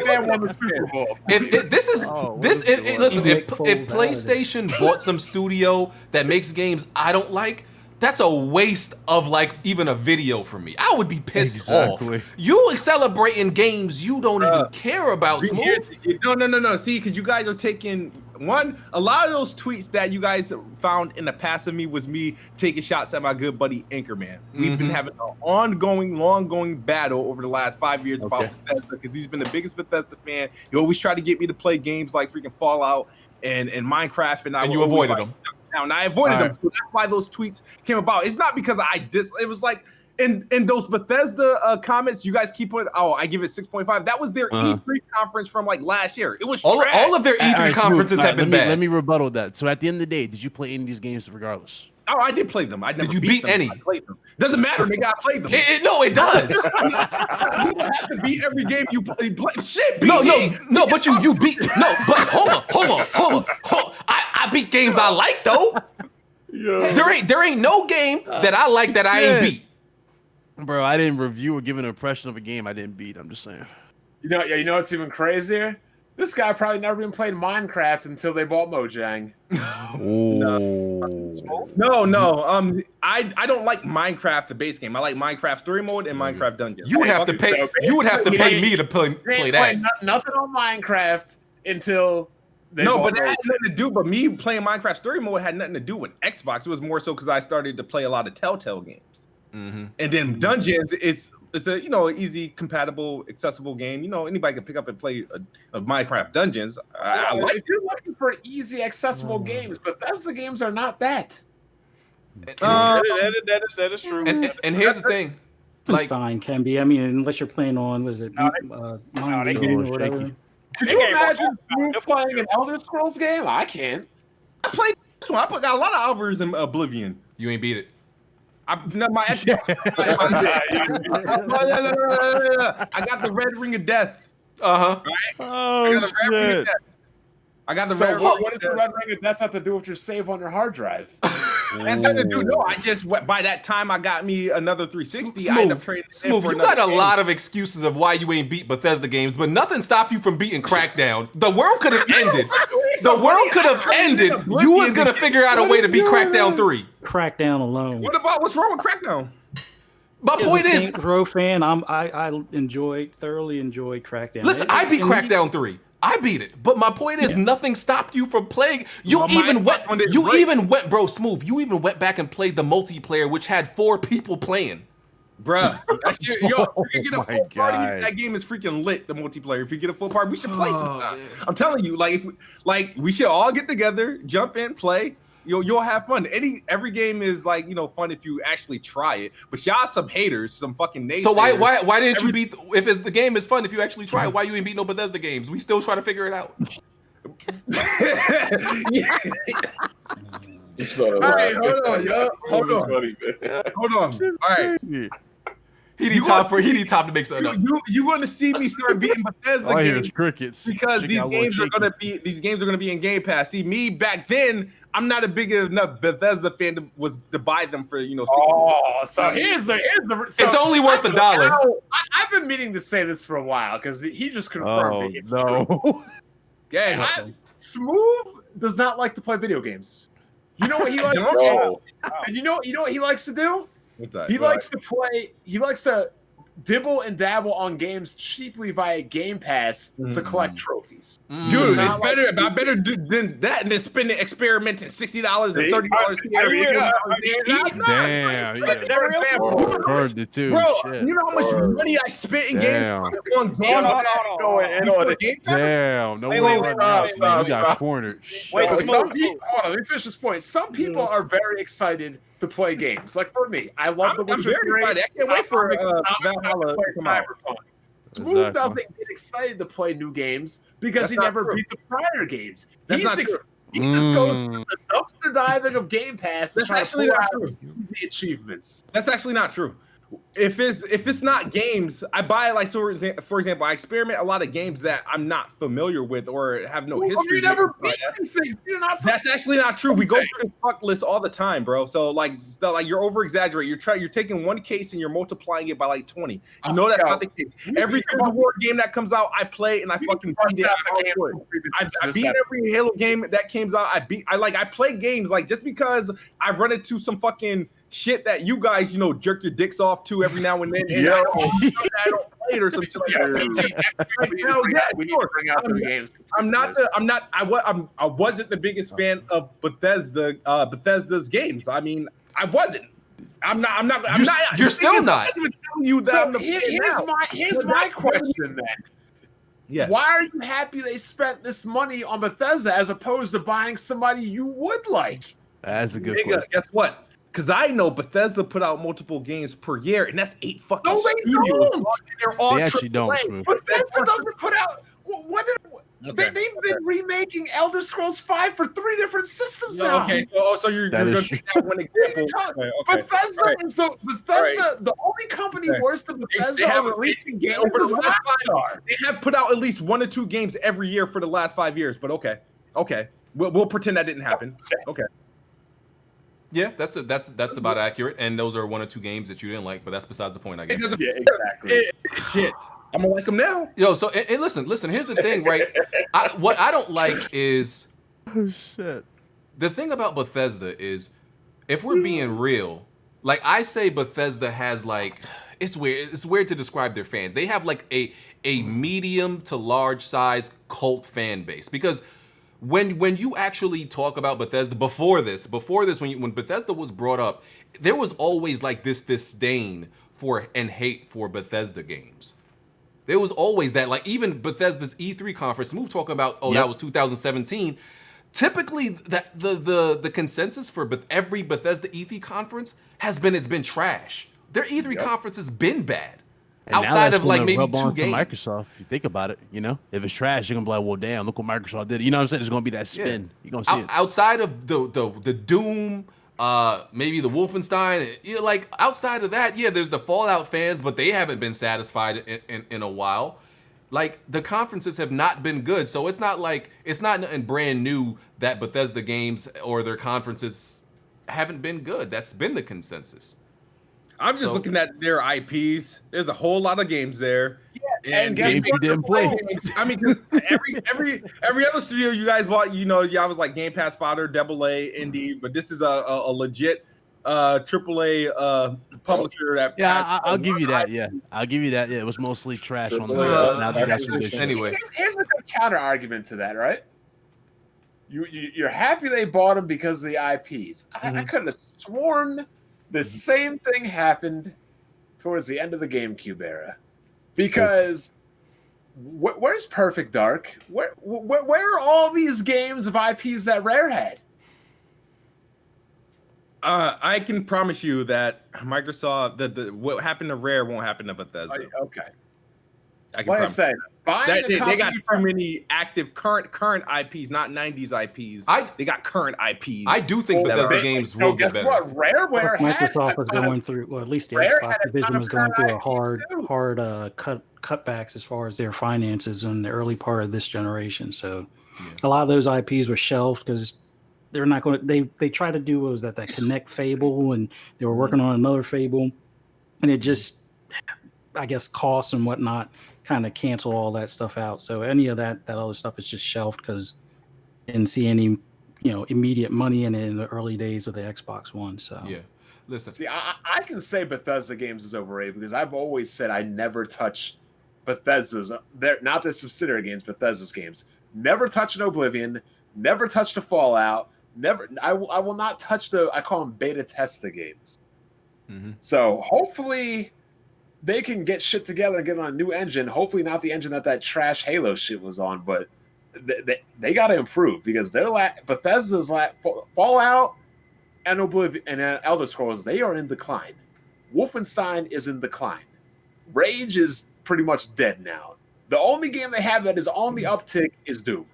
man won the Super Bowl. Listen, if PlayStation bought some studio that makes games I don't like, that's a waste of like even a video for me. I would be pissed off. You celebrating games you don't even care about, Smooth. No. See, because you guys are taking a lot of those tweets that you guys found in the past of me was me taking shots at my good buddy Anchorman. We've been having an long-going battle over the last 5 years about Bethesda because he's been the biggest Bethesda fan. He always tried to get me to play games like freaking Fallout and Minecraft, and you avoided them. And I avoided them, so that's why those tweets came about. It's not because it was like in those Bethesda comments, you guys keep putting, I give it 6.5. That was their E3 conference from like last year. It was trash. All of their E3 conferences have been bad. Let me rebuttal that. So at the end of the day, did you play any of these games regardless? Oh, I did play them. I never Did you beat them. any? I played them. Doesn't matter, nigga. I played them. No, it does. You don't have to beat every game you play. Shit, No, but you beat. No, but hold on. I beat games I like though. Yeah. There ain't no game that I like that I ain't beat. Bro, I didn't review or give an impression of a game I didn't beat. I'm just saying. You know what's even crazier? This guy probably never even played Minecraft until they bought Mojang. No. I don't like Minecraft, the base game. I like Minecraft Story Mode and Minecraft Dungeons. You would have to pay. You would have to pay me to play that. Nothing on Minecraft until. But that had nothing to do. But me playing Minecraft Story Mode had nothing to do with Xbox. It was more so because I started to play a lot of Telltale games, and then Dungeons it's a easy, compatible, accessible game. Anybody can pick up and play a Minecraft Dungeons. I like. If you're looking for easy, accessible games, Bethesda games are not that. That is true. And here's the thing. Wolfenstein can be. I mean, unless you're playing on, Mind Reading or whatever. Could you imagine you playing an Elder Scrolls game? I can't. I played this one. I got a lot of hours in Oblivion. You ain't beat it. I got the Red Ring of Death. Right? Oh, shit. I got the So Red Ring. what does the Red Ring of Death have to do with your save on your hard drive? That's nothing to do. No, I just by that time I got me another 360. I ended up trading Smooth, you got a lot of excuses of why you ain't beat Bethesda games, but nothing stopped you from beating Crackdown. The world could have ended. The world could have ended. You was gonna figure out a way to beat Crackdown 3. Crackdown alone. What's wrong with Crackdown? My point is, Saints Row fan, I thoroughly enjoyed Crackdown. listen, I beat Crackdown 3. I beat it, but my point is, nothing stopped you from playing. You even went, bro, Smooth. You even went back and played the multiplayer, which had 4 people playing. Bruh, you can get a full party. That game is freaking lit. The multiplayer. If you get a full party, we should play sometime. I'm telling you, we should all get together, jump in, play. You'll have fun. Every game is fun if you actually try it. But y'all some haters, some fucking naysayers. So why didn't you beat? If the game is fun, if you actually try it, why you ain't beat no Bethesda games? We still trying to figure it out. All right, hold on, yo. Hold on. All right. He need time to make something up. You going to see me start beating Bethesda games crickets because these games are going to be in Game Pass. See, me back then, I'm not a big enough Bethesda fan to buy them for $60. So here's the it's only worth $1. I've been meaning to say this for a while because he just confirmed it. No. Yeah. Smooth does not like to play video games. You know what he likes to do? And you know what he likes to do? What's that? He likes to dibble and dabble on games cheaply via Game Pass to collect trophies. Dude, it's better. I better do than that than spending experimenting $60 and $30 here. Damn. Heard it too. Bro, shit. you know how much money I spent in games? Damn. No way right now. You got cornered. Wait, hold on, let me finish this point. Some people are very excited to play games. Like for me, I love the Witcher 3. I can't wait for Valhalla to come out. Smooth doesn't get excited to play new games because he never beat the prior games. He just goes to the dumpster diving of Game Pass and tries to pull out easy achievements. That's actually not true. If it's not games, I buy for example, I experiment a lot of games that I'm not familiar with or have no history. You never beat anything. That's actually not true. We go through the fuck list all the time, bro. So you're over exaggerating. You're taking one case and you're multiplying it by 20. You know that's not the case. Every God of War game that comes out, I play and I fucking beat it. I beat every Halo game that comes out. I play games just because I've run into some fucking shit that you guys, jerk your dicks off to every now and then. And I don't play it or something like that. I wasn't the biggest fan of Bethesda's games. I mean, I wasn't. You're still not. Here's my question then. Yeah. Why are you happy they spent this money on Bethesda as opposed to buying somebody you would like? That's a good question. Guess what? Because I know Bethesda put out multiple games per year, and that's 8 fucking studios. Don't. They're all they actually don't. Bethesda doesn't put out. They've been remaking Elder Scrolls 5 for 3 different systems now. Okay, so you're going to take that one example. Bethesda is the only company worse than Bethesda on releasing games is Rockstar. They have put out at least 1 or 2 games every year for the last 5 years, but okay. We'll pretend that didn't happen. Okay. Yeah, that's about accurate. And those are 1 or 2 games that you didn't like, but that's besides the point, I guess. Yeah, exactly. Shit. I'm gonna like them now. Yo, so and listen. Here's the thing, right? What I don't like is Oh shit. the thing about Bethesda is, if we're being real, like I say, Bethesda has like it's weird. It's weird to describe their fans. They have like a medium to large size cult fan base because when you actually talk about Bethesda before this, when Bethesda was brought up, there was always like this disdain for and hate for Bethesda games. There was always that, like even Bethesda's E3 conference, Move talking about, that was 2017. Typically, that the consensus for every Bethesda E3 conference has been it's been trash. Their E3 conference has been bad. And now Outside that's of like gonna maybe rub 2 on to games. Microsoft, if you think about it, if it's trash, you're gonna be like, well, damn, look what Microsoft did. You know what I'm saying? There's gonna be that spin. You're gonna see it. Outside of the Doom, maybe the Wolfenstein, like outside of that, there's the Fallout fans, but they haven't been satisfied in a while. Like the conferences have not been good, so it's not nothing brand new that Bethesda games or their conferences haven't been good. That's been the consensus. I'm just looking at their IPs. There's a whole lot of games there. Yeah, and guess games you didn't play. I mean, 'cause every other studio you guys bought, y'all was like Gamepass fodder, double A, indie, but this is a legit AAA publisher that. Yeah, I'll give you that. Yeah, I'll give you that. Yeah, it was mostly trash on the now they got some good shit. Anyway, here's a good counter argument to that, right? You're happy they bought them because of the IPs. I could have sworn the same thing happened towards the end of the GameCube era, because where's Perfect Dark? Where are all these games of IPs that Rare had? I can promise you that Microsoft, what happened to Rare won't happen to Bethesda. Okay. I can Like I promise said, buying they got too many active current IPs, not 90s IPs. They got current IPs. I do think Bethesda games will get better. What Rareware Microsoft was going through, well, at least the Xbox division was going through a hard cutbacks as far as their finances in the early part of this generation. So a lot of those IPs were shelved because they're not going to. They try to do, what was that Connect Fable, and they were working on another Fable, and it just, I guess, costs and whatnot kind of cancel all that stuff out. So any of that other stuff is just shelved because didn't see any immediate money in it in the early days of the Xbox One. So listen, see, I can say Bethesda games is overrated because I've always said I never touch Bethesda's. They're not the subsidiary games, Bethesda's games. Never touch an Oblivion. Never touch the Fallout. Never. I will not touch I call them beta test the games. So hopefully they can get shit together and get on a new engine. Hopefully not the engine that trash Halo shit was on, but they got to improve because Bethesda's Fallout and Oblivion and Elder Scrolls, they are in decline. Wolfenstein is in decline. Rage is pretty much dead now. The only game they have that is on the uptick is Doom.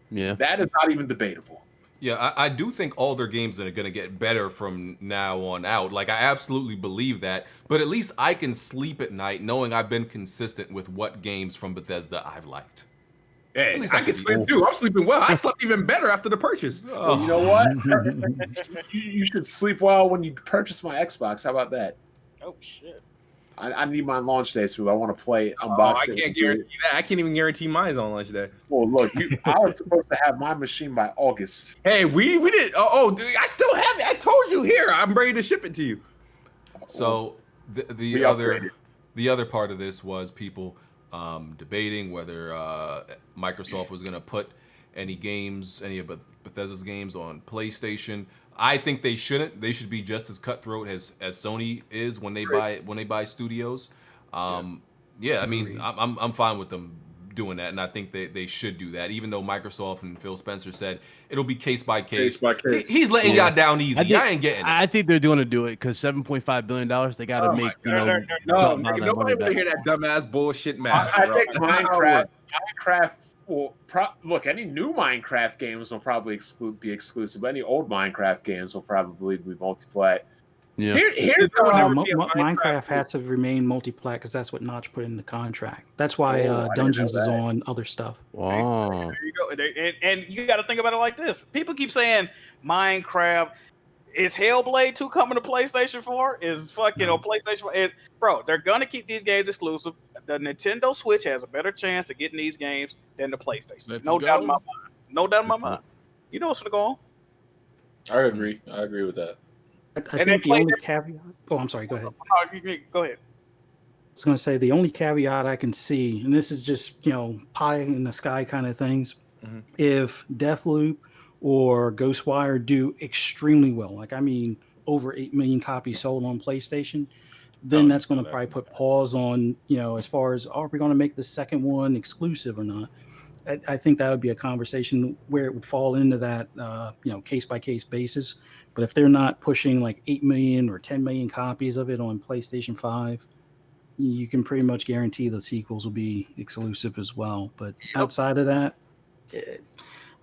Yeah, that is not even debatable. Yeah, I do think all their games are going to get better from now on out. Like, I absolutely believe that. But at least I can sleep at night knowing I've been consistent with what games from Bethesda I've liked. Hey, At least I can sleep too. I'm sleeping well. I slept even better after the purchase. Well, you know what? you should sleep well when you purchase my Xbox. How about that? Oh, shit. I need my launch day, so I want to play unboxing. I can't guarantee that. I can't even guarantee mine's on launch day. Well, look, I was supposed to have my machine by August. Hey, we did. Dude, I still have it. I told you here. I'm ready to ship it to you. So the other part of this was people debating whether Microsoft was going to put any of Bethesda's games on PlayStation. I think they shouldn't. They should be just as cutthroat as Sony is when they buy studios. I mean, I'm fine with them doing that, and I think they should do that. Even though Microsoft and Phil Spencer said it'll be case by case. He's letting y'all down easy. I ain't getting it. I think they're doing to do it because $7.5 billion. They got to make nobody want to hear that dumbass bullshit math. I think Minecraft. Well, look, any new Minecraft games will probably be exclusive. Any old Minecraft games will probably be multiplayer. Yeah. Here's Minecraft had to remain multiplayer because that's what Notch put in the contract. That's why Dungeons is on other stuff. Wow. There you go. And you got to think about it like this. People keep saying Minecraft. Is Hellblade 2 coming to PlayStation 4? Is fucking on PlayStation 4? Bro, they're going to keep these games exclusive. the Nintendo Switch has a better chance of getting these games than the PlayStation. Let's No doubt in my go. mind. No doubt in my mind. You know what's gonna go on. I agree. I agree with that. I And think they the only caveat. Oh, I'm sorry. Go ahead. Go ahead. I was going to say the only caveat I can see, and this is just pie in the sky kind of things. Mhm. If Deathloop or Ghostwire do extremely well, like I mean, over 8 million copies sold on PlayStation, then that's going to probably put pause on as far as are we going to make the second one exclusive or not. I think that would be a conversation where it would fall into that case by case basis. But if they're not pushing like 8 million or 10 million copies of it on PlayStation 5, you can pretty much guarantee the sequels will be exclusive as well. But outside of that,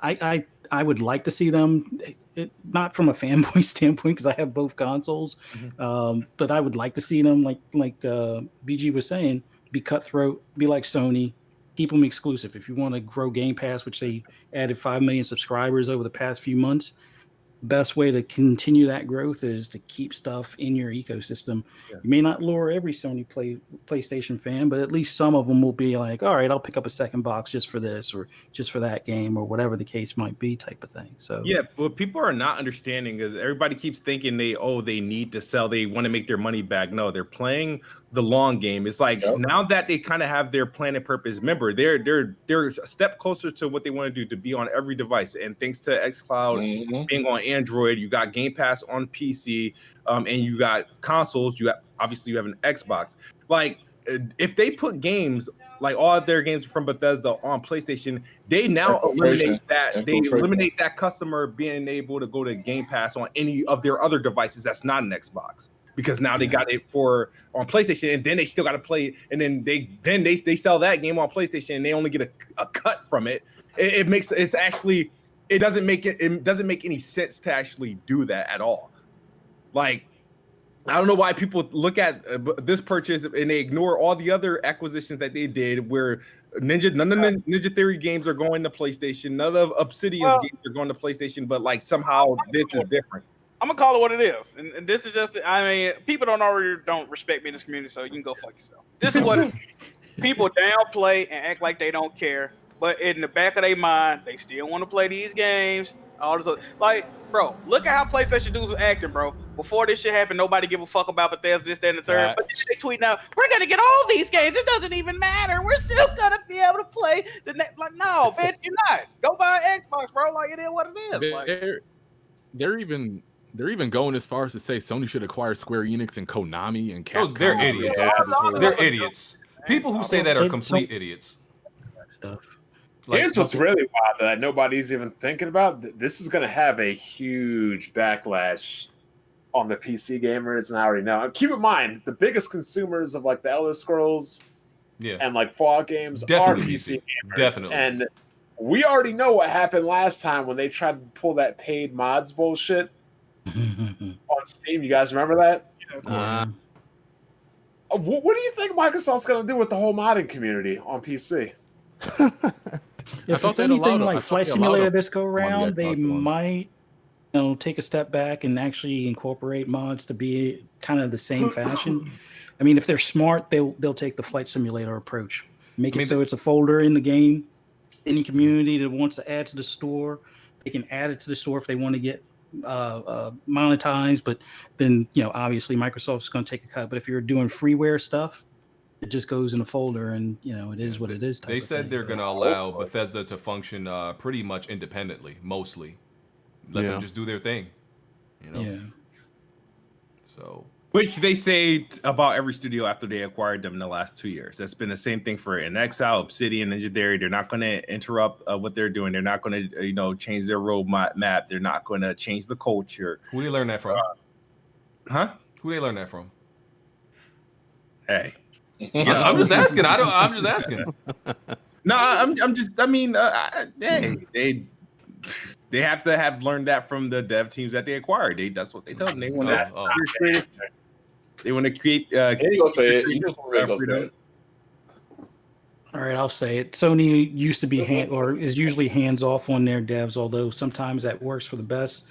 I would like to see them, not from a fanboy standpoint because I have both consoles, but I would like to see them like BG was saying, be cutthroat, be like Sony, keep them exclusive. If you want to grow Game Pass, which they added 5 million subscribers over the past few months, best way to continue that growth is to keep stuff in your ecosystem. You may not lure every Sony PlayStation fan, but at least some of them will be like, all right, I'll pick up a second box just for this or just for that game or whatever the case might be type of thing. So Yeah, what people are not understanding is everybody keeps thinking they need to sell, they want to make their money back. No, they're playing the long game. It's like now that they kind of have their plan and purpose, remember they're a step closer to what they want to do, to be on every device. And thanks to xCloud being on Android, you got Game Pass on PC, and you got consoles. You have an Xbox. Like if they put games like all of their games from Bethesda on PlayStation, they now eliminate that. They eliminate that customer being able to go to Game Pass on any of their other devices that's not an Xbox, because now they got it on PlayStation, and then they still got to play, and then they sell that game on PlayStation, and they only get a cut from it. It doesn't make any sense to actually do that at all. Like, I don't know why people look at this purchase and they ignore all the other acquisitions that they did, where none of the Ninja Theory games are going to PlayStation, none of Obsidian's games are going to PlayStation, but like somehow this is different. I'm gonna call it what it is, and this is just. I mean, people don't respect me in this community, so you can go fuck yourself. This is what people downplay and act like they don't care, but in the back of their mind, they still want to play these games. All this, like, bro, look at how PlayStation dudes was acting, bro. Before this shit happened, nobody give a fuck about Bethesda, this, that, and the third. But then they tweet now, we're gonna get all these games. It doesn't even matter. We're still gonna be able to play the next. Like, no, bitch, you're not. Go buy an Xbox, bro. Like, it is what it is. Like, they're even going as far as to say Sony should acquire Square Enix and Konami and Capcom. They're idiots. They're idiots. People who say that are complete idiots. Stuff. Like, here's what's really wild that nobody's even thinking about. This is going to have a huge backlash on the PC gamers, and I already know. And keep in mind, the biggest consumers of like the Elder Scrolls and like Fallout games are PC gamers. Definitely. And we already know what happened last time when they tried to pull that paid mods bullshit on Steam. You guys remember that? What do you think Microsoft's going to do with the whole modding community on PC? If it's anything like Flight Simulator this go around, they might take a step back and actually incorporate mods to be kind of the same fashion. I mean, if they're smart, they'll take the Flight Simulator approach. Make it so it's a folder in the game. Any community that wants to add to the store, they can add it to the store if they want to get monetized. But then, obviously Microsoft's going to take a cut. But if you're doing freeware stuff, it just goes in a folder, and it is what it is. They said they're going to allow Bethesda to function pretty much independently, mostly. Let them just do their thing. Yeah. So. Which they say about every studio after they acquired them in the last 2 years. That's been the same thing for NXL, Obsidian, Ninja Theory. They're not going to interrupt what they're doing. They're not going to, change their roadmap. They're not going to change the culture. Who they learn that from? Who they learn that from? Hey. I'm just asking. I'm just asking. No, I'm just. I mean, they have to have learned that from the dev teams that they acquired. That's what they tell them. They want to. They want to create. You go say it. You just go say it. All right, I'll say it. Sony used to be is usually hands off on their devs, although sometimes that works for the best.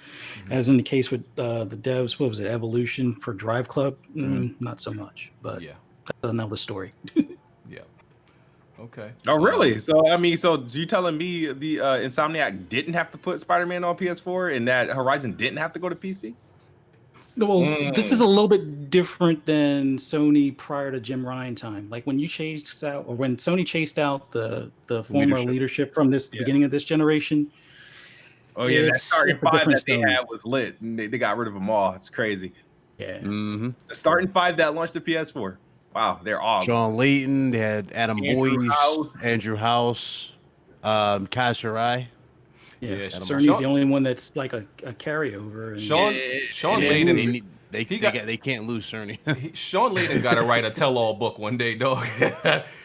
As in the case with the devs, what was it, Evolution for Drive Club? Not so much, but that's another story. Yeah. Okay. Oh, really? So I mean, so you telling me the Insomniac didn't have to put Spider-Man on PS4, and that Horizon didn't have to go to PC? Well, this is a little bit different than Sony prior to Jim Ryan time. Like when you chased out, or when Sony chased out the former leadership from the beginning of this generation. Oh yeah, that it's starting a 5 different that they Sony. had was lit, and they got rid of them all. It's crazy. Yeah. Mm-hmm. The starting 5 that launched the PS4. Wow, they're all Sean Layton, they had Adam Andrew Boyce, House. Andrew House, Kaz Shirai. Yeah, Yeah, Cerny's Sean- the only one that's like a carryover. And Sean And Layden. they can't lose Cerny. Sean Layden got to write a tell-all book one day, dog.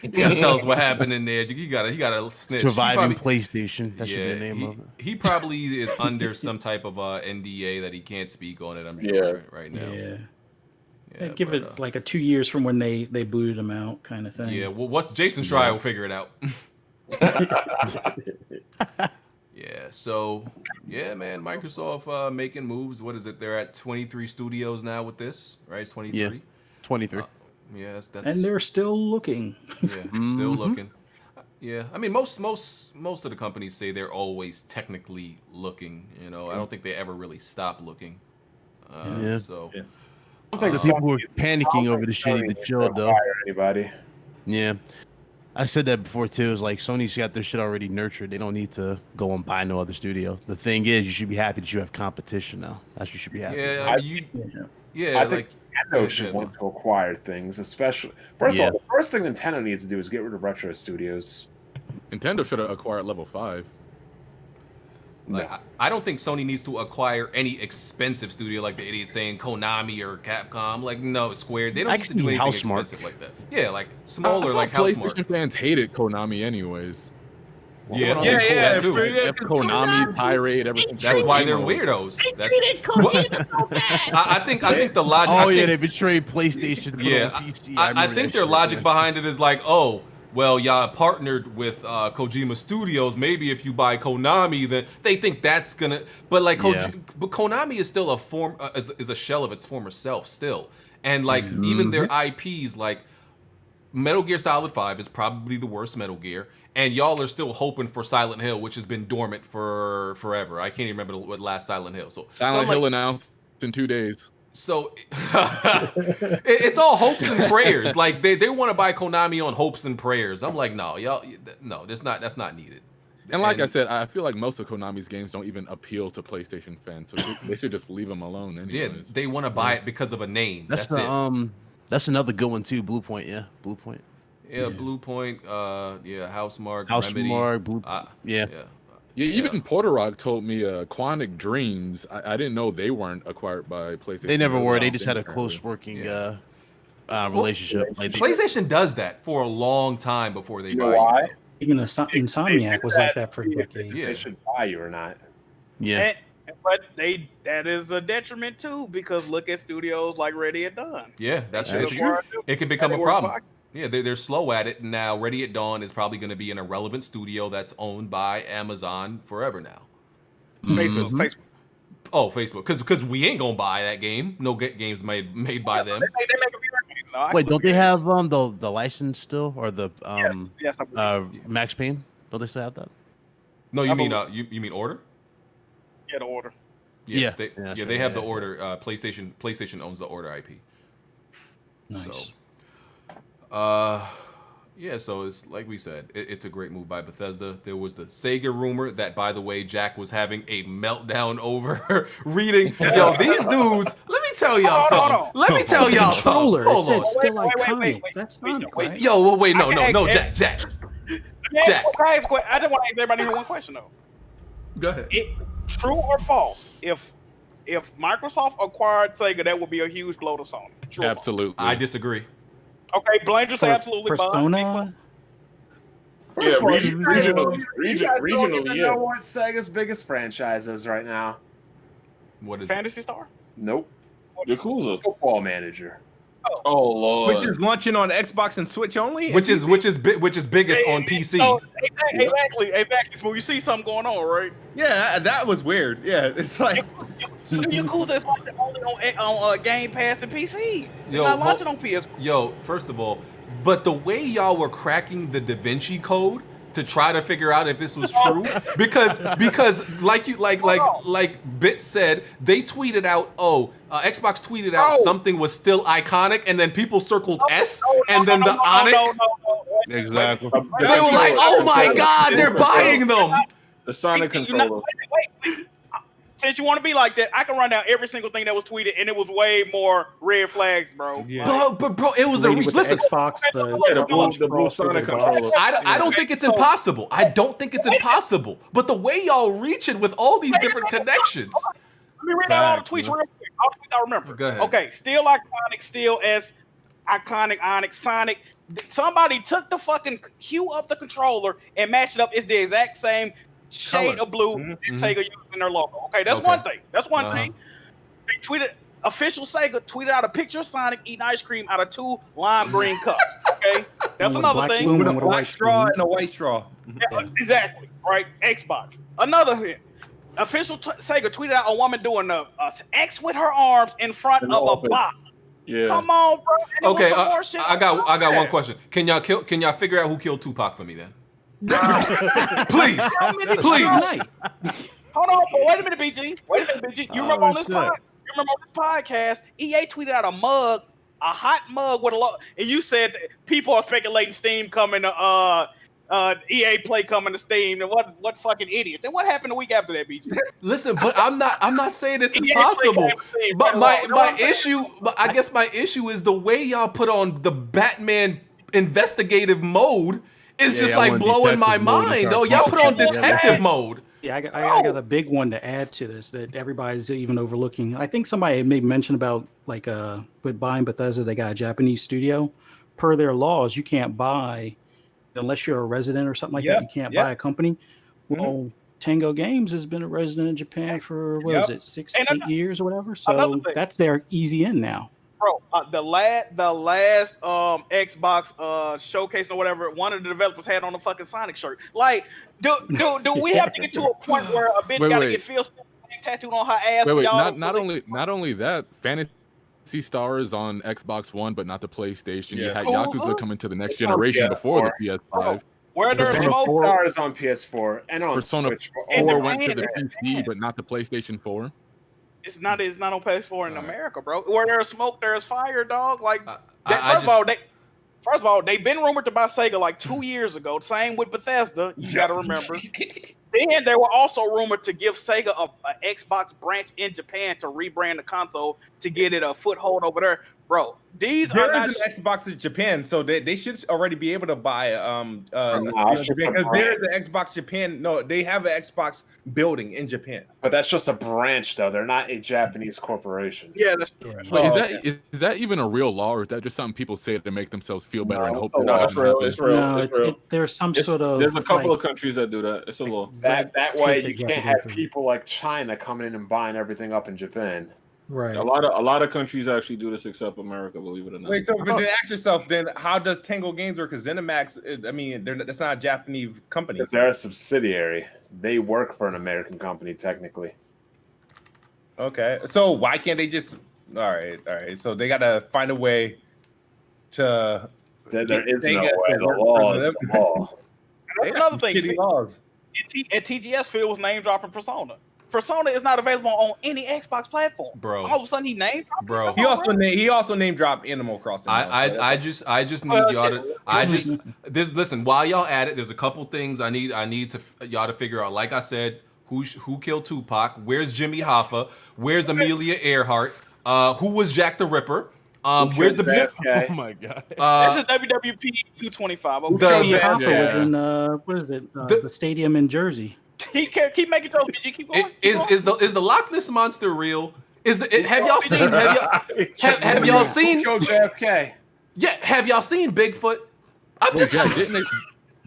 He got to tell us what happened in there. He got to snitch. Surviving PlayStation. That should be the name of it. He probably is under some type of NDA that he can't speak on it. I'm sure right now. Yeah, give it like a 2 years from when they booted him out, kind of thing. Yeah. Well, what's Jason Schreier will figure it out. Yeah. So, yeah, man. Microsoft making moves. What is it? They're at 23 studios now with this, right? It's 23. Yeah, 23. Yeah, that's and they're still looking. Yeah, still looking. Yeah, I mean, most of the companies say they're always technically looking. You know, I don't think they ever really stop looking. So, I think the people were panicking over the shit either chilled though. Anybody? Yeah, I said that before too. It's like Sony's got their shit already nurtured. They don't need to go and buy no other studio. The thing is, you should be happy that you have competition now. That's what you should be happy. yeah, I like think Nintendo should want to acquire things, especially. First of all, the first thing Nintendo needs to do is get rid of retro studios. Nintendo should have acquired Level 5. Like, I don't think Sony needs to acquire any expensive studio like the idiot saying Konami or Capcom. Like, no, Square. They don't need to do anything expensive like that. Yeah, like smaller, like Housemarque. PlayStation fans hated Konami anyways. Yeah, yeah, that too. Konami, Tirade, everything. That's why they're weirdos. I think the logic. Oh yeah, they betrayed PlayStation. Yeah, I think their logic behind it is like, oh, well, y'all partnered with Kojima Studios. Maybe if you buy Konami, then they think that's gonna. But like, but Konami is still is a shell of its former self still, and like even their IPs, like Metal Gear Solid 5 is probably the worst Metal Gear, and y'all are still hoping for Silent Hill, which has been dormant for forever. I can't even remember what last Silent Hill. Silent Hill announced in 2 days. So it's all hopes and prayers. Like they want to buy Konami on hopes and prayers. I'm like, no, y'all, no, that's not needed. And like I said, I feel like most of Konami's games don't even appeal to PlayStation fans, so they should just leave them alone. Anyways. Yeah, they want to buy it because of a name. That's it. That's another good one too. Blue Point, Blue Point. Yeah, Blue Point. Housemarque, Housemarque, Blue. Yeah, even Porterog told me Quantic Dreams. I didn't know they weren't acquired by PlayStation. They never were. They just had a close working relationship. Like PlayStation does that for a long time before they buy why? Even Insomniac was like that for decades. They should buy you or not. Yeah. But that is a detriment too, because look at studios like Ready at Dawn. Yeah, that's true. It can become a problem. Yeah, they're slow at it now. Ready at Dawn is probably going to be an irrelevant studio that's owned by Amazon forever now. Facebook. Oh, Facebook, because we ain't gonna buy that game. No games made by them. They make a VR game, though. Wait, don't they have the license still, or the yes, I believe. Max Payne? Don't they still have that? No, you mean you mean Order? Yeah, the Order. They have the Order. PlayStation owns the Order IP. Nice. So, so it's like we said, it's a great move by Bethesda. There was the Sega rumor that, by the way, Jack was having a meltdown over reading. Yo, these dudes. Let me tell y'all something. Let me tell y'all something. It said still iconic. That's Sonic, right? Yo, wait, no, Jack. Jack. I just want to ask everybody here one question though. Go ahead. True or false? If Microsoft acquired Sega, that would be a huge blow to Sony. True Absolutely. I disagree. Okay, Blandrew say absolutely. Persona? Yeah, regionally, You know what Sega's biggest franchise is right now? What is Fantasy Star? Nope. Yakuza. Football Manager. Oh Lord. Which is launching on Xbox and Switch only. Which is biggest on PC. So, exactly. So you see something going on, right? Yeah, that was weird. Yeah, it's like Yakuza is launching only on Game Pass and PC. It's not launching on PS. Yo, first of all, but the way y'all were cracking the Da Vinci Code to try to figure out if this was true, because like Bit said, they tweeted out, Xbox tweeted out something was still iconic, and then people circled S, and then the Onyx. Exactly. They were like, "Oh my God, they're buying them." The Sonic controller. Wait. Since you want to be like that, I can run down every single thing that was tweeted, and it was way more red flags, bro. Yeah. But bro, it was a reach. Listen, Xbox, The blue Sonic controller. I don't think it's impossible. I don't think it's impossible. But the way y'all reach it with all these different connections. Let me read out all the tweets real quick. All the tweets I remember. Go ahead. Okay, still iconic, still as iconic, Onyx, Sonic. Somebody took the fucking hue of the controller and matched it up. It's the exact same shade of blue that Sega used in their logo. Okay, that's one thing. That's one thing. They tweeted, official Sega tweeted out a picture of Sonic eating ice cream out of 2 lime green cups. Okay, that's another thing. With a black straw and a white straw. Yeah, exactly. Right. Xbox. Another hit. Official Sega tweeted out a woman doing a X with her arms in front of a box. Yeah. Come on, bro. And Okay, some more shit I got one question. Can y'all figure out who killed Tupac for me then? Please. Hold on, wait a minute, BG. You remember on this podcast, EA tweeted out a hot mug with a lot, and you said people are speculating Steam coming to EA Play coming to Steam, and what fucking idiots. And what happened the week after that, BG? Listen, but I'm not saying it's impossible. But my issue is the way y'all put on the Batman investigative mode is just like blowing my mind. Though y'all put on detective mode. Yeah, I got a big one to add to this that everybody's even overlooking. I think somebody made mention about like with buying Bethesda, they got a Japanese studio. Per their laws, you can't buy unless you're a resident or something like that. You can't buy a company. Well, Tango Games has been a resident in Japan for what is it, 6-8 years or whatever. So that's their easy in now. Bro, the last Xbox showcase or whatever, one of the developers had on a fucking Sonic shirt. Like, do we have to get to a point where a bitch gotta get Phil tattooed on her ass? Not only that, Fantasy Star is on Xbox One, but not the PlayStation. You had Yakuza coming to the next generation before the PS5. Where there's Smoke Stars on PS4 and on Persona Switch. 4 went to the PC, but not the PlayStation 4. It's not on PS4 in America, bro. Where there's smoke, there's fire, dog. Like, first of all, they've been rumored to buy Sega like 2 years ago. Same with Bethesda. You got to remember. Then they were also rumored to give Sega a Xbox branch in Japan to rebrand the console to get it a foothold over there. Bro, these are not Xbox in Japan, so they should already be able to buy because there's the Xbox Japan. No, they have an Xbox building in Japan, but that's just a branch, though. They're not a Japanese corporation. Yeah, that's true. Wait, is that even a real law, or is that just something people say to make themselves feel better and hope it's real? It's real. No, there's some sort of. There's a couple of countries that do that. It's a law. That way, you can't have people like China coming in and buying everything up in Japan. Right. A lot of countries actually do this except America, believe it or not. Wait, so but then ask yourself, then how does Tango Games work? Because ZeniMax, I mean, that's not a Japanese company. Because they're a subsidiary. They work for an American company, technically. Okay, so why can't they just? All right. So they gotta find a way to. There is no way. The law is the law. That's another thing. At TGS, Phil was name dropping Persona. Persona is not available on any Xbox platform. Bro, all of a sudden he name dropped. Bro, he also name dropped Animal Crossing. I just need y'all to. Listen. While y'all at it, there's a couple things I need to y'all to figure out. Like I said, who killed Tupac? Where's Jimmy Hoffa? Where's Amelia Earhart? Who was Jack the Ripper? Where's the? Oh my god! This is WWP 225. Jimmy Hoffa was in what is it? The stadium in Jersey. Keep making jokes, BG. Keep going. Is the Loch Ness monster real? Have y'all seen? Have y'all seen? JFK. Yeah, have y'all seen Bigfoot?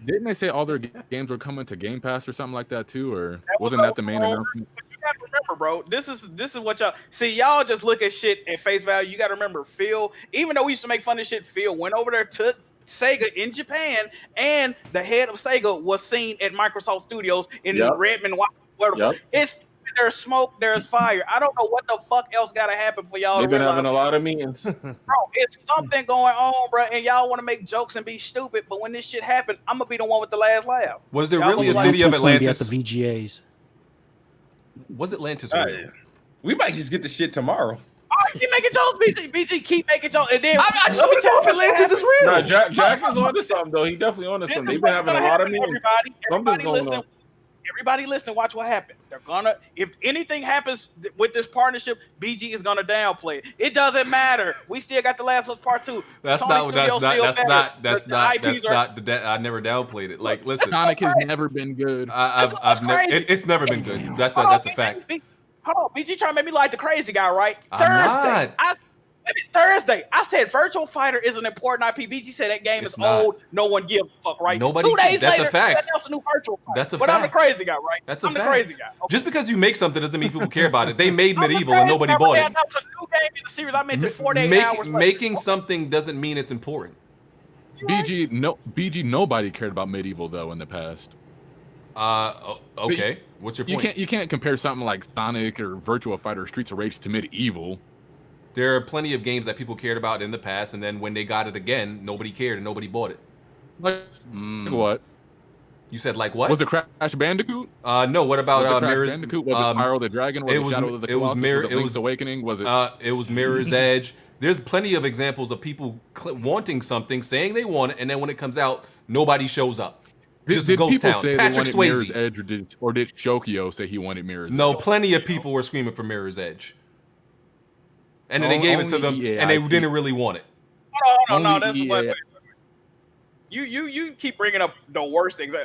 Didn't they say all their games were coming to Game Pass or something like that too? Or wasn't that the main announcement? You gotta remember, bro. This is what y'all see. Y'all just look at shit at face value. You gotta remember, Phil. Even though we used to make fun of shit, Phil went over there, took Sega in Japan, and the head of Sega was seen at Microsoft Studios in Redmond. It's there's smoke, there's fire. I don't know what the fuck else got to happen for y'all They've to been realize. having a lot of meetings. Bro, it's something going on, bro, and y'all want to make jokes and be stupid, but when this shit happens, I'm gonna be the one with the last laugh. Was there Y'all really a gonna city of It's gonna be at Atlantis? the VGAs. Was Atlantis real? We might just get the shit tomorrow. Oh, keep making jokes, BG, keep making jokes, and then I just want to know if Atlantis is real. No, Jack is onto something though. He definitely onto This something. is They've been what's having a gonna lot of happen, meetings. everybody going listen. on. Everybody listen, watch what happens. They're gonna, if anything happens with this partnership, BG is gonna downplay it. It doesn't matter. We still got The Last of Us Part 2. That's Sony not. Studios still better. I never downplayed it. Like, listen, Sonic has never been good. I've never. It's never been good. That's a fact. Hold on, BG trying to make me like the crazy guy, right? I'm not. Thursday, I said Virtual Fighter is an important IP. BG said that game It's is not. old. No one gives a fuck, right? Nobody 2 days that's a later, fact. they announced a new Virtual Fighter. That's a but I'm the fact. crazy guy, right? That's a I'm fact. the crazy guy. Okay. Just because you make something doesn't mean people care about it. They made I'm the Medieval and crazy nobody guy, bought they it. announced a new game in the series. I mentioned 48 hours later. Making something doesn't mean it's important. BG, nobody cared about Medieval though in the past. Okay. What's your point? You can't compare something like Sonic or Virtua Fighter or Streets of Rage to Medieval. There are plenty of games that people cared about in the past, and then when they got it again, nobody cared and nobody bought it. Like what? You said like what? Was it Crash Bandicoot? No. What about Was it Crash Mirror's? Bandicoot? Was it Pyro the Dragon? Was it Shadow of the Colossus? Was it Link's Awakening? Was it? It was Mirror's Edge. There's plenty of examples of people wanting something, saying they want it, and then when it comes out, nobody shows up. Just Did Ghost people Town. say Patrick they wanted Mirror's Swayze. Edge, or did Shokio say he wanted Mirror's Edge? No, plenty of people were screaming for Mirror's Edge, and then they gave it to them, Only and they EA didn't really want it. No, Only that's EA. what. You keep bringing up the worst things.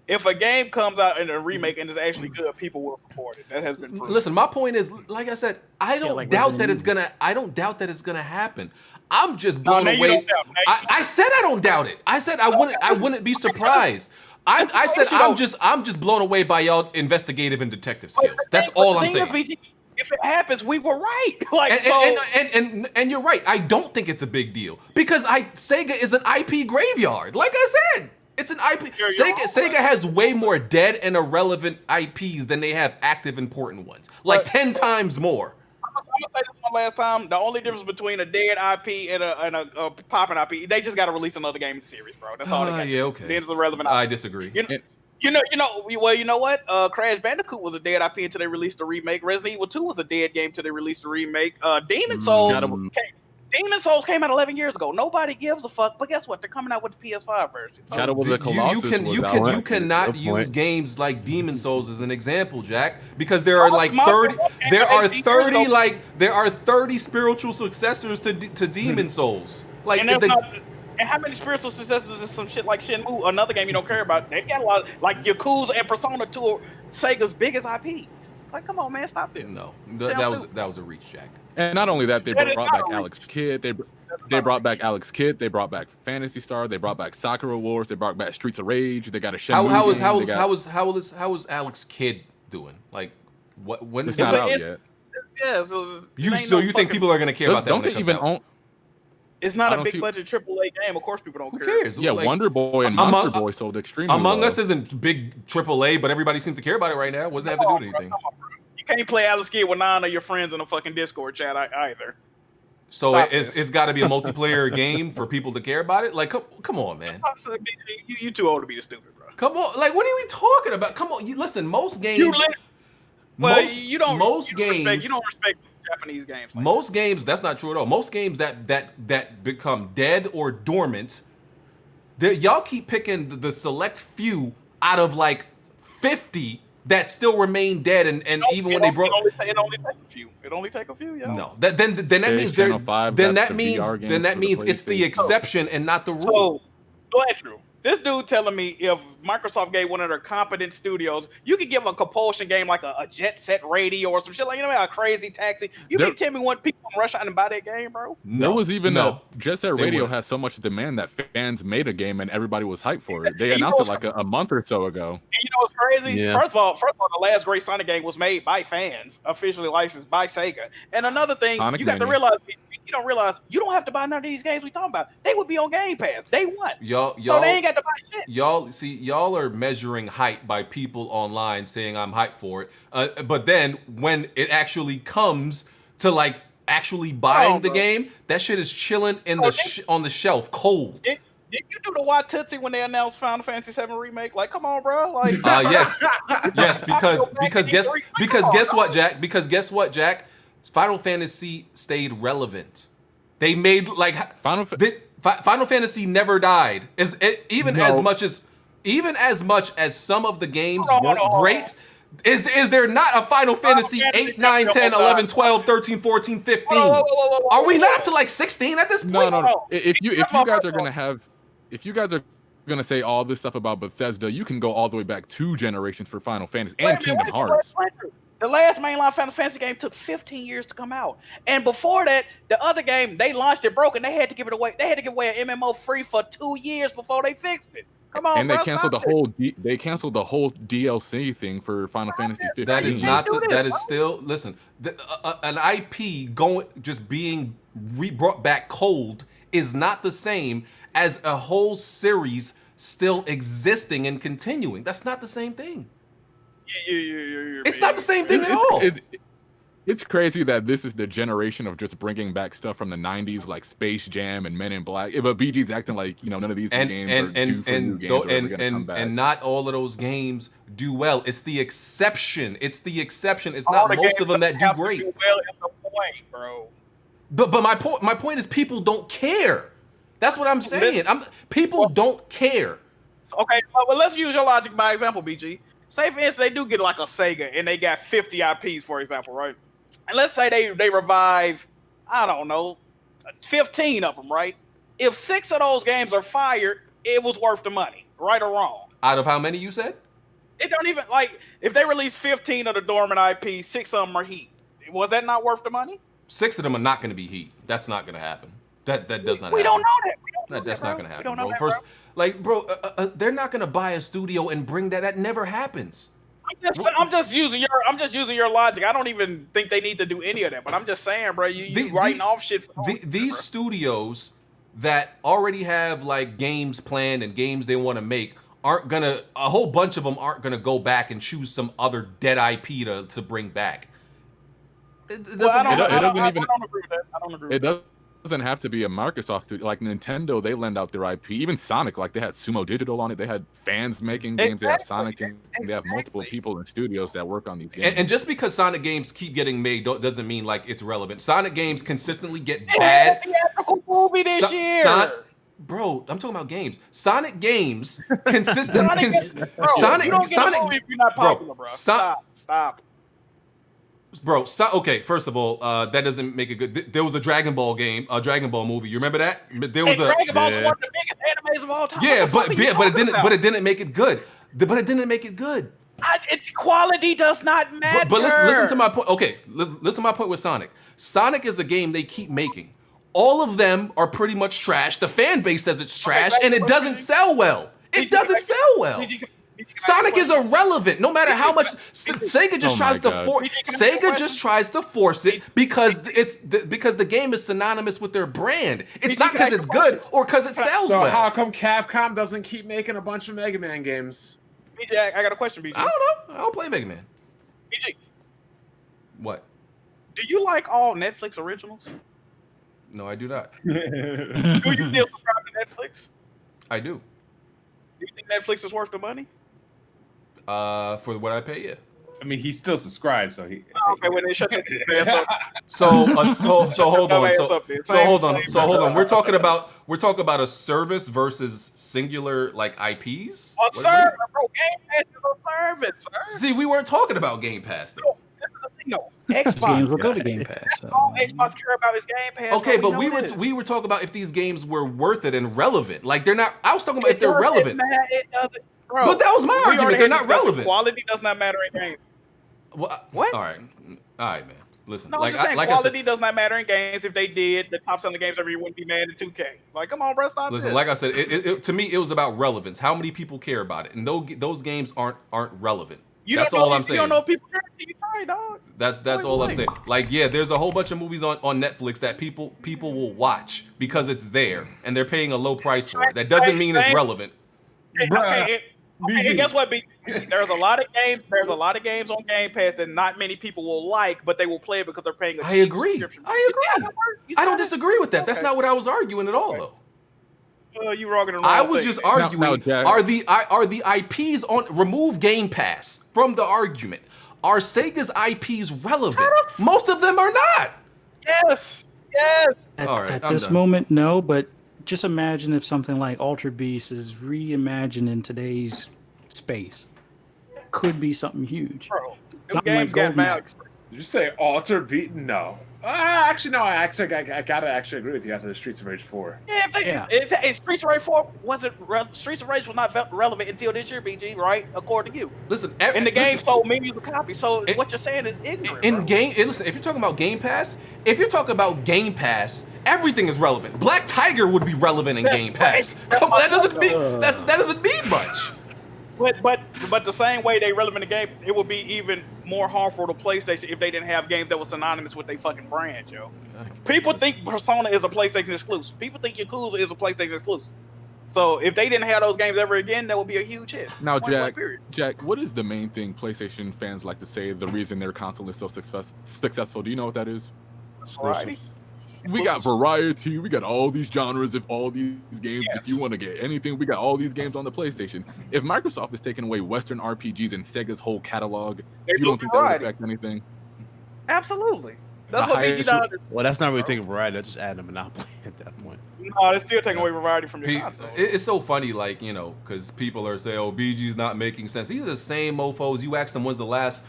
If a game comes out in a remake and is actually good, people will support it. That has been proven. Listen, my point is, like I said, I don't like doubt Resident that it's Evil. gonna. I don't doubt that it's gonna happen. I'm just blown now you away. don't doubt. Now you I said I don't doubt it. I said I wouldn't be surprised. I said I'm just blown away by y'all investigative and detective skills. That's all I'm saying. If it happens, we were right. Like, And you're right. I don't think it's a big deal because Sega is an IP graveyard. Like I said, it's an IP. Sega has way more dead and irrelevant IPs than they have active important ones. Like 10 times more. I'm gonna say this one last time. The only difference between a dead IP and a popping IP, they just got to release another game in the series, bro. That's all. Yeah, okay. Then it's irrelevant. I disagree. You know what? Crash Bandicoot was a dead IP until they released the remake. Resident Evil 2 was a dead game until they released the remake. Demon Souls came out 11 years ago. Nobody gives a fuck. But guess what? They're coming out with the PS5 version. So Shadow of the Colossus. You cannot use games like Demon Souls as an example, Jack, because there are like 30. There are 30 spiritual successors to Demon Souls. Like and how many spiritual successors is some shit like Shenmue, another game you don't care about? They got a lot like Yakuza and Persona 2 are Sega's biggest IPs. Like, come on, man, stop this. No, that was a reach, Jack. And not only that, they brought back Alex Kidd. They brought back Alex Kidd. They brought back Phantasy Star. They brought back Sakura Wars. They brought back Streets of Rage. They got a Shenmue how is Alex Kidd doing? Like, when It's not out yet. Yeah, so you think people are gonna care about that? Don't they even own? It's not a big budget AAA game. Of course, people don't care. Who cares? Yeah, Like, Wonder Boy and Monster Boy sold extremely Among well. Us isn't big AAA, but everybody seems to care about it right now. What does that have to do with anything? You can't play Alex Kidd with 9 of your friends in a fucking Discord chat either. So it's got to be a multiplayer game for people to care about it. Like, come on, man. You too old to be stupid, bro. Come on, like, what are we talking about? Come on, listen. Most games. You don't respect Japanese games. Like most games, that's not true at all. Most games that become dead or dormant, y'all keep picking the select few out of like 50 that still remain dead, and even when they broke, it only take a few. It only take a few, yeah. No, then that means they're then that means it's the exception and not the rule. So, Blandrew, this dude telling me if Microsoft gave one of their competent studios, you could give a compulsion game like a Jet Set Radio or some shit like a Crazy Taxi. You can tell me when people rush out and buy that game, bro? There was even Jet Set Radio has so much demand that fans made a game and everybody was hyped for it. They announced it like a month or so ago. And you know what's crazy? Yeah. First of all, the last great Sonic game was made by fans, officially licensed by Sega. And another thing, Sonic you got to Mania. realize You don't realize you don't have to buy none of these games we talking about. They would be on Game Pass. Day one. Y'all, so they ain't got to buy shit. Y'all are measuring hype by people online saying I'm hyped for it. But then when it actually comes to like actually buying the game, that shit is chilling in on the shelf, cold. Did you do the Wat Tootsie when they announced Final Fantasy VII Remake? Like, come on, bro. Like, yes, because guess what, Jack? Because guess what, Jack? Final Fantasy stayed relevant. They made like Final Fantasy never died. Even as much as some of the games weren't great. Is there not a Final Fantasy 8, 9, 10, 11, 12, 13, 14, 15? Are we not up to like 16 at this point? No. If you guys are gonna say all this stuff about Bethesda, you can go all the way back 2 generations for Final Fantasy and Kingdom Hearts. The last mainline Final Fantasy game took 15 years to come out, and before that, the other game they launched it broken. They had to give it away. They had to give away an MMO free for 2 years before they fixed it. Come on, and they canceled the whole DLC thing for Final Fantasy 15. That is not that is still listen. An IP being brought back cold is not the same as a whole series still existing and continuing. That's not the same thing. It's not the same thing at all. It's crazy that this is the generation of just bringing back stuff from the 90s, like Space Jam and Men in Black. But BG's acting like none of these games are due for new games are ever gonna come back. And not all of those games do well. It's the exception. It's not most of them that do great. Do well is the point, bro. But my point is people don't care. That's what I'm saying. People don't care. Okay, well, let's use your logic by example, BG. Say for instance they do get like a Sega and they got 50 IPs, for example, right? And let's say they revive, I don't know, 15 of them, right? If 6 of those games are fired, it was worth the money, right or wrong? Out of how many you said? It don't even, like, if they release 15 of the dormant IPs, 6 of them are heat. Was that not worth the money? 6 of them are not going to be heat. That's not going to happen. That does not happen. We don't know that. That's not going to happen, bro. They're not going to buy a studio and bring that. That never happens. I'm just using your logic. I don't even think they need to do any of that. But I'm just saying, bro, you writing off shit. These studios that already have like games planned and games they want to make a whole bunch of them aren't gonna go back and choose some other dead IP to bring back. I don't agree with that. It doesn't have to be a Microsoft studio. Like Nintendo, they lend out their IP. Even Sonic, like they had Sumo Digital on it. They had fans making games. They have Sonic team. They have multiple people in studios that work on these games. And just because Sonic games keep getting made doesn't mean like it's relevant. Sonic games consistently get bad. Movie this year. Bro, I'm talking about games. Sonic games consistent. Stop. Bro, okay. First of all, that doesn't make it good. There was a Dragon Ball game, a Dragon Ball movie. You remember that? There was Dragon Ball was one of the biggest animes of all time. Yeah, but it didn't make it good. But it didn't make it good. Quality does not matter. But listen to my point. Okay, listen to my point with Sonic. Sonic is a game they keep making. All of them are pretty much trash. The fan base says it's trash, and it doesn't sell well. It doesn't sell well. Sonic is irrelevant, no matter how much Sega just tries to force. Sega just tries to force it because because the game is synonymous with their brand. It's not because it's good or because it sells well. So how come Capcom doesn't keep making a bunch of Mega Man games? BJ, I got a question, BJ. I don't know. I don't play Mega Man. BJ, what? Do you like all Netflix originals? No, I do not. Do you still subscribe to Netflix? I do. Do you think Netflix is worth the money? For what I pay, yeah. I mean, he's still subscribed, so he. Okay, when they shut the ass up. So hold on. So hold on. We're talking about a service versus singular like IPs. A service, bro. Game Pass is a service, sir. See, we weren't talking about Game Pass though. No, Xbox games will go to Game Pass. All Xbox care about is Game Pass. Okay, but we were talking about if these games were worth it and relevant. Like they're not. I was talking about if they're relevant. It doesn't. Bro, but that was my argument. They're not relevant. Quality does not matter in games. What? All right, man. Listen, no, like quality does not matter in games. If they did, the top selling games every year wouldn't be mad at 2K. Like, come on, bro, stop. Listen, like I said, to me, it was about relevance. How many people care about it, and those games aren't relevant. That's all I'm saying. You don't know if people care until you try, dog. That's all I'm saying. Like, yeah, there's a whole bunch of movies on Netflix that people will watch because it's there and they're paying a low price for it. That doesn't mean it's relevant. Okay, guess what, B? There's a lot of games. There's a lot of games on Game Pass that not many people will like, but they will play it because they're paying. I agree. I don't disagree with that. Okay. That's not what I was arguing at all, though. You were arguing. I was just arguing. Are the IPs on? Remove Game Pass from the argument. Are Sega's IPs relevant? Most of them are not. Yes. At this moment, no. But just imagine if something like Altered Beast is reimagined in today's space. It could be something huge. Bro, something like Golden Axe. Did you say Altered Beast? No. Actually, no. I gotta actually agree with you after the Streets of Rage 4. Yeah, Streets of Rage 4 wasn't. Streets of Rage was not relevant until this year, BG. Right, according to you. Listen, and the game sold millions of copies. So what you're saying is ignorant. Listen, if you're talking about Game Pass, everything is relevant. Black Tiger would be relevant in Game Pass. Come on, that doesn't mean much. But the same way they relevant in the game, it would be even more harmful to PlayStation if they didn't have games that was synonymous with their fucking brand, yo. People think Persona is a PlayStation exclusive. People think Yakuza is a PlayStation exclusive. So if they didn't have those games ever again, that would be a huge hit. Now, Jack, what is the main thing PlayStation fans like to say the reason their console is so successful? Do you know what that is? Variety. We got variety. We got all these genres of all these games. Yes. If you want to get anything, we got all these games on the PlayStation. If Microsoft is taking away Western RPGs and Sega's whole catalog, you don't think that would affect anything? Absolutely. That's what BG does. Well, that's not really taking variety. That's just adding a monopoly at that point. No, it's still taking away variety from your console. It's so funny, like, you know, because people are saying, "Oh, BG's not making sense." These are the same mofo's. You ask them, when's the last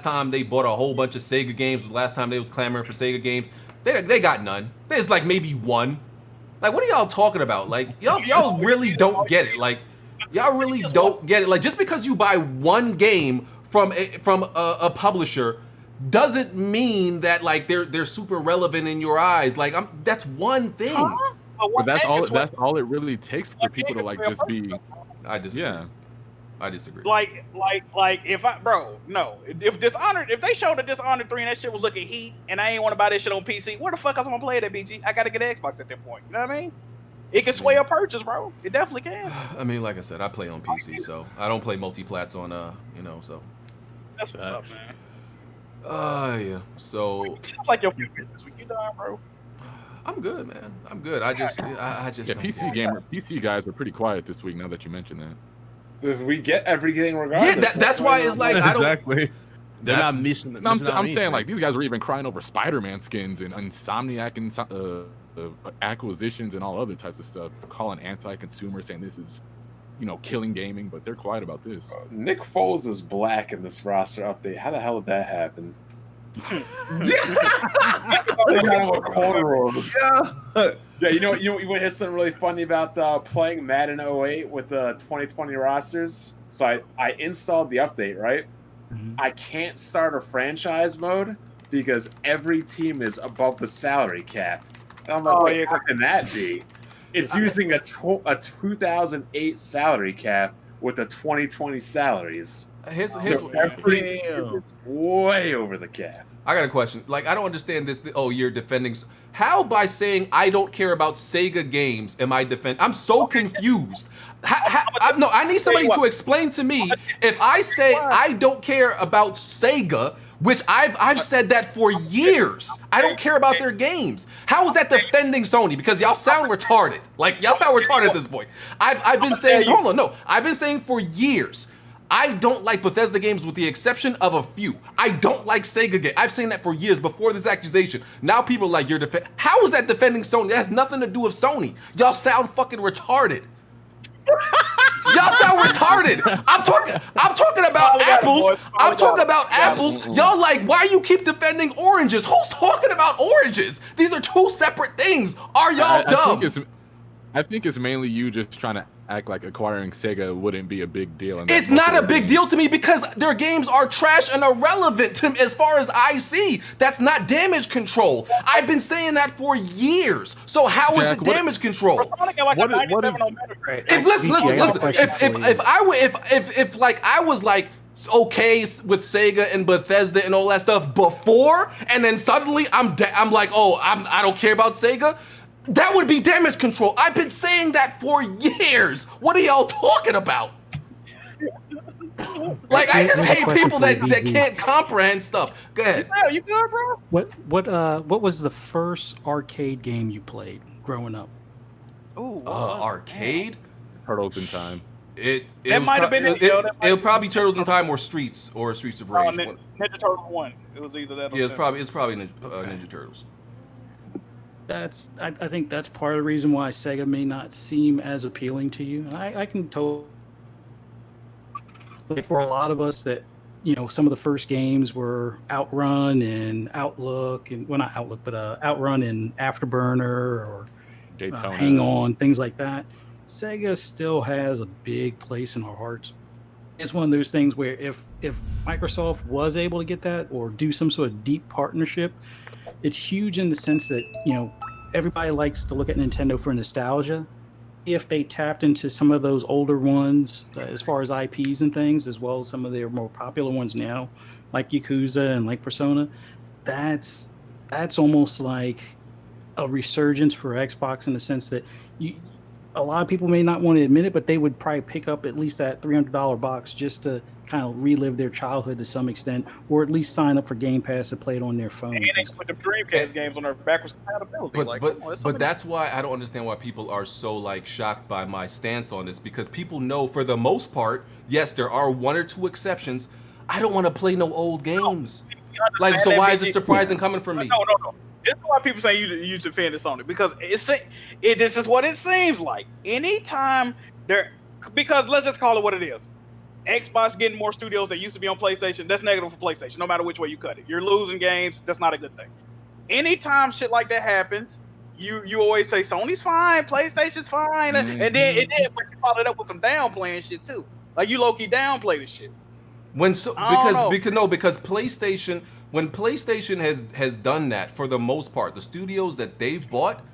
time they bought a whole bunch of Sega games? Was the last time they was clamoring for Sega games? They got none. There's like maybe one. Like, what are y'all talking about? Like, y'all really don't get it. Like, y'all really don't get it. Like, just because you buy one game from a publisher doesn't mean that like they're super relevant in your eyes. Like, that's one thing. But that's all it really takes for people to like just be. I disagree. Yeah. I disagree. Like if Dishonored, if they showed the Dishonored 3 and that shit was looking heat, and I ain't want to buy that shit on PC, where the fuck else am I gonna play it at, BG? I gotta get an Xbox at that point. You know what I mean? It can sway a purchase, bro. It definitely can. I mean, like I said, I play on PC, so I don't play multi-plats on so. That's what's up, man. Yeah. So. It's like your business. You done, bro? I'm good, man. I'm good. I just. Yeah, PC guys were pretty quiet this week. Now that you mention that. We get everything regardless. Yeah, that's why it's like I don't. Exactly. They're not missing. I'm saying like these guys were even crying over Spider-Man skins and Insomniac and acquisitions and all other types of stuff, calling anti-consumer, saying this is, killing gaming. But they're quiet about this. Nick Foles is black in this roster update. How the hell did that happen? Yeah, you know what is something really funny about playing Madden 08 with the 2020 rosters? So I installed the update, right? Mm-hmm. I can't start a franchise mode because every team is above the salary cap. And I'm like, how can that be? It's using a 2008 salary cap with the 2020 salaries. Every team is way over the cap. I got a question. Like, I don't understand this. You're defending. How by saying I don't care about Sega games am I defending? I'm so confused. I need somebody to explain to me. If I say I don't care about Sega, which I've said that for years, I don't care about their games. How is that defending Sony? Because y'all sound retarded. Like, y'all sound retarded at this point. I've been saying. Hold on, no. I've been saying for years. I don't like Bethesda games with the exception of a few. I don't like Sega games. I've seen that for years before this accusation. Now people are like, you're How is that defending Sony? That has nothing to do with Sony. Y'all sound fucking retarded. Y'all sound retarded. I'm talking about apples. I'm talking about apples. Y'all like, why you keep defending oranges? Who's talking about oranges? These are two separate things. Are y'all dumb? I think it's mainly you just trying to act like acquiring Sega wouldn't be a big deal. It's not a big deal to me because their games are trash and irrelevant to as far as I see. That's not damage control. I've been saying that for years. So how is it damage control? If I was like okay with Sega and Bethesda and all that stuff before, and then suddenly I'm like, oh, I don't care about Sega. That would be damage control. I've been saying that for years. What are y'all talking about? Like, I just hate people that can't comprehend stuff. Go ahead. You good, bro? What was the first arcade game you played growing up? Ooh, arcade? Turtles in Time. It might have been it'll probably Turtles in Time or Streets of Rage. Ninja Turtle 1. It was either that or it's probably Ninja Turtles. I think that's part of the reason why Sega may not seem as appealing to you. And I can totally, like, for a lot of us that, you know, some of the first games were Outrun and Outlook, and well, not Outlook, but Outrun and Afterburner or Daytona. Hang On, things like that. Sega still has a big place in our hearts. It's one of those things where if Microsoft was able to get that or do some sort of deep partnership, it's huge in the sense that, you know, everybody likes to look at Nintendo for nostalgia. If they tapped into some of those older ones, as far as IPs and things, as well as some of their more popular ones now, like Yakuza and like Persona, that's almost like a resurgence for Xbox in the sense that a lot of people may not want to admit it, but they would probably pick up at least that $300 box just to kind of relive their childhood to some extent, or at least sign up for Game Pass to play it on their phone. And they put the Dreamcast games on their backwards compatibility. But that's why I don't understand why people are so like shocked by my stance on this, because people know for the most part, yes, there are one or two exceptions. I don't want to play no old games. Like, so why is it surprising coming from me? No. This is why people say you defend this on it, because this is what it seems like. Anytime because let's just call it what it is. Xbox getting more studios that used to be on PlayStation, that's negative for PlayStation, no matter which way you cut it. You're losing games, that's not a good thing. Anytime shit like that happens, you always say Sony's fine, PlayStation's fine, and then you follow it up with some downplaying shit too. Like, you low-key downplay this shit. Because PlayStation, when PlayStation has done that for the most part, the studios that they've bought,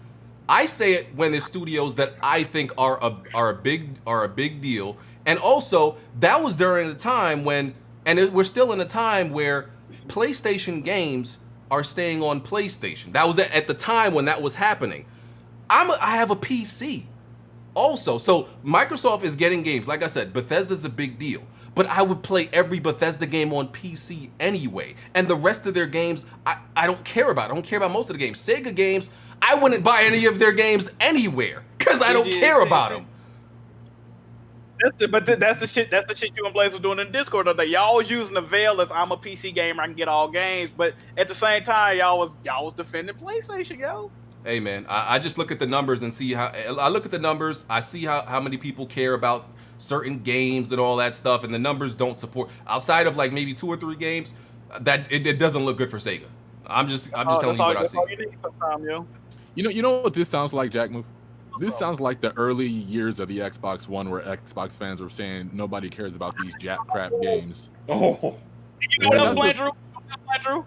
I say it when there's studios that I think are a big deal. And also, that was during a time when, we're still in a time where PlayStation games are staying on PlayStation. That was at the time when that was happening. I have a PC also. So Microsoft is getting games. Like I said, Bethesda's a big deal. But I would play every Bethesda game on PC anyway. And the rest of their games, I don't care about. I don't care about most of the games. Sega games, I wouldn't buy any of their games anywhere because I don't care about them. That's the shit you and Blaze were doing in Discord the other day. Y'all was using the veil as I'm a PC gamer, I can get all games, but at the same time, y'all was defending PlayStation, yo. Hey man, I just look at the numbers and see how I see how many people care about certain games and all that stuff, and the numbers don't support, outside of like maybe 2 or 3 games, that it doesn't look good for Sega. I'm just telling you what I see. You know what this sounds like, Jack Move? This sounds like the early years of the Xbox One, where Xbox fans were saying nobody cares about these Jap crap games. Oh, you know what else, Blandrew?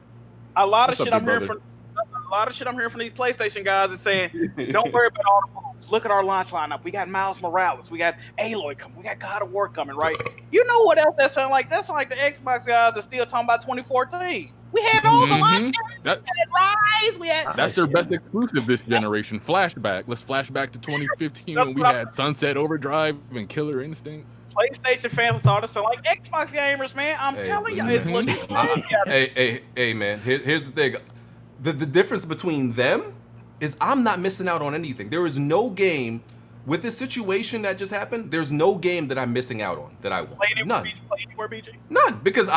A lot of shit I'm hearing from these PlayStation guys is saying, don't worry about all the moves. Look at our launch lineup. We got Miles Morales. We got Aloy coming. We got God of War coming, right? You know what else that sounds like? That sounds like the Xbox guys are still talking about 2014. We had all the launch games. We had Rise. That's their best exclusive this generation. Flashback. Let's flash back to 2015 when we had Sunset Overdrive and Killer Instinct. PlayStation fans started to sound like Xbox gamers, man. I'm telling you, it's looking Hey, man. Here's the thing. The difference between them is I'm not missing out on anything. There is no game with this situation that just happened. There's no game that I'm missing out on that I want. None. None, because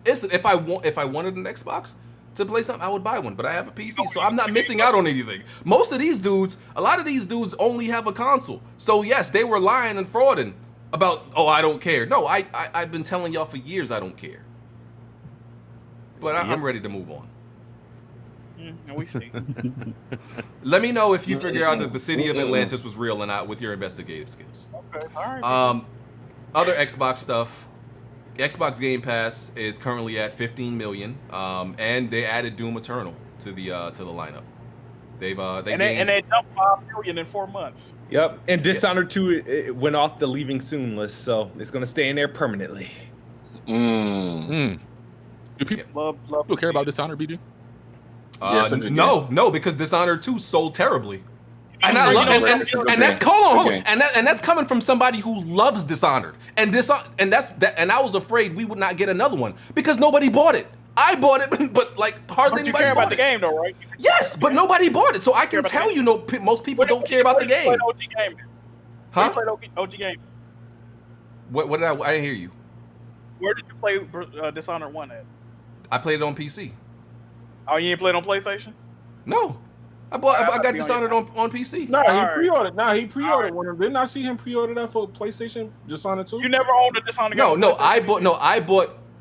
listen, if I wanted an Xbox to play something, I would buy one. But I have a PC, so I'm not missing out on anything. Most of these dudes, a lot of these dudes only have a console. So yes, they were lying and frauding about, oh, I don't care. No, I've been telling y'all for years I don't care. But I'm ready to move on. We see. Let me know if you figure out that the city of Atlantis was real or not with your investigative skills. Okay, all right. Other Xbox stuff. Xbox Game Pass is currently at 15 million, and they added Doom Eternal to the lineup. They dumped 5 million in 4 months. Yep, and Dishonored 2 it went off the leaving soon list, so it's gonna stay in there permanently. Do people care about Dishonored, BG? No, because Dishonored 2 sold terribly. And I love, and that's hold on, and that's coming from somebody who loves Dishonored, and I was afraid we would not get another one because nobody bought it. I bought it, but like hardly But you anybody care bought about it. the game, though, right? Yes, but nobody bought it, so I can tell you, most people don't care about the game. Huh? Where did you play OG game? What did I didn't hear you. Where did you play Dishonored 1 at? I played it on PC. Oh, you ain't played on PlayStation? No. I got Dishonored on PC. Nah, he pre-ordered one. Didn't I see him pre-order that for PlayStation Dishonored 2? You never owned a Dishonored game?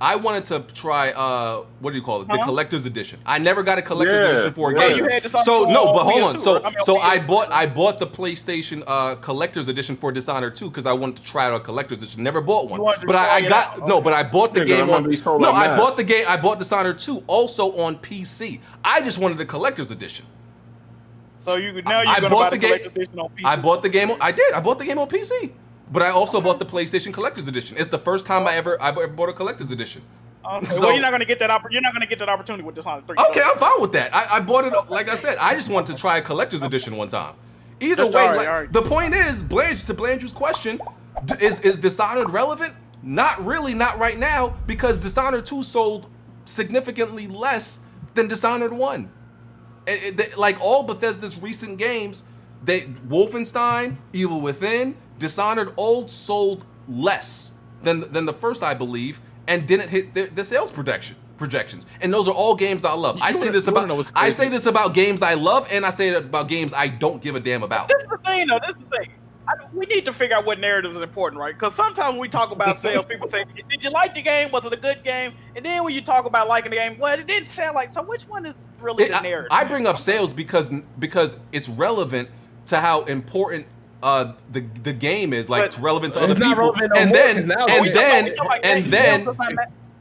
I wanted to try what do you call it? The collector's edition. I never got a collector's edition for a game. So no, but hold on. So I bought the PlayStation collector's edition for Dishonored 2 because I wanted to try out a collector's edition. Never bought one. But I bought the game on I bought Dishonored 2 also on PC. I just wanted the collector's edition. So you're gonna buy the collector's edition on PC? I bought the game on PC. But I also bought the PlayStation Collector's Edition. It's the first time I ever bought a Collector's Edition. Okay, well, you're not gonna get that opportunity with Dishonored 3. Okay, I'm fine with that. I bought it, like I said, I just wanted to try a Collector's Edition one time. Either way, the point is, to Blandrew's question, is Dishonored relevant? Not really, not right now, because Dishonored 2 sold significantly less than Dishonored 1. Like all Bethesda's recent games, Wolfenstein, Evil Within, Dishonored all sold less than the first, I believe, and didn't hit the sales projections. And those are all games I love. I say this about games I love, and I say it about games I don't give a damn about. This is the thing, though. We need to figure out what narrative is important, right? Because sometimes when we talk about sales, people say, "Did you like the game? Was it a good game?" And then when you talk about liking the game, well, it didn't sound like. So which one is really the narrative? I bring up sales because it's relevant to how important the game is, like it's relevant to other people, and then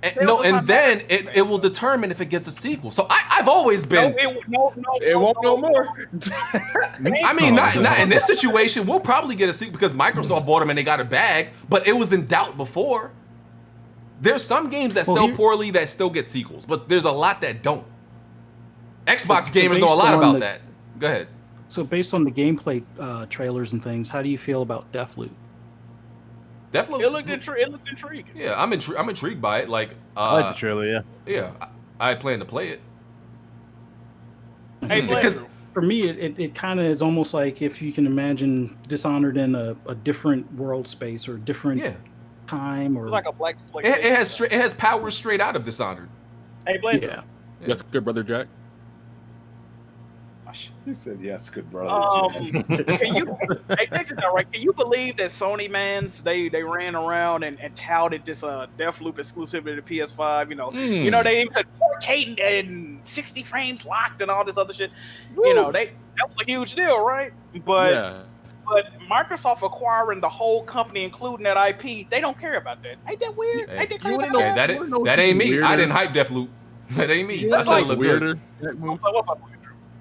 it will determine if it gets a sequel. So I've always been. It won't no more. I mean, not in this situation. We'll probably get a sequel because Microsoft bought them and they got a bag, but it was in doubt before. There's some games that sell poorly that still get sequels, but there's a lot that don't. Xbox gamers know a lot about that. Go ahead. So based on the gameplay trailers and things, how do you feel about Deathloop? Deathloop. It looked intriguing. Yeah, I'm intrigued by it. Like, I like the trailer. Yeah. Yeah, I plan to play it. Hey, because for me, it kind of is almost like if you can imagine Dishonored in a different world space or different time, or it's like a black. It has powers straight out of Dishonored. Hey, Blake. Yeah. Yes, good brother Jack. He said yes, good brother. Can you believe that Sony mans they ran around and touted this Deathloop exclusivity to PS5? You know they even said 4K and 60 frames locked and all this other shit. Woo. That was a huge deal, right? But Microsoft acquiring the whole company, including that IP, they don't care about that. Ain't that weird? Ain't that crazy? That ain't me. Weirder. I didn't hype Deathloop. That ain't me. That's like weirder.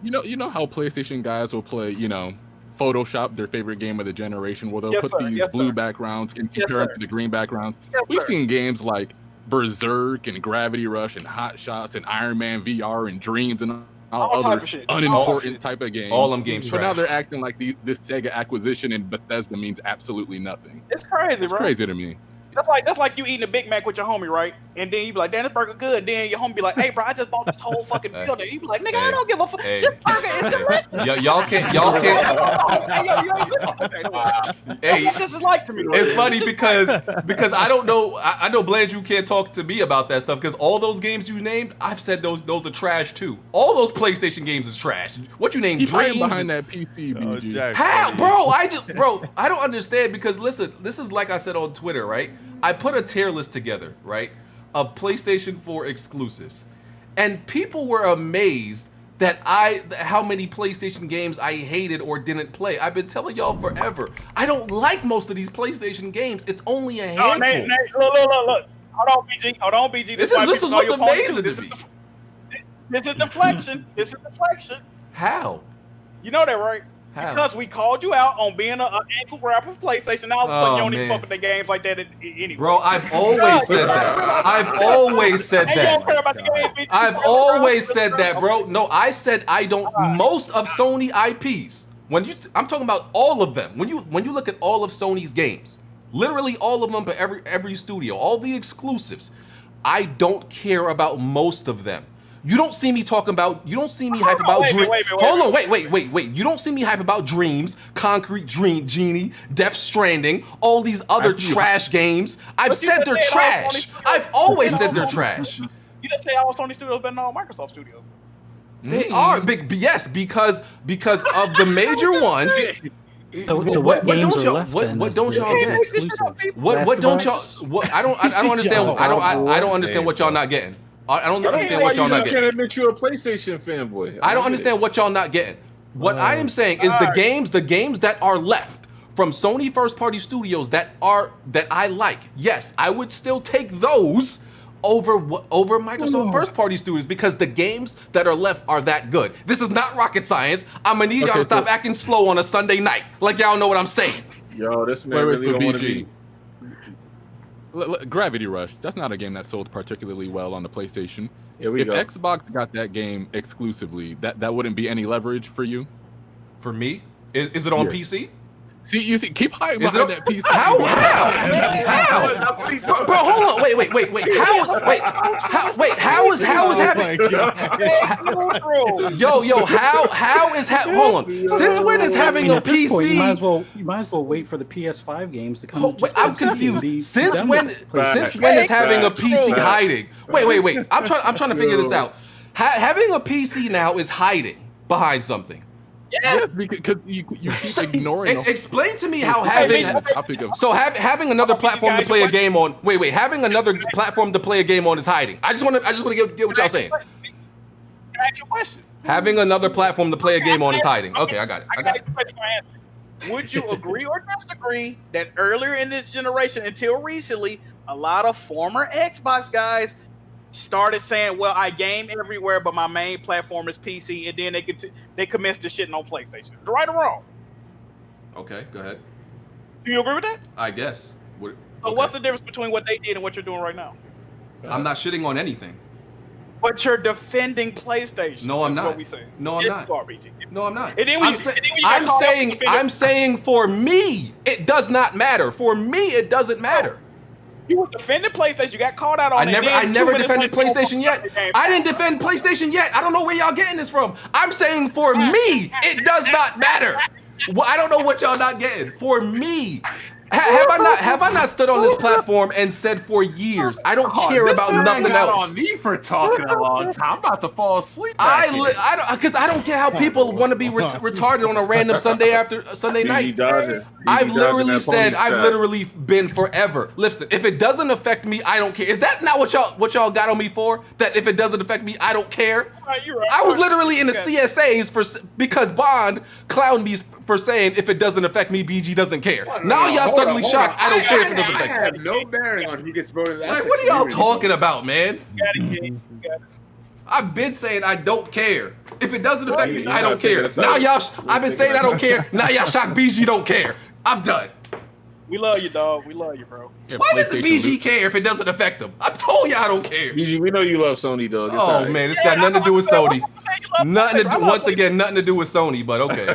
You know how PlayStation guys will play, Photoshop their favorite game of the generation, where they'll put these blue backgrounds and compare them to the green backgrounds. We've seen games like Berserk and Gravity Rush and Hot Shots and Iron Man VR and Dreams and all other unimportant type of games. All them games But now they're acting like this Sega acquisition in Bethesda means absolutely nothing. It's crazy, It's bro. crazy to me. That's like you eating a Big Mac with your homie, right? And then you be like, "Damn, this burger good." And then your homie be like, "Hey, bro, I just bought this whole fucking building." You be like, "Nigga, I don't give a fuck. This burger is delicious." Y'all can't. Hey, this is like to me. It's funny because I don't know. I know Blandrew can't talk to me about that stuff because all those games you named, I've said those are trash too. All those PlayStation games is trash. What you named? Dreams behind that PC, BG. How, bro? I don't understand because listen, this is like I said on Twitter, right? I put a tier list together, right, of PlayStation 4 exclusives, and people were amazed that how many PlayStation games I hated or didn't play. I've been telling y'all forever. I don't like most of these PlayStation games. It's only a handful. Look. Hold on, BG. This is what's amazing to me. This is deflection. How? You know that, right? How? Because we called you out on being an ankle grabber for PlayStation. Now all of a sudden you don't even man. fuck with the games like that anyway. Bro, I've always said that. I've always said And you don't care that. about the game, bitch. I've always said that, bro. No, I said I don't. Most of Sony IPs. I'm talking about all of them. When you look at all of Sony's games, literally all of them, but every studio, all the exclusives, I don't care about most of them. You don't see me talking about. You don't see me hype about Dreams. Hold on, wait. You don't see me hype about Dreams, Concrete Dream, Genie, Death Stranding, all these other trash games. I've said they're trash. I've always said they're trash. You just say all Sony Studios better than all Microsoft Studios. They are big, yes, because of the major ones. So what games don't are y'all? left What then don't as y'all the get? exclusive? What don't y'all? What I don't understand. I don't understand what y'all not getting. I don't understand what y'all not I getting. can't admit you a PlayStation fanboy. I don't understand what y'all not getting. What I am saying is the games that are left from Sony first party studios that I like. Yes, I would still take those over Microsoft first party studios because the games that are left are that good. This is not rocket science. I'm gonna need y'all to stop acting slow on a Sunday night. Like y'all know what I'm saying. Yo, this man really don't want to be. Gravity Rush, that's not a game that sold particularly well on the PlayStation. Here we if go. Xbox got that game exclusively, that wouldn't be any leverage for you? For me, is it on Yes. PC? See, you see, keep hiding Is behind it- that PC. How? Bro, hold on. Wait. How is happening? Yo, how is hold on. Since when is having a At this point, you PC? might as well wait for the PS5 games to come. Wait, just I'm PC and confused. be Since done when? with PlayStation. Since when is having a PC hiding? Wait. I'm trying to figure this out. Having a PC now is hiding behind something. Yes, because you keep ignoring. Explain to me how having having another platform to play a game on. Wait, having another platform to play a game on is hiding. I just want to get what y'all saying. Can I ask you a question? Having another platform to play a game on is hiding. Okay, I got it. I got it. Would you agree or disagree that earlier in this generation, until recently, a lot of former Xbox guys started saying, "Well, I game everywhere, but my main platform is PC," and then they commenced to shitting on PlayStation. Right or wrong? Okay, go ahead. Do you agree with that? I guess. So what's the difference between what they did and what you're doing right now? I'm not shitting on anything. But you're defending PlayStation. No, I'm is not. What we saying. No, I'm Yes, not. you are, BG. No, I'm not. And then when I'm saying for me, it does not matter. For me, it doesn't matter. You were defending PlayStation. You got called out on it. I never defended PlayStation yet. I didn't defend PlayStation yet. I don't know where y'all getting this from. I'm saying for me, it does not matter. Well, I don't know what y'all not getting. For me, have I not stood on this platform and said for years I don't care about nothing else. On me for talking a long time. I'm about to fall asleep. Because I don't care how people want to be retarded on a random Sunday night. I've literally been forever. Listen, if it doesn't affect me, I don't care. Is that not what y'all got on me for? That if it doesn't affect me, I don't care? I was literally in the CSAs because Bond clowned me for saying if it doesn't affect me, BG doesn't care. Now y'all suddenly shocked. I don't care if it doesn't affect me. I have no bearing on who gets voted. Like, what are y'all talking about, man? I've been saying I don't care. If it doesn't affect me, I don't care. Now y'all, I've been saying I don't care. Now y'all shocked BG don't care. I'm done. We love you, dog. We love you, bro. Yeah, Why does BG care if it doesn't affect him? I told you I don't care. BG, we know you love Sony, dog. It's Oh all right. man, it's got nothing to do with Sony. Nothing to do. Once again, nothing to do with Sony. But okay.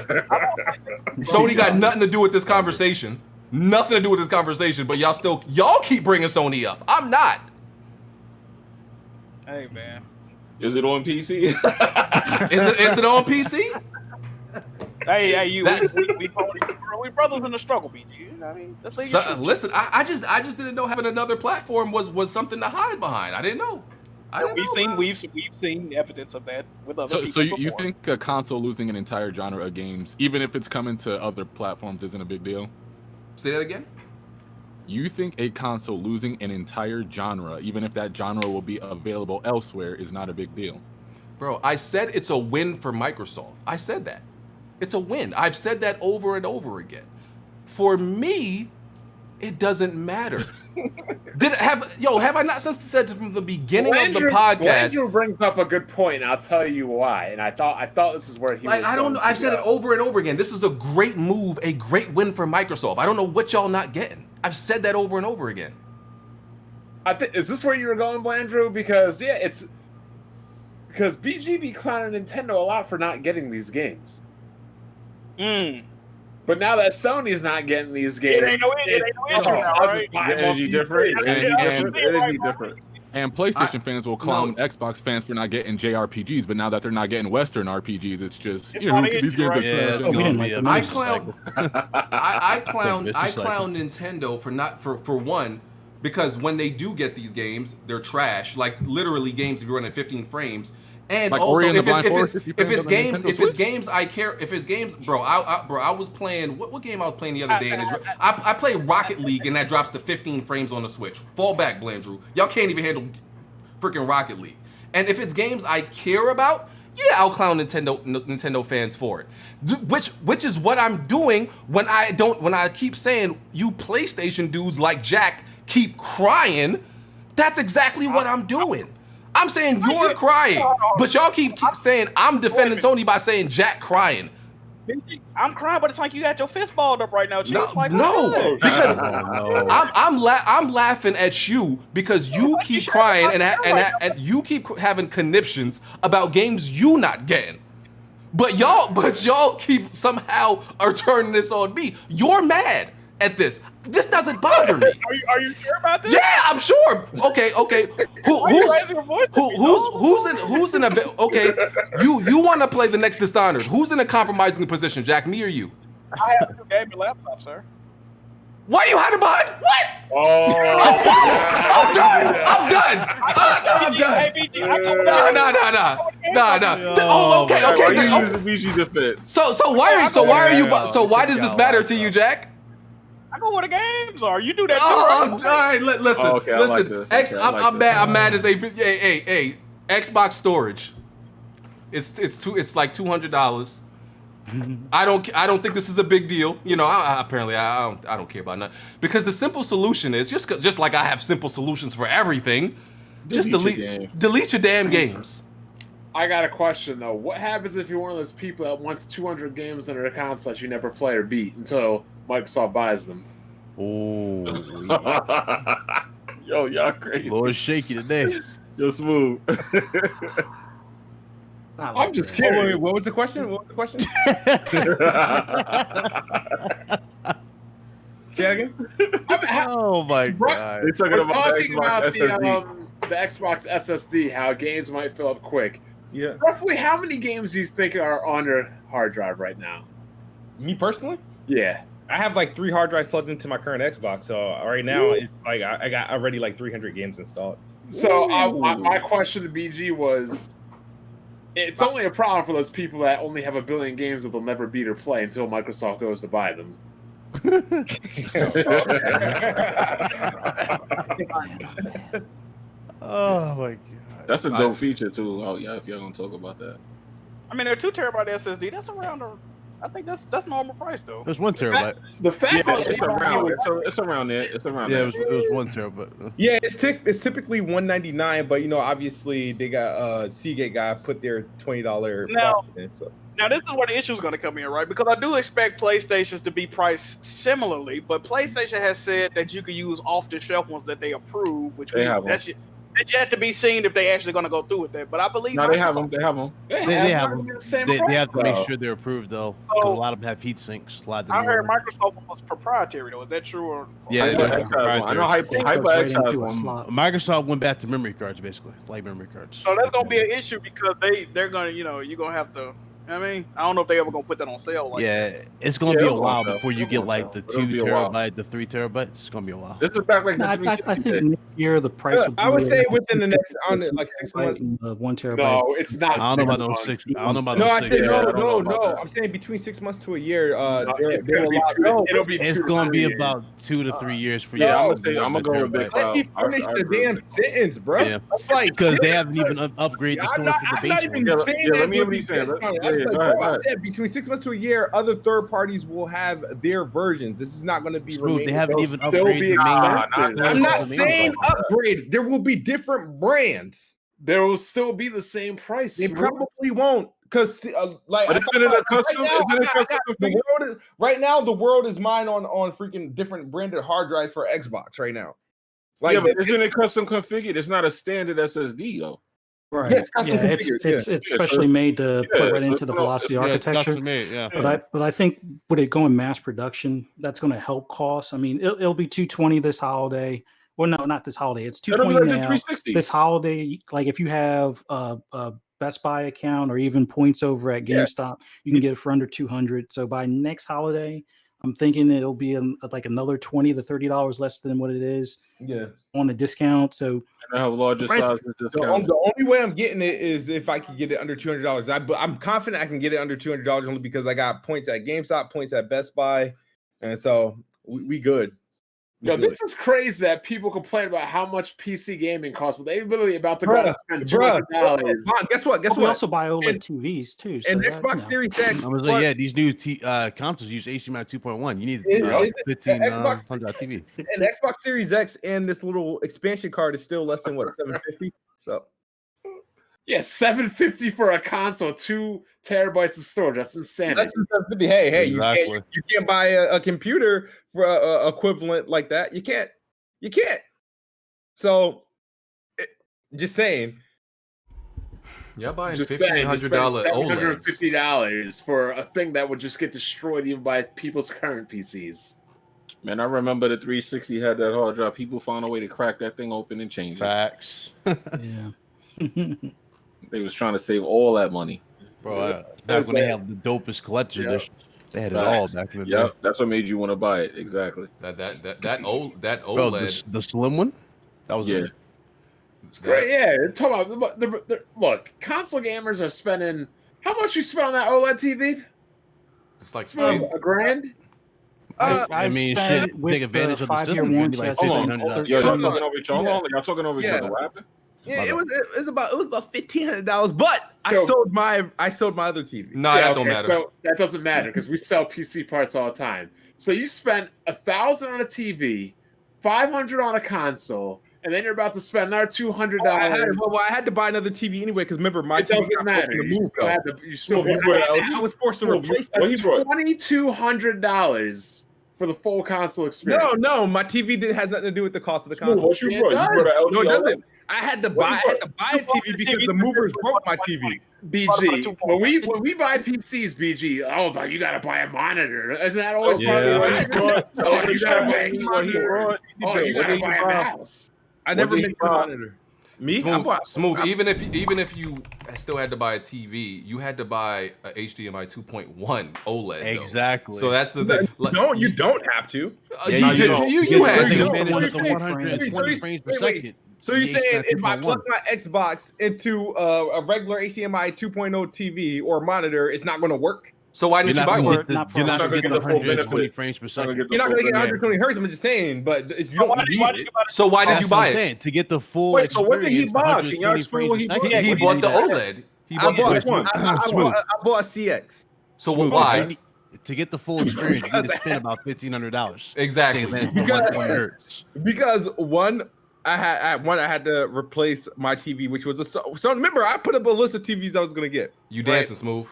Sony got nothing to do with this conversation. Nothing to do with this conversation. But y'all keep bringing Sony up. I'm not. Hey, man. Is it on PC? Is it on PC? Hey, you. We brothers in the struggle, BG. You know what I mean? Let's leave your shit. Listen, I just didn't know having another platform was something to hide behind. I didn't know. We've seen evidence of that with other people. So you before. think a console losing an entire genre of games, even if it's coming to other platforms, isn't a big deal? Say that again? You think a console losing an entire genre, even if that genre will be available elsewhere, is not a big deal? Bro, I said it's a win for Microsoft. I said that. It's a win. I've said that over and over again. For me, It doesn't matter. Have I not said from the beginning of the podcast? Blandrew brings up a good point, and I'll tell you why. And I thought this is where he was. I don't know. I've said it over and over again. This is a great move, a great win for Microsoft. I don't know what y'all not getting. I've said that over and over again. Is this where you were going, Blandrew? Because BG be clowning Nintendo a lot for not getting these games. But now that Sony's not getting these games, it ain't no issue now, right? The energy different. Energy different. And PlayStation fans will clown Xbox fans for not getting JRPGs, but now that they're not getting Western RPGs, it's just these games are trash. I clown Nintendo for one, because when they do get these games, they're trash. Like literally games if you're running 15 frames. And like also, if it's games I care, bro, I was playing, what game I was playing the other day, and I play Rocket League, and that drops to 15 frames on the Switch. Fall back, Blandrew. Y'all can't even handle freaking Rocket League. And if it's games I care about, yeah, I'll clown Nintendo fans for it. Which is what I'm doing when I keep saying you PlayStation dudes like Jack keep crying. That's exactly what I'm doing. I'm saying you're crying, but y'all keep saying I'm defending Sony by saying Jack crying. I'm crying, but it's like you got your fist balled up right now, Chief. No, because I'm laughing at you because you keep crying and you keep having conniptions about games you not getting. But y'all keep somehow are turning this on me. You're mad at this. This doesn't bother me. Are you sure about this? Yeah, I'm sure. Okay. Who's in a okay? You want to play the next Dishonored? Who's in a compromising position, Jack? Me or you? I have a new gaming laptop, sir. Why are you hiding behind? What? Oh, I'm done. No. Oh, okay. So why does this matter to you, Jack? I know where the games are. You do that too. All right. Listen. Oh, okay, listen. I like this. I'm mad as a hey. Xbox storage. It's like $200. I don't think this is a big deal. You know, I don't care about nothing because the simple solution is just like I have simple solutions for everything. Just delete your damn games. I got a question though. What happens if you're one of those people that wants 200 games on their console that you never play or beat until Microsoft buys them? Oh, yo, y'all crazy. A little shaky today. Yo, smooth. I'm just kidding. Wait, what was the question? Say that again? Oh my god. They're talking about the Xbox SSD, how games might fill up quick. Yeah. Roughly how many games do you think are on your hard drive right now? Me personally? Yeah. I have like 3 hard drives plugged into my current Xbox, so right now it's like I got already like 300 games installed. So my question to BG was, it's only a problem for those people that only have 1 billion games that they'll never beat or play until Microsoft goes to buy them. Oh my god. That's a dope feature too. Oh yeah, if y'all gonna talk about that. I mean, they're 2 terabyte SSD. That's around. I think that's normal price though. There's 1 terabyte. The fact that it's around there. It's around there. Yeah, it was 1 terabyte. Yeah, it's typically $199, but you know, obviously they got Seagate guy put their $20 in, so. Now, this is where the issue is going to come in, right? Because I do expect PlayStations to be priced similarly, but PlayStation has said that you can use off-the-shelf ones that they approve, which that's yet to be seen if they actually going to go through with that. But I believe they have them. They have them. They have them. They have to make sure they're approved though, because a lot of them have heat sinks. I heard Microsoft was proprietary though. Is that true? Or yeah, I know Microsoft went back to memory cards, basically, like memory cards. So that's going to be an issue because they're going to, you're going to have to. I mean, I don't know if they ever gonna put that on sale. Like that. It's gonna be a while before you get like the 2 terabyte, the 3 terabytes. It's gonna be a while. This is back like I think next year the price. I would say within the next like 6 months. 1 terabyte. No, it's not. I don't know about no 6. I don't know about no. I said no. I'm saying between 6 months to a year. It's gonna be about 2 to 3 years for you. I'm gonna go with Big Let me finish the damn sentence, bro. Yeah, because they haven't even upgraded the storage for the base one. Let me hear what he's saying. I said between 6 months to a year, other third parties will have their versions. This is not going to be. They haven't even still upgraded be the main. expensive. I'm not saying upgrade. There will be different brands. There will still be the same price. They probably won't, because like But isn't it a custom? right now the world is mine on freaking different branded hard drives for Xbox right now. Like, yeah, but isn't it custom configured? It's not a standard SSD though. Right. Yeah, it's custom it's specially made to put right into the Velocity architecture. But I think with it going mass production, that's going to help costs. I mean, it'll be 220 this holiday. Well, no, not this holiday. It's 220 now. This holiday, like if you have a Best Buy account or even points over at GameStop, you can get it for under 200. So by next holiday, I'm thinking it'll be like another $20 to $30 less than what it is. Yeah, on a discount. So I have larger sizes. The only way I'm getting it is if I can get it under $200. I'm confident I can get it under $200 only because I got points at GameStop, points at Best Buy, and so we good. Yo, this is crazy that people complain about how much PC gaming costs, but they literally about to go spend $200. Guess what? We also buy OLED TVs too. So and Xbox Series X. I was like, yeah, these new consoles use HDMI 2.1. You need 1500 TV. And Xbox Series X and this little expansion card is still less than what, $750. So yeah, $750 for a console, 2 terabytes of storage. That's insane. That's $750. Hey, exactly. you can't buy a computer for a equivalent like that. You can't. So, just saying. Yeah, buying $1,500 OLEDs. $750 for a thing that would just get destroyed even by people's current PCs. Man, I remember the 360 had that hard drive. People found a way to crack that thing open and change it. Facts. Yeah. They was trying to save all that money. Bro, back when they had the dopest collector's edition. They had it all back in the day. Yep, that's what made you want to buy it. Exactly. That OLED. Bro, the slim one? That was yeah. It's great. Yeah, talk about look, console gamers are spending how much you spend on that OLED TV? It's like $1,000. I mean, shit, take advantage of the system. Maybe like $1,500. Y'all talking over each other? Y'all talking over each other? What happened? Yeah, it was about $1,500, but I sold my other TV. No, that don't matter. So that doesn't matter because we sell PC parts all the time. So you spent $1,000 on a TV, $500 on a console, and then you're about to spend another $200. I had to buy another TV anyway because remember my it doesn't matter. I was forced to replace that. $2,200 for the full console experience. No, my TV has nothing to do with the cost of the console. What you brought? No, it doesn't. I had to buy a TV because the movers broke my TV. BG, when we buy PCs, BG, you gotta buy a monitor. Isn't that always part of the you gotta buy a monitor. You gotta buy a mouse. I never made a monitor. Me? Smooth. Even if you still had to buy a TV, you had to buy a HDMI 2.1 OLED. Though. Exactly. So that's the thing. You don't have to. You had to. 120 frames per second. So you're saying if I plug my Xbox into a regular HDMI 2.0 TV or monitor, it's not going to work? So why didn't you buy one? You're not going to get the 120 frames per second. You're not going to get 120 hertz. I'm just saying, but you don't need it. So why did you buy it? To get the full Wait, so what did he buy? Can y'all explain what he bought? He bought the OLED. I bought a CX. So why? To get the full experience, you need to spend about $1,500. Exactly. Because one, I had to replace my TV, which was so remember I put up a list of TVs I was gonna get. You dancing, Smooth?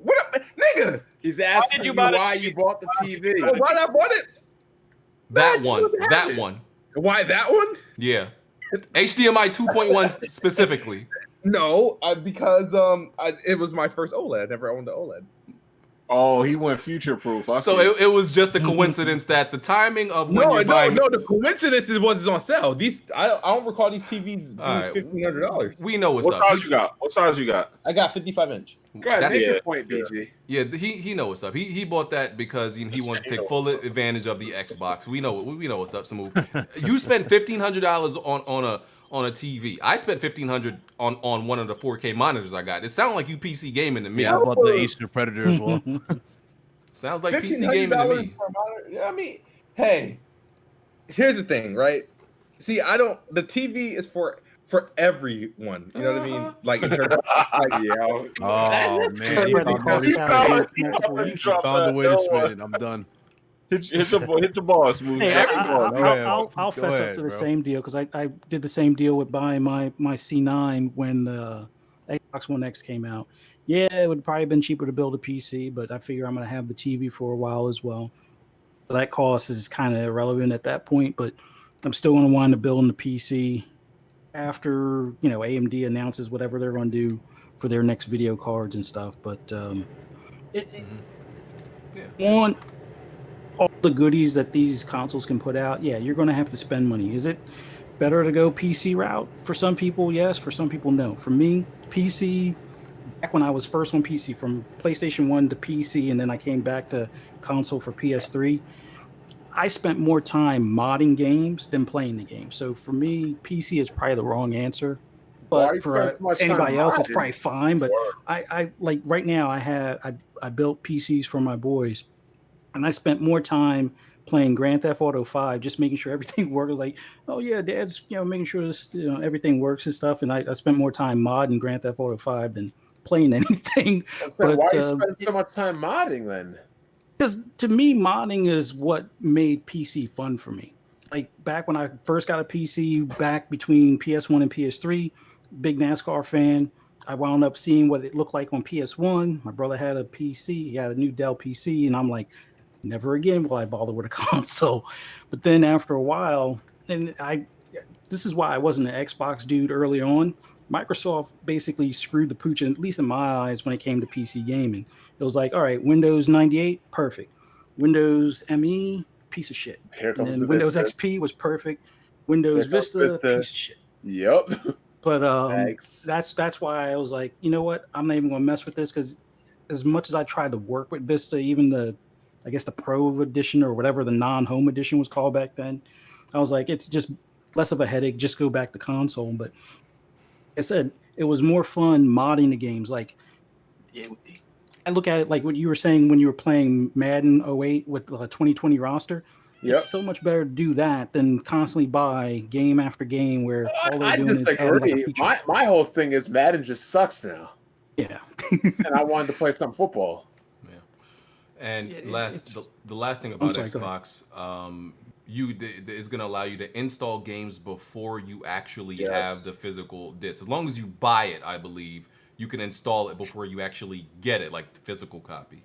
What up, nigga? He's asking you why you bought the TV. Why I bought it? That one. Why that one? Yeah. HDMI 2.1 specifically. No, because it was my first OLED. I never owned an OLED. Oh, he went future proof. So it was just a coincidence that the timing of when you're buying. No, the coincidence was it's on sale. These I don't recall these TVs being $1,500. We know what's up. What size you got? I got 55-inch. Go ahead, make your point, BG. Yeah, he know what's up. He bought that because he wants to take full advantage of the Xbox. We know what's up. Smooth. You spent $1,500 on a TV. I spent $1,500 on one of the 4K monitors I got. It sounded like you PC gaming to me. Yeah, I bought the Acer Predator as well. Sounds like PC gaming to me. I mean, hey, here's the thing, right? See, the TV is for for everyone. You know what I mean? Like in terms of, like, Yeah. Oh man, Spread he the found cost the out way against multiple He users. dropped found the that. way to No spin one. it. I'm done. Hit the boss move. Hey, Every boss. Go ahead. I'll Go fess up ahead, to the bro. same deal because I did the same deal with buying my C9 when the Xbox One X came out. Yeah, it would probably been cheaper to build a PC, but I figure I'm going to have the TV for a while as well. So that cost is kind of irrelevant at that point, but I'm still going to wind up building the PC after AMD announces whatever they're going to do for their next video cards and stuff. But on all the goodies that these consoles can put out, yeah, you're going to have to spend money. Is it better to go PC route? For some people, yes. For some people, no. For me, PC, back when I was first on PC, from PlayStation 1 to PC, and then I came back to console for PS3, I spent more time modding games than playing the game. So for me, PC is probably the wrong answer. Why But you for spend so much time anybody else, it's modding? probably fine. But I like right now, I built PCs for my boys, and I spent more time playing Grand Theft Auto 5, just making sure everything worked. Like, oh yeah, Dad's making sure this everything works and stuff. And I spent more time modding Grand Theft Auto 5 than playing anything. I'm saying, But why you spend so much time modding then? because to me, modding is what made PC fun for me. Like back when I first got a PC, back between PS1 and PS3, big NASCAR fan. I wound up seeing what it looked like on PS1. My brother had a PC, he had a new Dell PC, and I'm like, never again will I bother with a console. But then after a while, and this is why I wasn't an Xbox dude early on. Microsoft basically screwed the pooch, at least in my eyes, when it came to PC gaming. It was like, all right, Windows 98, perfect. Windows ME, piece of shit. Here And comes then the Windows Vista. XP was perfect. Windows Here comes Vista, Vista. piece of shit. Yep. But Thanks. that's why I was like, you know what? I'm not even going to mess with this, because as much as I tried to work with Vista, even the Pro edition or whatever the non-home edition was called back then, I was like, it's just less of a headache. Just go back to console. But like I said, it was more fun modding the games. Like I look at it like what you were saying when you were playing Madden 08 with the 2020 roster. Yep. It's so much better to do that than constantly buy game after game where all they're I doing is adding like a disagree. feature. My whole thing is Madden just sucks now, Yeah. and I wanted to play some football. And Yeah, the last thing about sorry, go ahead. Xbox, is going to allow you to install games before you actually Yes. have the physical disc. As long as you buy it, I believe you can install it before you actually get it, like the physical copy.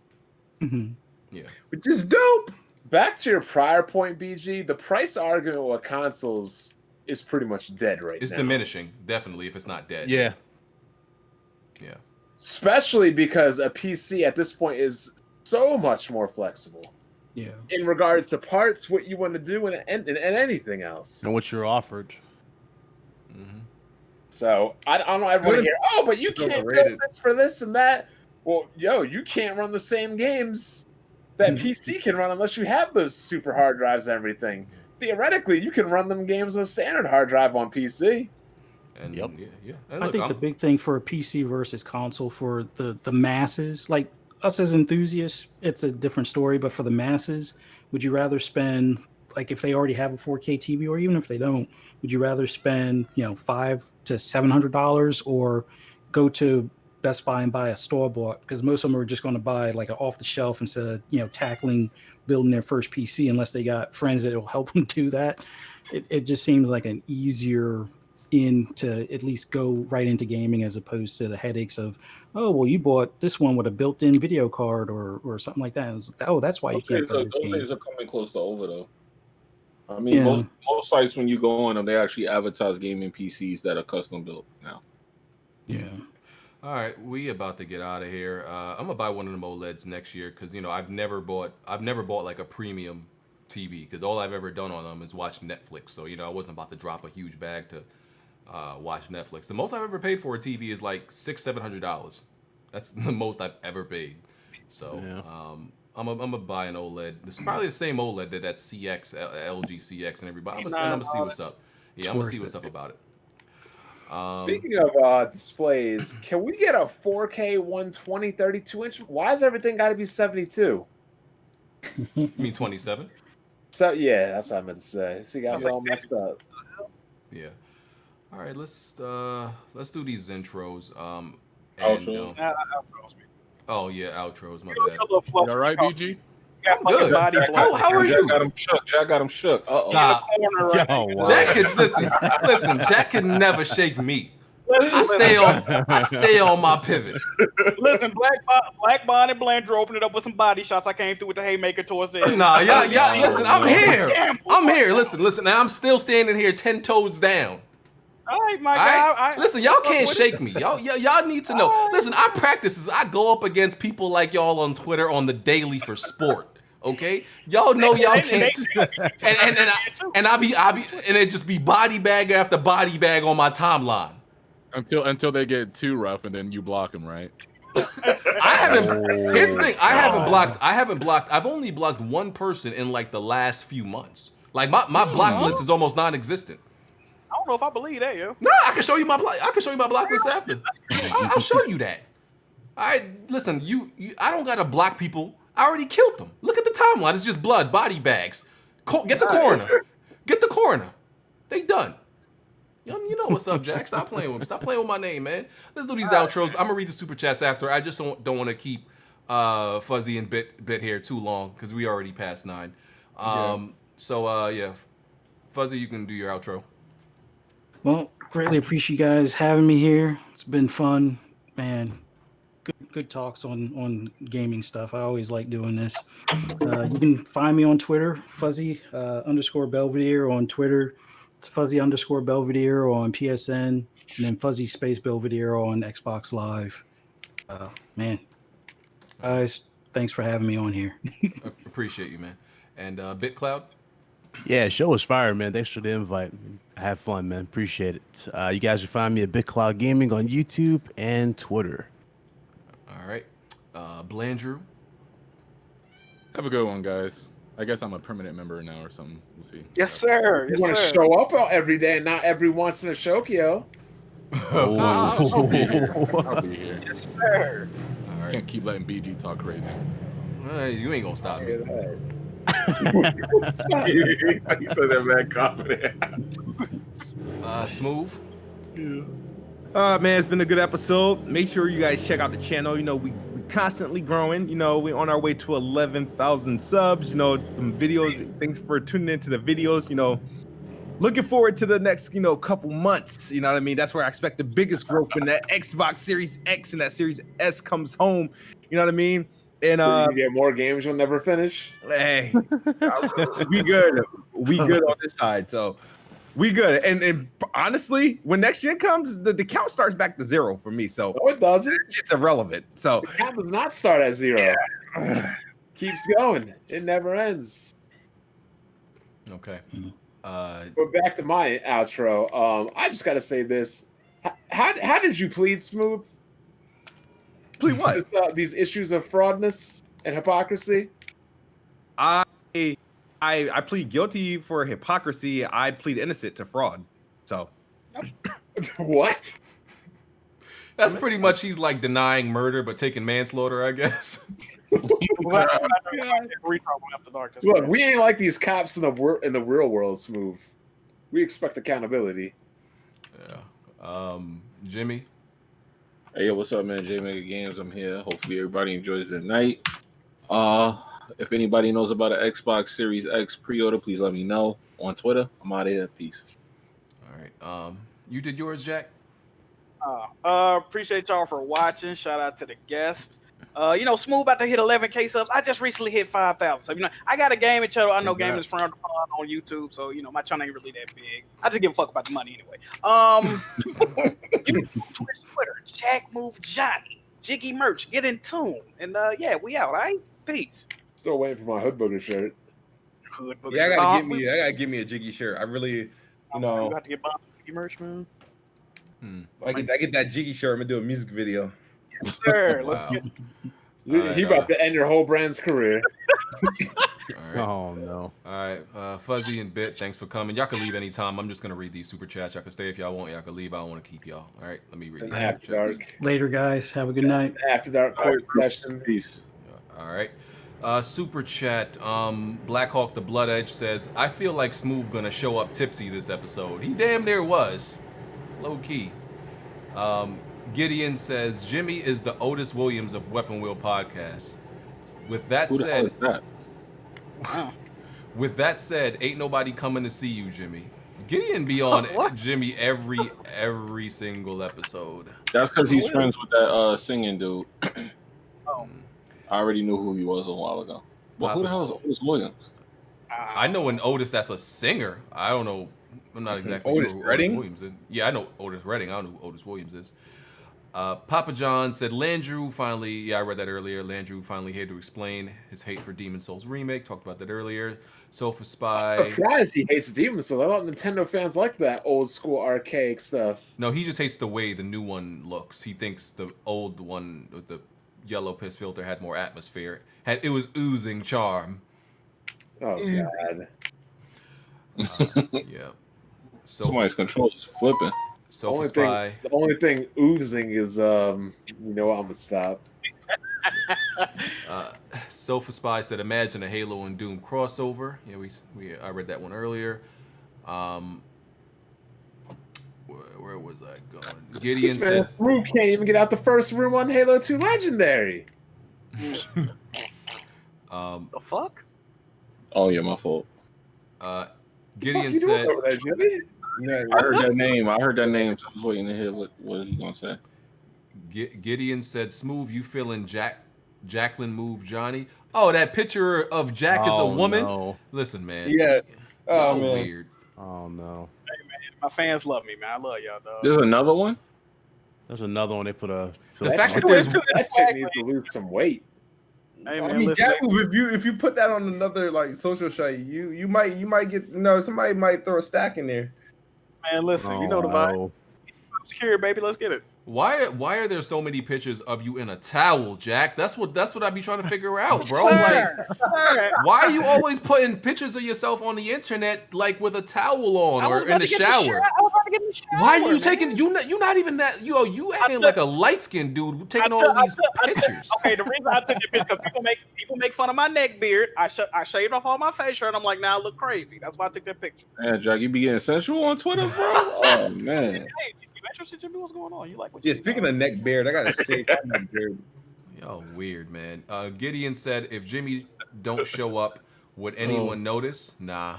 Mhm. Yeah. which is dope. Back to your prior point, BG, the price argument with consoles is pretty much dead right It's now. diminishing, definitely, if it's not dead. Yeah. Yeah. Especially because a PC at this point is so much more flexible Yeah. in regards to parts, what you want to do, and anything else. And what you're offered. So I don't know everybody here. Oh, but you It's can't build overrated. this for this and that. Well, you can't run the same games that PC can run unless you have those super hard drives and everything. Theoretically, you can run them games on a standard hard drive on PC. And Yep. yeah. And I think the big thing for a PC versus console for the masses, like us as enthusiasts, it's a different story. But for the masses, would you rather spend, like if they already have a 4K TV, or even if they don't, would you rather spend $500 to $700 or go to Best Buy and buy a store bought? Because most of them are just going to buy like an off the shelf instead of tackling building their first PC, unless they got friends that will help them do that. It just seems like an easier in to at least go right into gaming, as opposed to the headaches of, oh well, you bought this one with a built-in video card or something like that. It's like, oh, that's why you can't play this Those game. things are coming close to over though. I mean, Yeah. most sites when you go on them, they actually advertise gaming PCs that are custom built now. Yeah. All right, we about to get out of here. I'm gonna buy one of them OLEDs next year because I've never bought like a premium TV, because all I've ever done on them is watch Netflix. So I wasn't about to drop a huge bag to watch Netflix. The most I've ever paid for a TV is like $600-700. That's the most I've ever paid. So Yeah. I'm gonna buy an OLED. It's probably the same OLED that CX, LG CX, and everybody. I'm gonna see what's up. Yeah, I'm gonna see what's up about it. Speaking of displays, can we get a 4K 120 32-inch? Why has everything got to be 72? You mean 27? So yeah, that's what I meant to say. So you got me all messed up. Yeah. All right, let's do these intros. Outro. Oh yeah, outros. My bad. You all right, BG? Good. Body blow. How are Jack you? got him shook. Jack got him shook. Uh-oh. Stop. Yo, wow. Jack can listen. Jack can never shake me. I stay on my pivot. Listen, Black Bond and Blandrew opened it up with some body shots. I came through with the haymaker towards the end. Nah, y'all. Listen, I'm here. I'm here. Listen. And I'm still standing here 10 toes down. All right, my All guy. right? Listen, y'all can't shake me. Y'all need to know. Listen, I practice this. I go up against people like y'all on Twitter on the daily for sport. Okay, y'all know y'all can't. And I be and it just be body bag after body bag on my timeline. Until they get too rough, and then you block them, right? I haven't. Here's the thing. I haven't blocked. I've only blocked one person in like the last few months. Like my block list is almost non-existent. I don't know if I believe that, yo. No, I can show you my block. I can show you my block list after. I'll show you that. All right, listen. You I don't gotta block people. I already killed them. Look at the timeline. It's just blood, body bags. Get the coroner. Get the coroner. They done. You know what's up, Jack. Stop playing with me. Stop playing with my name, man. Let's do these outros. I'm gonna read the super chats after. I just don't want to keep Fuzzy and Bit here too long because we already passed 9. So yeah, Fuzzy, you can do your outro. Well, greatly appreciate you guys having me here. It's been fun, man. Good talks on gaming stuff. I always like doing this. You can find me on Twitter, Fuzzy _ Belvedere on Twitter. It's Fuzzy _ Belvedere on PSN, and then Fuzzy Space Belvedere on Xbox Live. Man, guys, thanks for having me on here. Appreciate you, man. And BitCloud. Yeah, show was fire, man. Thanks for the invite. Have fun, man. Appreciate it. You guys can find me at BitCloud Gaming on YouTube and Twitter. All right. Blandrew. Have a good one, guys. I guess I'm a permanent member now or something. We'll see. Yes, sir. You want to show up every day and not every once in a Shokyo. I'll be here. I'll be here. Yes, sir. All right. Can't keep letting BG talk crazy. You ain't gonna stop me. He said that man confident. Smooth. Man, it's been a good episode. Make sure you guys check out the channel. You know, we constantly growing. You know, we're on our way to 11,000 subs. You know, videos. Thanks for tuning into the videos. You know, looking forward to the next, couple months. You know what I mean? That's where I expect the biggest growth when that Xbox Series X and that Series S comes home. You know what I mean? And so you get more games you'll never finish. Hey, we good. We good on this side. So we good. And honestly, when next gen comes, the count starts back to 0 for me. So no, it doesn't. It's irrelevant. So the count does not start at 0. Yeah. Keeps going. It never ends. Okay. But back to my outro. I just got to say this. How did you plead, Smooth? Plead what? These issues of fraudness and hypocrisy? I plead guilty for hypocrisy. I plead innocent to fraud. So what? That's pretty much he's like denying murder but taking manslaughter, I guess. Look, we ain't like these cops in the real world, Smooth. We expect accountability. Yeah. Jimmy. Hey, yo, what's up, man? ZeniMax Games, I'm here. Hopefully everybody enjoys their night. If anybody knows about an Xbox Series X pre-order, please let me know on Twitter. I'm out of here. Peace. All right. You did yours, Jack? Appreciate y'all for watching. Shout out to the guests. Smooth about to hit 11K subs. I just recently hit 5,000. So, I got a gaming channel. I know gaming is frowned upon on YouTube. So, my channel ain't really that big. I just give a fuck about the money anyway. Twitter, Jack Move Johnny, Jiggy Merch, get in tune. And yeah, we out, all right? Peace. Still waiting for my Hood Booger shirt. Hood Booger. Yeah, I gotta give me a Jiggy shirt. I really, You have to get Jiggy Merch, man. I get that Jiggy shirt. I'm gonna do a music video. Yes, sir. Wow. He about to end your whole brand's career. All right. Oh no. All right, Fuzzy and Bit, thanks for coming. Y'all can leave anytime. I'm just gonna read these super chats. Y'all can stay if y'all want. Y'all can leave. I don't want to keep y'all. All right, let me read these super After chats. dark. Later, guys. Have a good night. After dark court session. Peace. All right. Super chat. Blackhawk the Blood Edge says, I feel like Smooth gonna show up tipsy this episode. He damn near was. Low key. Gideon says Jimmy is the Otis Williams of Weapon Wheel podcast. With that Who the hell said, is that? Wow. with that said, ain't nobody coming to see you, Jimmy. Gideon be on What? Jimmy every single episode. That's because he's friends with that singing dude. Oh. I already knew who he was a while ago. But who the hell is Otis Williams? I know an Otis that's a singer. I don't know. I'm not exactly Otis sure who Redding? Otis Williams is. Yeah, I know Otis Redding. I don't know who Otis Williams is. Papa John said Landrew finally, yeah, I read that earlier. Landrew finally here to explain his hate for Demon Souls remake. Talked about that earlier. Sofa Spy. Surprised he hates Demon Souls. I thought Nintendo fans like that old school archaic stuff. No, he just hates the way the new one looks. He thinks the old one with the yellow piss filter had more atmosphere. It was oozing charm. Oh god. Yeah. Somebody's control is flipping. Sofa Spy. The only thing oozing is you know what, I'm gonna stop. Sofa Spy said, "Imagine a Halo and Doom crossover." Yeah, I read that one earlier. Where was I going? Gideon This man, said, Room can't even get out the first room on Halo 2 Legendary. The fuck? Oh yeah, my fault. Gideon Fuck you doing said, over there, Jimmy? I heard that name. So I was waiting to hear what he gonna say. Gideon said, "Smooth, you feeling Jacqueline move Johnny?" Oh, that picture of Jack as a woman. No. Listen, man. Yeah. Oh, Y'all man. weird. Oh no. Hey man, my fans love me, man. I love y'all, dog. There's another one. There's another one they put a. The fact that there's That chick needs to lose some weight. Hey I man, mean, listen, Jackmove, if you put that on another like social site, you might get somebody might throw a stack in there. man, listen. You know the vibe. no. Secure, baby. Let's get it. why are there so many pictures of you in a towel, Jack? That's what I be trying to figure out, bro. Sir, Like, sir. why are you always putting pictures of yourself on the internet like with a towel on I was or about in the to get in shower? I was about to get in the shower. Why are you man. taking you not even that you acting like a light skinned dude taking I all took- these I took- pictures? Okay, the reason I took the picture because people make fun of my neck beard. I shaved off all my face hair, and I'm like, now I look crazy. That's why I took that picture. Man, Jack, you be getting sensual on Twitter, bro? Oh man. Hey, you interested, Jimmy? What's going on? You like what? Yeah, you speaking of neck beard, I gotta say that neck beard. Yo, weird, man. Gideon said, if Jimmy don't show up, would anyone notice? Nah.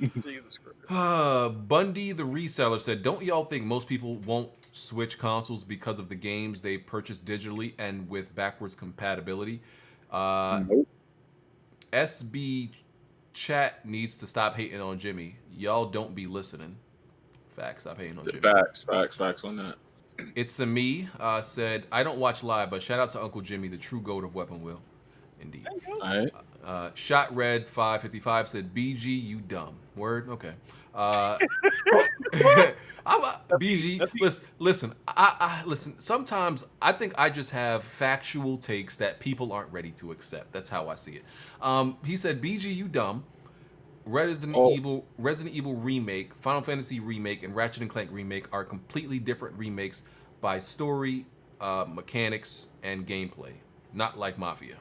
Jesus Christ. Bundy the reseller said, don't y'all think most people won't switch consoles because of the games they purchase digitally and with backwards compatibility? Nope. SB chat needs to stop hating on Jimmy. Y'all don't be listening. Facts, stop hating on Jimmy. Facts on that. It's a me said, I don't watch live, but shout out to Uncle Jimmy, the true goat of Weapon Wheel. Indeed. All right. Shot Red 555 said, BG, you dumb. Word? Okay. BG, listen, I listen, sometimes I think I just have factual takes that people aren't ready to accept. That's how I see it. He said, BG, you dumb. Resident Evil Remake, Final Fantasy Remake, and Ratchet & Clank Remake are completely different remakes by story, mechanics, and gameplay. Not like Mafia.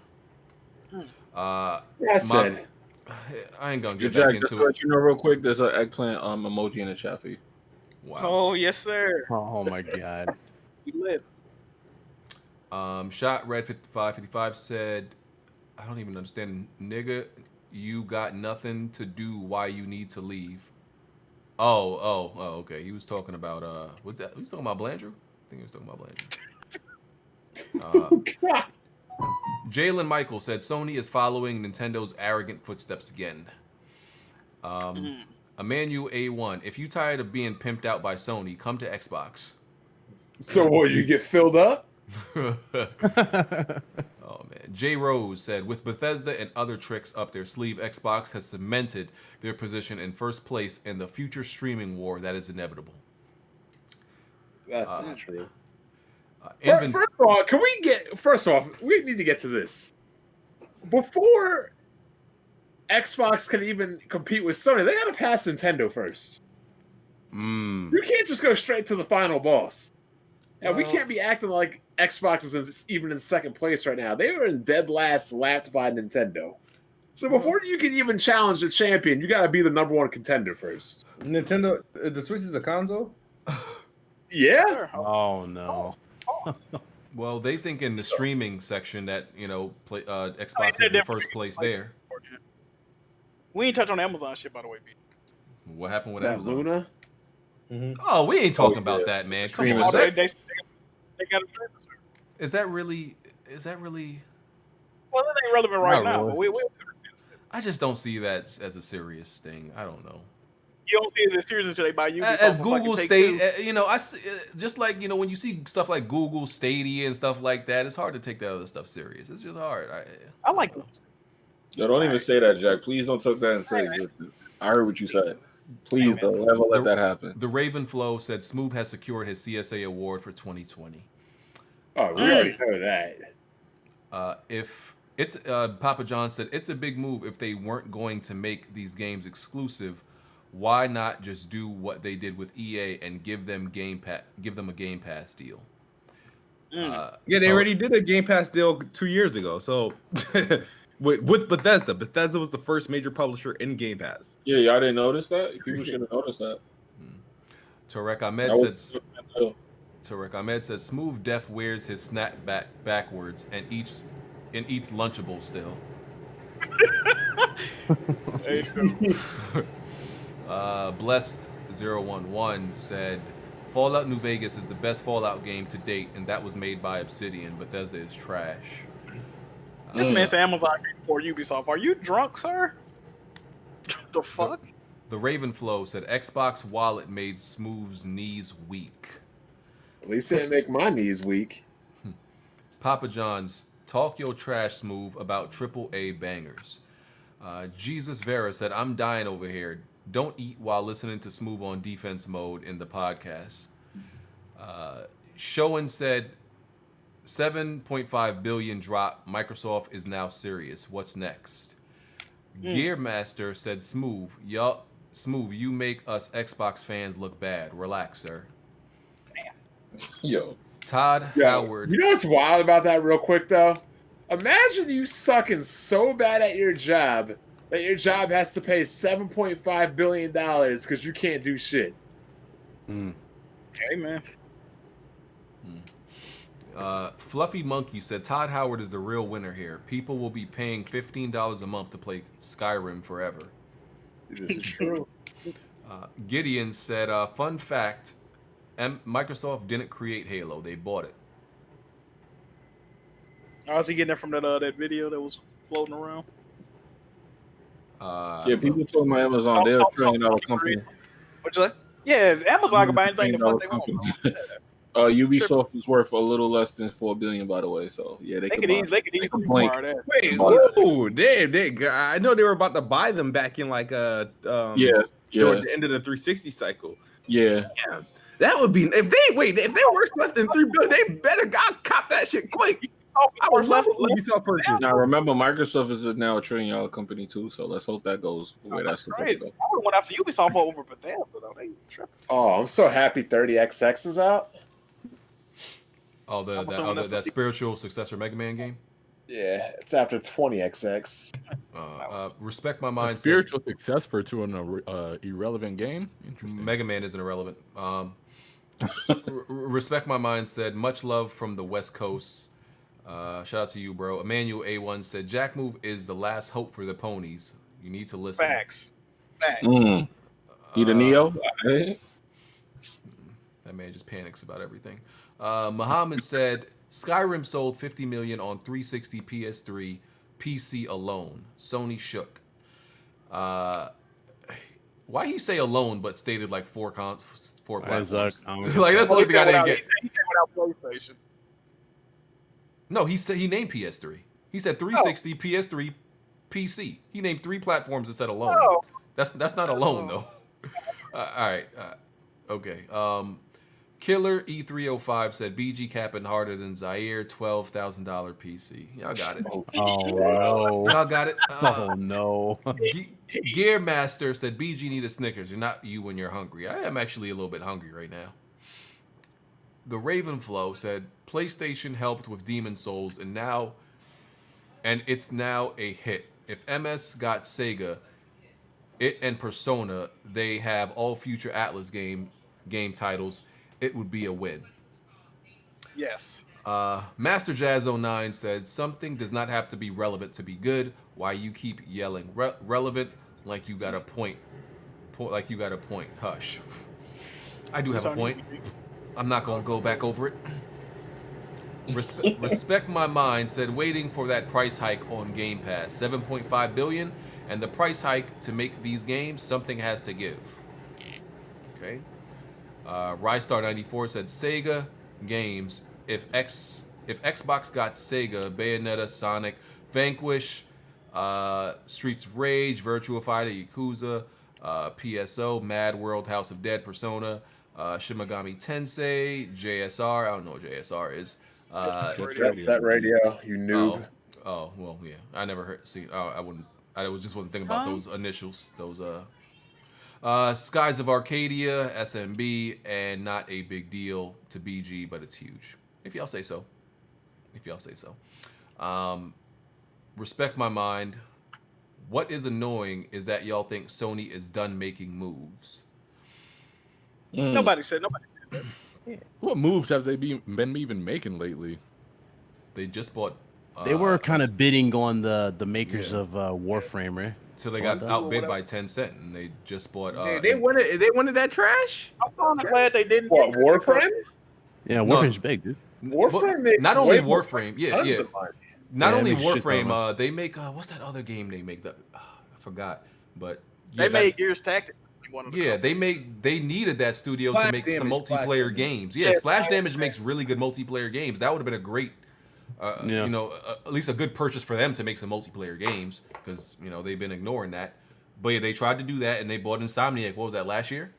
That's it. I ain't gonna get Jack, back just to into it. let you know real quick, there's an eggplant emoji in the chat for you. Wow. Oh yes, sir. Oh my god. You live. Shot Red 5555 said, I don't even understand, nigga. You got nothing to do. Why you need to leave? Oh, okay. He was talking about what's that? He was talking about Blandrew. I think he was talking about Blandrew. Jalen Michael said Sony is following Nintendo's arrogant footsteps again. Emmanuel A1, if you tired of being pimped out by Sony, come to Xbox. So what? You get filled up? Oh man. J Rose said, with Bethesda and other tricks up their sleeve, Xbox has cemented their position in first place in the future streaming war that is inevitable. That's not true. Invent- First off, we need to get to this. Before Xbox can even compete with Sony, they gotta pass Nintendo first. You can't just go straight to the final boss. And we can't be acting like Xbox is even in second place right now. They were in dead last, lapped by Nintendo. So before you can even challenge the champion, you gotta be the number one contender first. Nintendo, the Switch is a console. Yeah. Sure. Oh no. Well, they think in the streaming section that Xbox they're is in different. first place there. We ain't touch on Amazon shit, by the way, B. What happened with That Amazon? Luna. Oh, we ain't talking Oh, about yeah. that, man. Come Streaming on. Oh, service. they got a streaming service. Is that really? Is that really? Well, it ain't relevant right Not now, really. but we I just don't see that as a serious thing. I don't know. you don't see it as serious until they buy you. As Google just like when you see stuff like Google Stadia and stuff like that, it's hard to take that other stuff serious. It's just hard. I like don't know. Google. Yo, don't even say that, Jack. Please don't take that into existence. I heard what you said. Please don't ever let that happen. The Ravenflow said Smoove has secured his CSA award for 2020. Oh, we already know that. If it's Papa John said it's a big move if they weren't going to make these games exclusive. Why not just do what they did with EA and give them a Game Pass deal? Yeah, they already did a Game Pass deal 2 years ago. So with Bethesda, Bethesda was the first major publisher in Game Pass. Yeah, y'all didn't notice that? People should have noticed that. Tarek Ahmed said Smoove Def wears his snapback backwards and eats Lunchable still. Blessed 011 said Fallout New Vegas is the best Fallout game to date, and that was made by Obsidian. Bethesda is trash. This man said Amazon before Ubisoft. Are you drunk, sir? The fuck? The Ravenflow said Xbox Wallet made Smoove's knees weak. At least it didn't make my knees weak. Papa John's talk your trash, Smoove, about AAA bangers. Jesus Vera said, I'm dying over here. Don't eat while listening to Smoove on defense mode in the podcast. Showen said, 7.5 billion drop. Microsoft is now serious. What's next? Gearmaster said, Smoove, you make us Xbox fans look bad. Relax, sir. Yo. Todd Howard. You know what's wild about that real quick, though? Imagine you sucking so bad at your job that your job has to pay $7.5 billion because you can't do shit. Hey, man. Fluffy Monkey said Todd Howard is the real winner here. People will be paying $15 a month to play Skyrim forever. This is true. Gideon said, fun fact, Microsoft didn't create Halo. They bought it. How's he getting it from that video that was floating around? Yeah, people told my Amazon they're a $1 trillion company. What'd you say? Yeah, Amazon can buy anything the fuck they want. Ubisoft is worth a little less than $4 billion, by the way. So yeah, they could easily blink. acquire that. Wait, ooh, damn. I know they were about to buy them back in like yeah. Toward the end of the 360 cycle. Yeah. Damn. That would be if they worth less than $3 billion, they better cop that shit quick. I would love a Ubisoft purchase. Now remember, Microsoft is now a $1 trillion company too. So let's hope that goes the way that's supposed to Crazy. go. I would have went after Ubisoft over Bethesda though. They tripping. Oh, I'm so happy 30XX is out. Oh, that spiritual successor Mega Man game? Yeah, it's after 20XX. Respect My Mind. Spiritual successor to an irrelevant game? Interesting. Mega Man isn't irrelevant. Respect My Mind said, much love from the West Coast. Shout out to you, bro. Emmanuel A1 said, Jack Move is the last hope for the ponies. You need to listen. Facts. Need a Neo? That man just panics about everything. Muhammad said, Skyrim sold 50 million on 360 PS3 PC alone. Sony shook. Why he say alone but stated like four platforms? Like that's the only thing I didn't get. He came without PlayStation. No, he said he named PS3. He said 360, PS3, PC. He named 3 platforms and said alone. Oh. That's not alone though. All right. Okay. Killer E305 said BG capping harder than Zaire $12,000 PC. Y'all got it. Oh no. Y'all got it. Oh no. Gearmaster said BG need a Snickers. You're not you when you're hungry. I am actually a little bit hungry right now. The Ravenflow said PlayStation helped with Demon Souls and it's now a hit. If MS got Sega, it and Persona, they have all future Atlas game titles it would be a win. Yes. Master Jazz 09 said, something does not have to be relevant to be good. Why you keep yelling relevant like you got a point. Like you got a point. Hush. I do have a point. I'm not going to go back over it. Respect My Mind said, waiting for that price hike on Game Pass. 7.5 billion, and the price hike to make these games, something has to give. Okay. Rystar94 said, Sega games, if Xbox got Sega, Bayonetta, Sonic, Vanquish, Streets of Rage, Virtua Fighter, Yakuza, PSO, Mad World, House of Dead, Persona, Shin Megami Tensei, JSR, I don't know what JSR is. That radio, you noob. Oh, well, yeah. I never heard. See, I wouldn't. Just wasn't thinking about those initials. Those Skies of Arcadia, SMB, and not a big deal to BG, but it's huge. If y'all say so. Respect My Mind. What is annoying is that y'all think Sony is done making moves. Nobody said that. What moves have they been even making lately? They just bought. They were kind of bidding on the makers of Warframe, right? So they got outbid by Tencent, and they just bought. They wanted that trash. I'm kind of glad they didn't. What, Warframe? Yeah, Warframe's big, dude. Warframe makes not only way more Warframe, tons yeah. of money. Not Yeah, only they make shit ton of Warframe, they make what's that other game they make? That I forgot, but They made Gears Tactics. Yeah, they needed that studio Splash to make some Damage, Splash multiplayer Damage. games. Yeah, Splash Damage makes really good multiplayer games. That would have been a great, Yeah. at least a good purchase for them to make some multiplayer games because they've been ignoring that. But yeah, they tried to do that and they bought Insomniac. What was that, last year?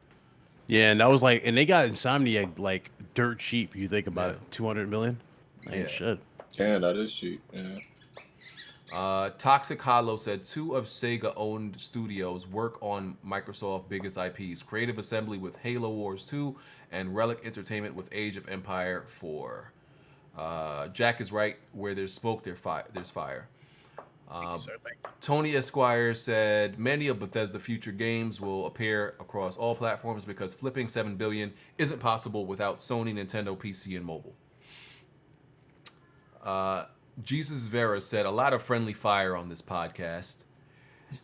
Yeah, and that was like, and they got Insomniac like dirt cheap. You think about it, 200 million. Man, shit. Yeah, that is cheap. Yeah. Toxic Hollow said 2 of Sega-owned studios work on Microsoft's biggest IPs: Creative Assembly with Halo Wars 2 and Relic Entertainment with Age of Empire 4. Jack is right. Where there's smoke, there's fire. Tony Esquire said many of Bethesda future games will appear across all platforms because flipping 7 billion isn't possible without Sony, Nintendo, PC, and mobile. Jesus Vera said a lot of friendly fire on this podcast.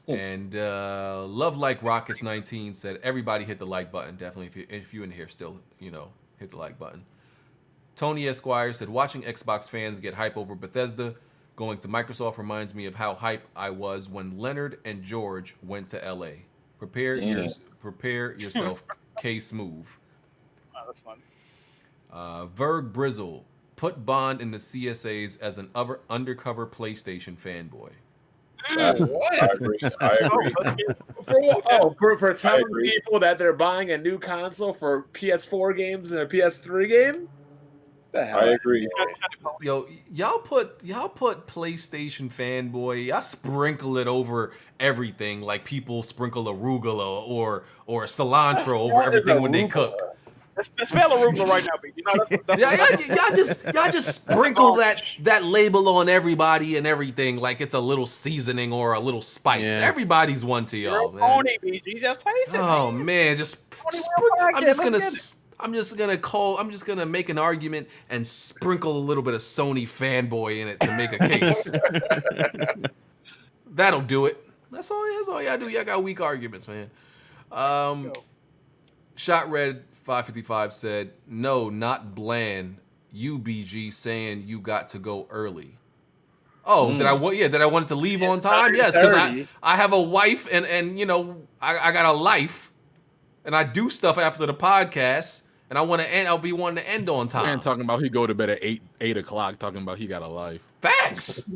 And Love Like Rockets 19 said everybody hit the like button. Definitely, if you're in here still, hit the like button. Tony Esquire said watching Xbox fans get hype over Bethesda going to Microsoft reminds me of how hype I was when Leonard and George went to LA. Prepare yourself, Kidsmoove. Oh, that's funny. Verg Brizzle, put Bond in the CSAs as an undercover PlayStation fanboy. I agree. For telling people that they're buying a new console for PS4 games and a PS3 game? I agree. Yo, y'all put PlayStation fanboy. Y'all sprinkle it over everything, like people sprinkle arugula or cilantro over everything when they cook. Spell arugula right now, B. Y'all just sprinkle that label on everybody and everything like it's a little seasoning or a little spice. Yeah. Everybody's one to y'all, man. Pony, BG, just face it. Oh man, I'm just gonna make an argument and sprinkle a little bit of Sony fanboy in it to make a case. That'll do it. That's all y'all do. Y'all got weak arguments, man. Shot Red 555 said, "No, not Bland. UBG saying you got to go early." Oh, that I wanted to leave on time? Yes, because I have a wife and I got a life, and I do stuff after the podcast. And I'll be wanting to end on time. Man talking about he go to bed at 8 o'clock, talking about he got a life. Facts.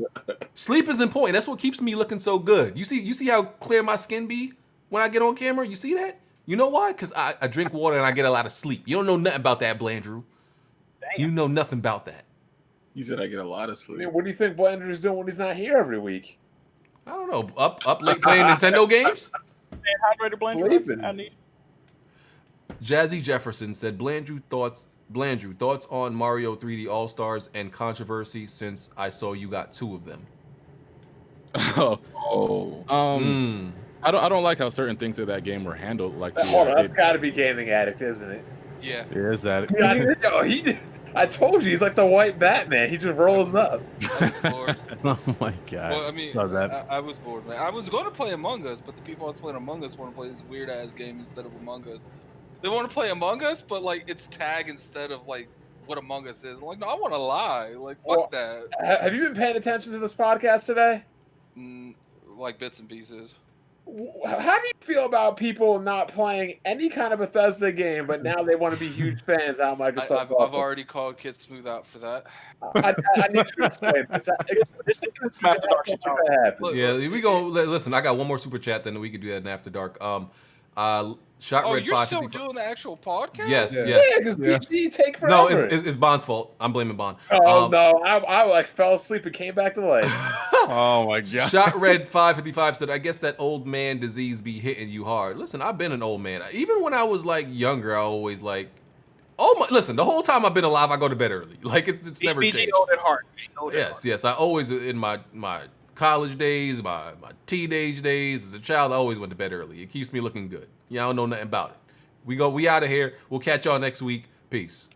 Sleep is important. That's what keeps me looking so good. You see how clear my skin be when I get on camera? You see that? You know why? Because I drink water and I get a lot of sleep. You don't know nothing about that, Blandrew. Damn. You know nothing about that. He said I get a lot of I sleep. mean, what do you think Blandrew's doing when he's not here every week? I don't know. Up late playing Nintendo games? Hydrated Blandrew. Sleeping. I need. Jazzy Jefferson said, Blandrew thoughts on Mario 3D All-Stars and controversy since I saw you got 2 of them. I don't like how certain things of that game were handled. Like Hold on, that's got to be Gaming Addict, isn't it? Yeah. Yeah, is that it? Yo, I told you, he's like the white Batman. He just rolls up. I was bored. Oh my god. Well, I mean, Not bad. I was bored, man. I was going to play Among Us, but the people I was playing Among Us want to play this weird ass game instead of Among Us. They want to play Among Us, but like it's tag instead of like what Among Us is. I'm like, no, I want to lie. Like, fuck that. Have you been paying attention to this podcast today? Like bits and pieces. How do you feel about people not playing any kind of Bethesda game, but now they want to be huge fans out Microsoft? I've already called Kidsmoove out for that. I need you to explain this. Yeah, we go. Listen, I got one more super chat, then we could do that in After Dark. Shot Oh, Red you're still 555. doing the actual podcast? Yes, Yeah. yes. Yeah, because PG take forever. No, it's Bond's fault. I'm blaming Bond. Oh no, I like fell asleep and came back to life. Oh my god. Shot Red 555 said, "I guess that old man disease be hitting you hard." Listen, I've been an old man. Even when I was like younger, I always like. Oh my! Listen, the whole time I've been alive, I go to bed early. Like it's never changed. old at heart. Yes. I always in my college days, my teenage days as a child, I always went to bed early. It keeps me looking good. Y'all don't know nothing about it. We out of here. We'll catch y'all next week. Peace.